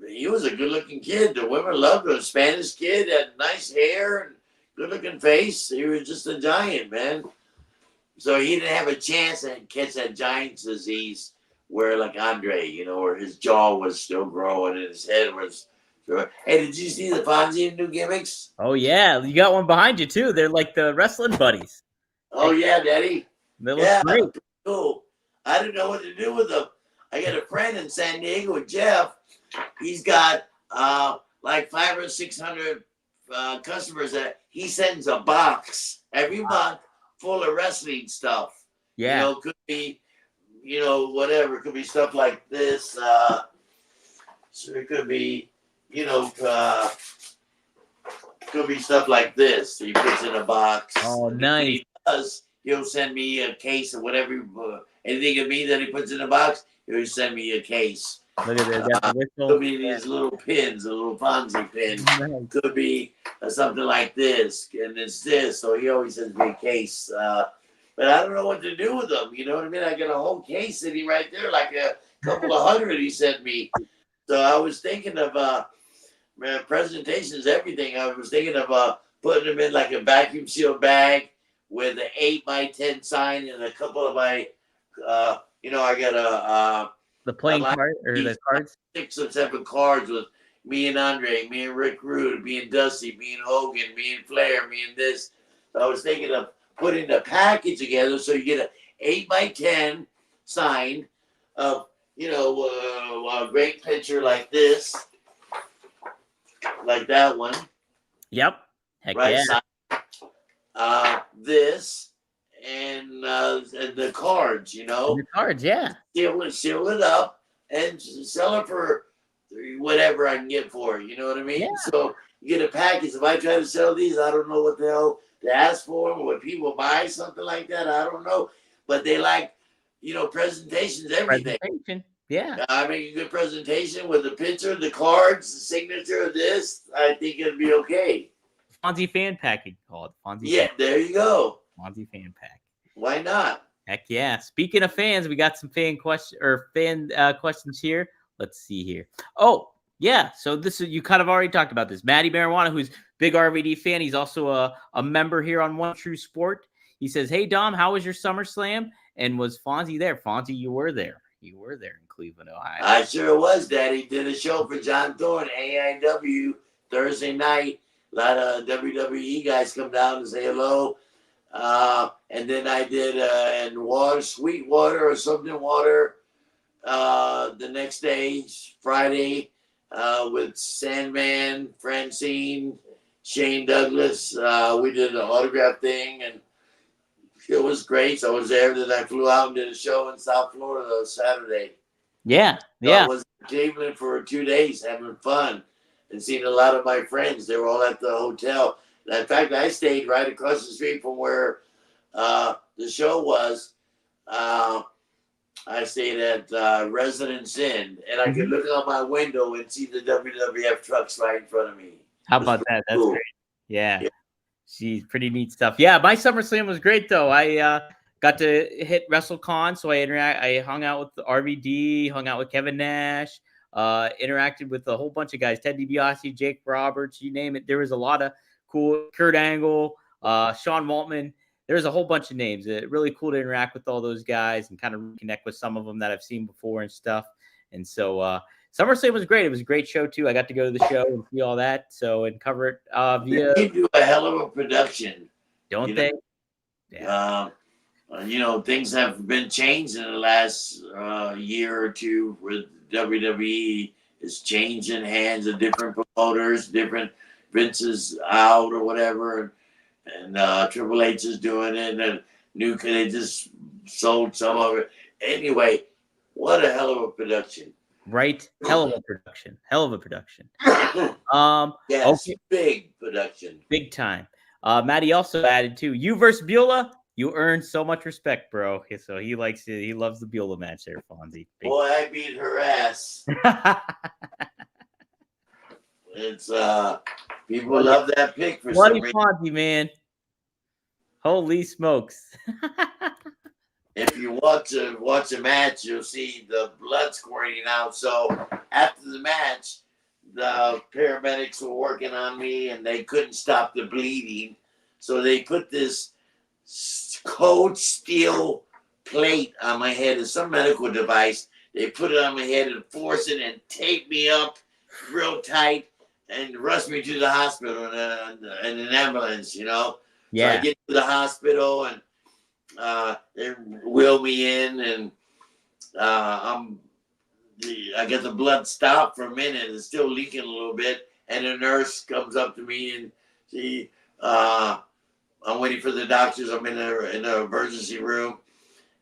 he was a good looking kid. The women loved him. A Spanish kid, had nice hair and good looking face. He was just a giant, man. So he didn't have a chance to catch that Giant's disease where like Andre, where his jaw was still growing and his head was. Hey, did you see the FONZIE new gimmicks? Oh, yeah. You got one behind you, too. They're like the wrestling buddies. Oh, yeah, Daddy. They look great. Cool. I didn't know what to do with them. I got a friend in San Diego, Jeff. He's got like 500 or 600 customers that he sends a box every month full of wrestling stuff. Yeah. Could be, whatever. It could be stuff like this. So it could be, could be stuff like this. He puts in a box. Oh, nice. He'll send me a case of whatever, anything of me that he puts in a box, he'll send me a case. Look at that. Could be these little pins, a little FONZIE pin. Nice. Could be something like this, and it's this. So he always sends me a case. But I don't know what to do with them. You know what I mean? I got a whole case sitting right there, like a couple of hundred he sent me. So I was thinking of presentations, everything. I was thinking of putting them in like a vacuum sealed bag with an 8x10 sign and a couple of my, I got the playing card or the cards? 6 or 7 cards with, me and Andre, me and Rick Rude, me and Dusty, me and Hogan, me and Flair, me and this. So I was thinking of putting the package together so you get an 8x10 sign of, a great picture like this, like that one. Yep. Heck right? yeah. This and the cards, The cards, yeah. seal it up and sell it for whatever I can get for it. You know what I mean? Yeah. So you get a package. If I try to sell these, I don't know what the hell to ask for them, or what people buy, something like that. I don't know, but they like, presentations, everything. Presentation. Yeah. I make a good presentation with the picture, the cards, the signature of this. I think it'll be okay. FONZIE fan pack, you call it. FONZIE. Yeah, there you go. FONZIE fan pack. Why not? Heck yeah. Speaking of fans, we got some fan questions here. Let's see here. Oh, yeah. So this is, you kind of already talked about this. Matty Marijuana, who's big RVD fan. He's also a member here on One True Sport. He says, "Hey Dom, how was your SummerSlam? And was Fonzie there?" Fonzie, you were there. You were there in Cleveland, Ohio. I sure was, Daddy. Did a show for John Thorne, AIW, Thursday night. A lot of WWE guys come down and say hello. And then I did in Sweetwater or something water the next day, Friday, with Sandman, Francine, Shane Douglas. We did an autograph thing, and it was great. So I was there. Then I flew out and did a show in South Florida Saturday. Yeah, So yeah. I was in Cleveland for 2 days having fun and seeing a lot of my friends. They were all at the hotel. In fact, I stayed right across the street from where the show was. I stayed at Residence Inn, and I could look out my window and see the WWF trucks right in front of me. How about that? That's cool. great. Yeah. She's pretty neat stuff. Yeah, my SummerSlam was great though. I got to hit WrestleCon, so I hung out with RVD, hung out with Kevin Nash, interacted with a whole bunch of guys, Ted DiBiase, Jake Roberts, you name it. There was a lot of cool, Kurt Angle, Sean Waltman. There's a whole bunch of names. Really cool to interact with all those guys and kind of reconnect with some of them that I've seen before and stuff. And so SummerSlam was great. It was a great show too. I got to go to the show and see all that. So and cover it via. They do a hell of a production, don't they? Yeah. Things have been changed in the last year or two. With WWE is changing hands of different promoters, different Vince's out or whatever, and Triple H is doing it, and they just sold some of it. Anyway, what a hell of a production. Right? Hell of a production. Yes, okay. Big production. Big time. Matty also added too, you versus Beulah, you earned so much respect, bro. So he likes it. He loves the Beulah match there, Fonzie. Boy, I beat her ass. It's people love that pick for some reason. Fonzie, man. Holy smokes. If you watch a match, you'll see the blood squirting out. So after the match, the paramedics were working on me, and they couldn't stop the bleeding. So they put this cold steel plate on my head. It's some medical device. They put it on my head and force it and tape me up real tight and rush me to the hospital in an ambulance, Yeah. So I get to the hospital, and they wheel me in, and I get the blood stopped for a minute. It's still leaking a little bit, and a nurse comes up to me, and she, I'm waiting for the doctors. I'm in the emergency room,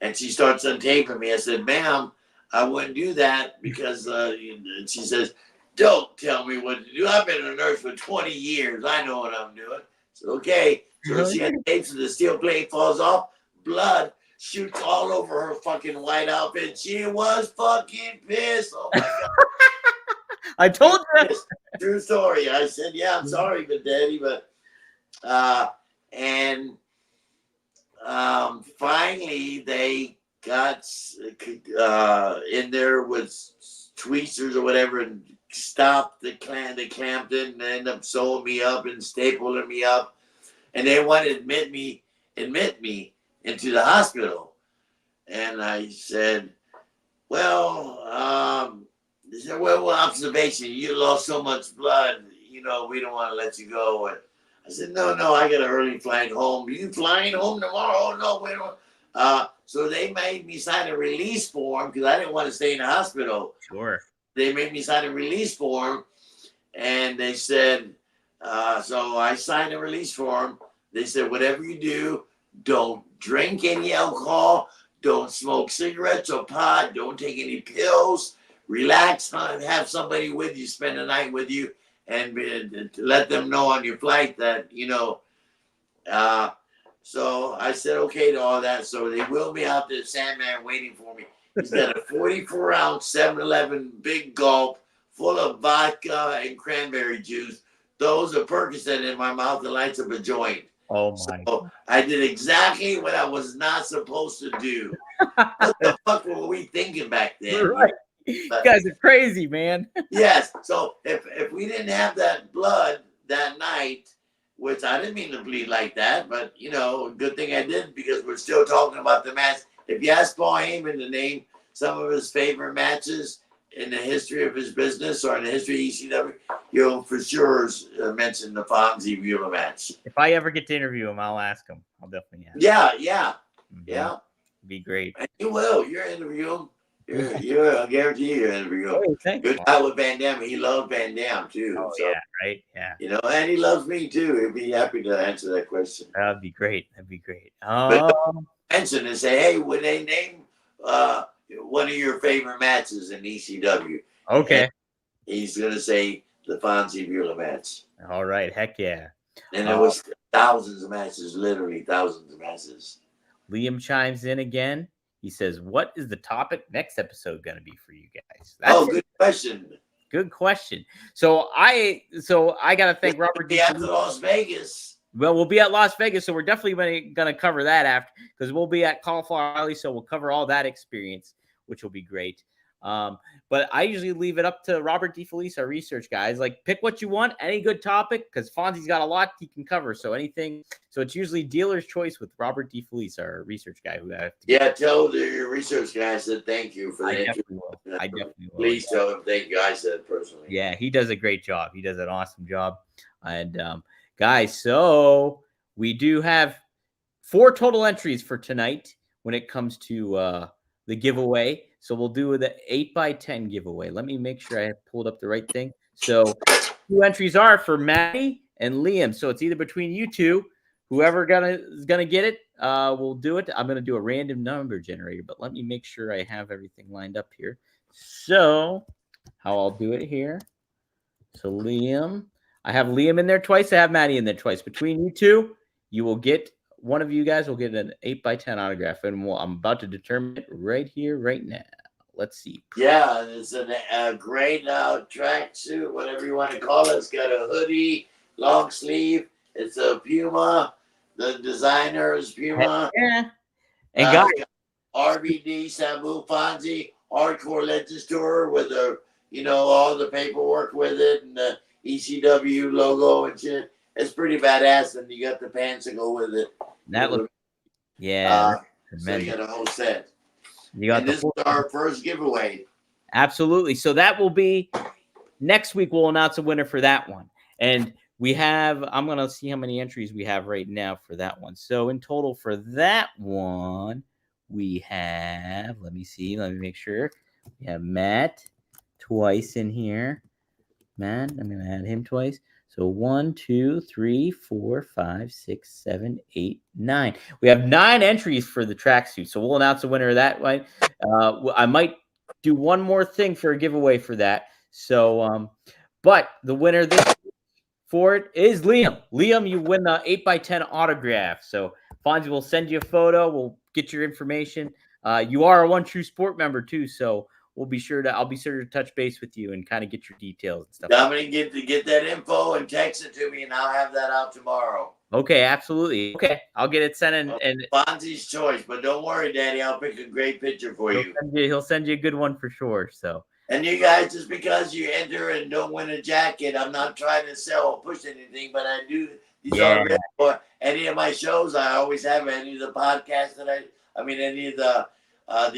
and she starts untaping me. I said, "Ma'am, I wouldn't do that because," and she says, "Don't tell me what to do. I've been a nurse for 20 years. I know what I'm doing." I said, "Okay." So she untapes, and the steel plate falls off. Blood shoots all over her fucking white outfit. She was fucking pissed. Oh my God. I told you. True story. I said, "Yeah, I'm sorry, but Daddy, but," and finally they got in there with tweezers or whatever and stopped the clamped it, and ended up sewing me up and stapling me up, and they wanted to admit me into the hospital. And I said, "Well, They said, well, observation. You lost so much blood. You know, we don't want to let you go. And I said, no, I got an early flight home. You flying home tomorrow? Oh, no, we don't. So they made me sign a release form because I didn't want to stay in the hospital. Sure. They made me sign a release form, and they said, so I signed a release form. They said, whatever you do, don't drink any alcohol, don't smoke cigarettes or pot, don't take any pills, relax, have somebody with you, spend the night with you, and let them know on your flight that, you know. So I said okay to all that. So they wheeled me out to the Sandman waiting for me. He's got a 44-ounce 7-Eleven big gulp full of vodka and cranberry juice. Those are Percocet in my mouth and lights up a joint. Oh my! So I did exactly what I was not supposed to do. What the fuck were we thinking back then? Right. You guys are crazy, man. Yes. So if we didn't have that blood that night, which I didn't mean to bleed like that, but you know, good thing I didn't because we're still talking about the match. If you ask Paul Heyman to name some of his favorite matches in the history of his business or in the history of ECW, you'll for sure mention the Fonzie Mueller match. If I ever get to interview him, I'll ask him. I'll definitely ask. Yeah. Be great. And you will. You're interview him. I guarantee you're interview him. Oh, thanks. Good guy with Van Damme. He loved Van Damme too. Oh, so, yeah, right? Yeah. You know, and he loves me too. He'd be happy to answer that question. That'd be great. But mention and say, hey, would they name one of your favorite matches in ECW? Okay. And he's gonna say the Fonzie Mueller match. All right. Heck yeah. And there was thousands of matches, literally thousands of matches. Liam chimes in again. He says, "What is the topic next episode going to be for you guys?" Good question. Good question. So I got to thank Robert. Be at Las Vegas. Well, we'll be at Las Vegas, so we're definitely going to cover that after because we'll be at Cauliflower Alley, so we'll cover all that experience, which will be great. But I usually leave it up to Robert DeFelice, our research guys. Like, pick what you want, any good topic, because Fonzie's got a lot he can cover. So anything. So it's usually dealer's choice with Robert DeFelice, our research guy. Tell your research guy I said thank you for that. I definitely will. Please tell him thank you. I said personally. Yeah, he does a great job. He does an awesome job. And guys, so we do have 4 total entries for tonight when it comes to the giveaway. So we'll do the 8x10 giveaway. Let me make sure I have pulled up the right thing. So 2 entries are for Maddie and Liam. So it's either between you two. Whoever is gonna get it, we'll do it. I'm gonna do a random number generator, but let me make sure I have everything lined up here. So how I'll do it here. So Liam, I have Liam in there twice. I have Maddie in there twice. Between you two, you will get. One of you guys will get an 8x10 autograph, and I'm about to determine it right here, right now. Let's see. Yeah, it's a great tracksuit, whatever you want to call it. It's got a hoodie, long sleeve. It's a Puma. The designer is Puma. Yeah. And guys, RVD, Sabu, Fonzie, Hardcore Legends Tour with all the paperwork with it and the ECW logo and shit. It's pretty badass, and you got the pants to go with it. That looks, yeah. So you got a whole set. This is our first giveaway. Absolutely. So that will be next week. We'll announce a winner for that one. And we have, I'm going to see how many entries we have right now for that one. So in total for that one, we have, let me make sure. We have Matt twice in here. Matt, I'm going to add him twice. So 1, 2, 3, 4, 5, 6, 7, 8, 9. We have 9 entries for the tracksuit. So we'll announce a winner that way. I might do one more thing for a giveaway for that. So, but the winner for it is Liam. Liam, you win the 8x10 autograph. So Fonzie will send you a photo. We'll get your information. You are a One True Sport member too. So I'll be sure to touch base with you and kind of get your details and stuff. Dominic, get that info and text it to me, and I'll have that out tomorrow. Okay, absolutely. Okay, I'll get it sent in. And Fonzie's choice, but don't worry, Daddy. I'll pick a great picture for you. He'll send you a good one for sure. So. And you guys, just because you enter and don't win a jacket, I'm not trying to sell or push anything, but I do. These are for any of my shows. I always have any of the podcasts that any of the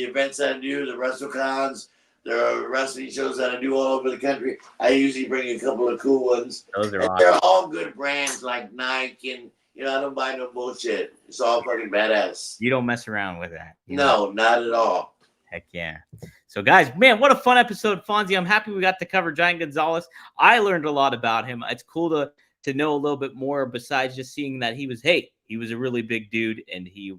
events that I do, the WrestleCons, there are wrestling shows that I do all over the country. I usually bring a couple of cool ones. Those are And awesome. they're all good brands like Nike and, I don't buy no bullshit. It's all fucking badass. You don't mess around with that. No, not at all. Heck yeah. So, guys, man, what a fun episode, Fonzie. I'm happy we got to cover Giant Gonzalez. I learned a lot about him. It's cool to know a little bit more besides just seeing that he was a really big dude and he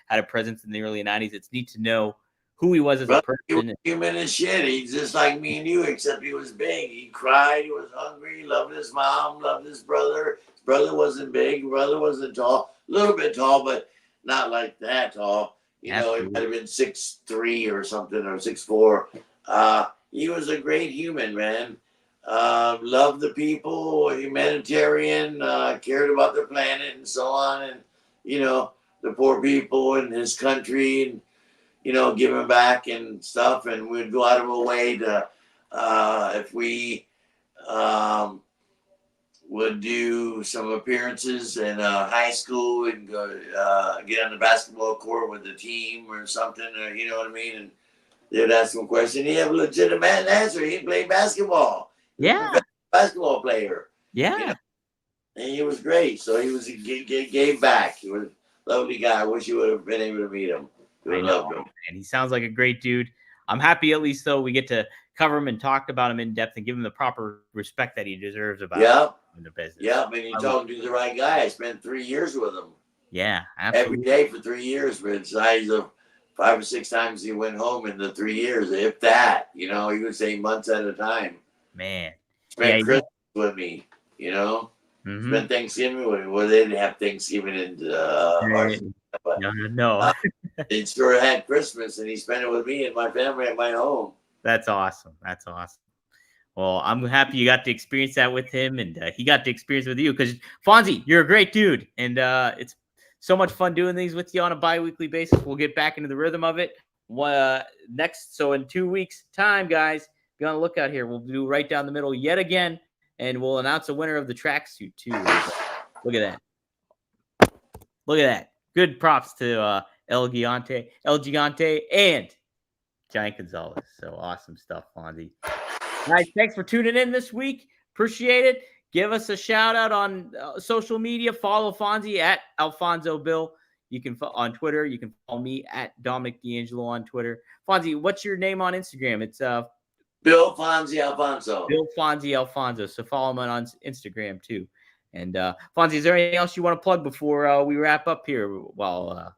had a presence in the early 90s. It's neat to know who he was as a person. He was human as shit. He's just like me and you, except he was big. He cried. He was hungry. He loved his mom. Loved his brother. His brother wasn't big. His brother wasn't tall. A little bit tall, but not like that tall. He might have been 6'3" or something, or 6'4". He was a great human, man. Loved the people, humanitarian, cared about the planet and so on, and the poor people in his country, and giving back and stuff. And we'd go out of our way to, if we would do some appearances in high school and go get on the basketball court with the team or something, or you know what I mean, and they'd ask him a question. He'd have a legitimate answer. He played basketball. Yeah. Basketball player. Yeah. And he was great. So he gave back. He was a lovely guy. I wish you would have been able to meet him. I know, and he sounds like a great dude. I'm happy at least though we get to cover him and talk about him in depth and give him the proper respect that he deserves about in the business. Yeah, and you're talking to the right guy. I spent 3 years with him. Yeah, absolutely. Every day for 3 years, but it's size of 5 or 6 times he went home in the 3 years, if that. He would say months at a time. Man. Spent Christmas with me, Spent Thanksgiving with me. Well, they didn't have Thanksgiving in but no. They sure had Christmas, and he spent it with me and my family at my home. That's awesome. That's awesome. Well, I'm happy you got to experience that with him, and he got to experience with you, because Fonzie, you're a great dude, and it's so much fun doing these with you on a bi-weekly basis. We'll get back into the rhythm of it next. So in 2 weeks' time, guys, be on the lookout here. We'll do right down the middle yet again, and we'll announce a winner of the tracksuit too. Look at that. Look at that. Good props to El Gigante, and Giant Gonzalez. So awesome stuff, Fonzie. Guys, thanks for tuning in this week. Appreciate it. Give us a shout out on social media. Follow Fonzie at Alfonso Bill. You can on Twitter. You can follow me at Dominic DeAngelo on Twitter. Fonzie, what's your name on Instagram? It's Bill Fonzie Alfonso. Bill Fonzie Alfonso. So follow him on Instagram too. And Fonzie, is there anything else you want to plug before we wrap up here? Well,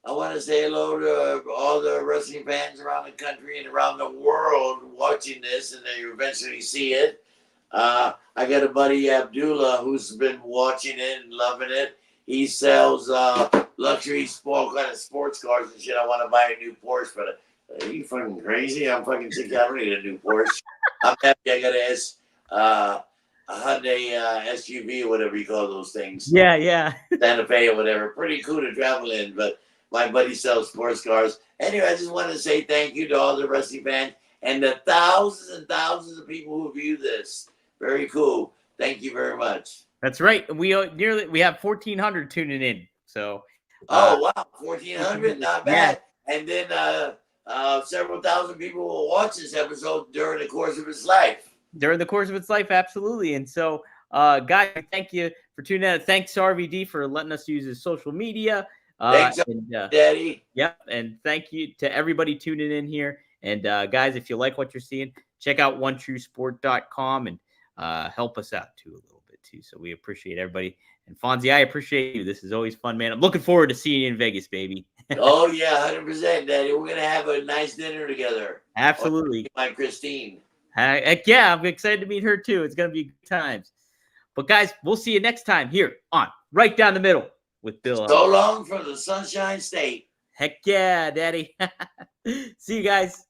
I want to say hello to all the wrestling fans around the country and around the world watching this, and they eventually see it. I got a buddy, Abdullah, who's been watching it and loving it. He sells luxury sports cars and shit. I want to buy a new Porsche, but are you fucking crazy? I'm fucking sick. I don't need a new Porsche. I'm happy I got a Hyundai SUV or whatever you call those things. Yeah. Santa Fe or whatever. Pretty cool to travel in, but my buddy sells sports cars. Anyway, I just want to say thank you to all the wrestling fans and the thousands and thousands of people who view this. Very cool. Thank you very much. That's right. We have 1,400 tuning in. So. Wow, 1,400, not bad. Yeah. And then several thousand people will watch this episode during the course of its life. During the course of its life, absolutely. And so, guys, thank you for tuning in. Thanks, RVD, for letting us use his social media. Thanks, Daddy. Yep, and thank you to everybody tuning in here. And, guys, if you like what you're seeing, check out OneTrueSport.com and help us out, too, a little bit, too. So we appreciate everybody. And, Fonzie, I appreciate you. This is always fun, man. I'm looking forward to seeing you in Vegas, baby. Oh, yeah, 100%, Daddy. We're going to have a nice dinner together. Absolutely. My Christine. Heck yeah, I'm excited to meet her too. It's going to be good times. But guys, we'll see you next time here on Right Down the Middle with Bill. So long from the Sunshine State. Heck yeah, Daddy. See you guys.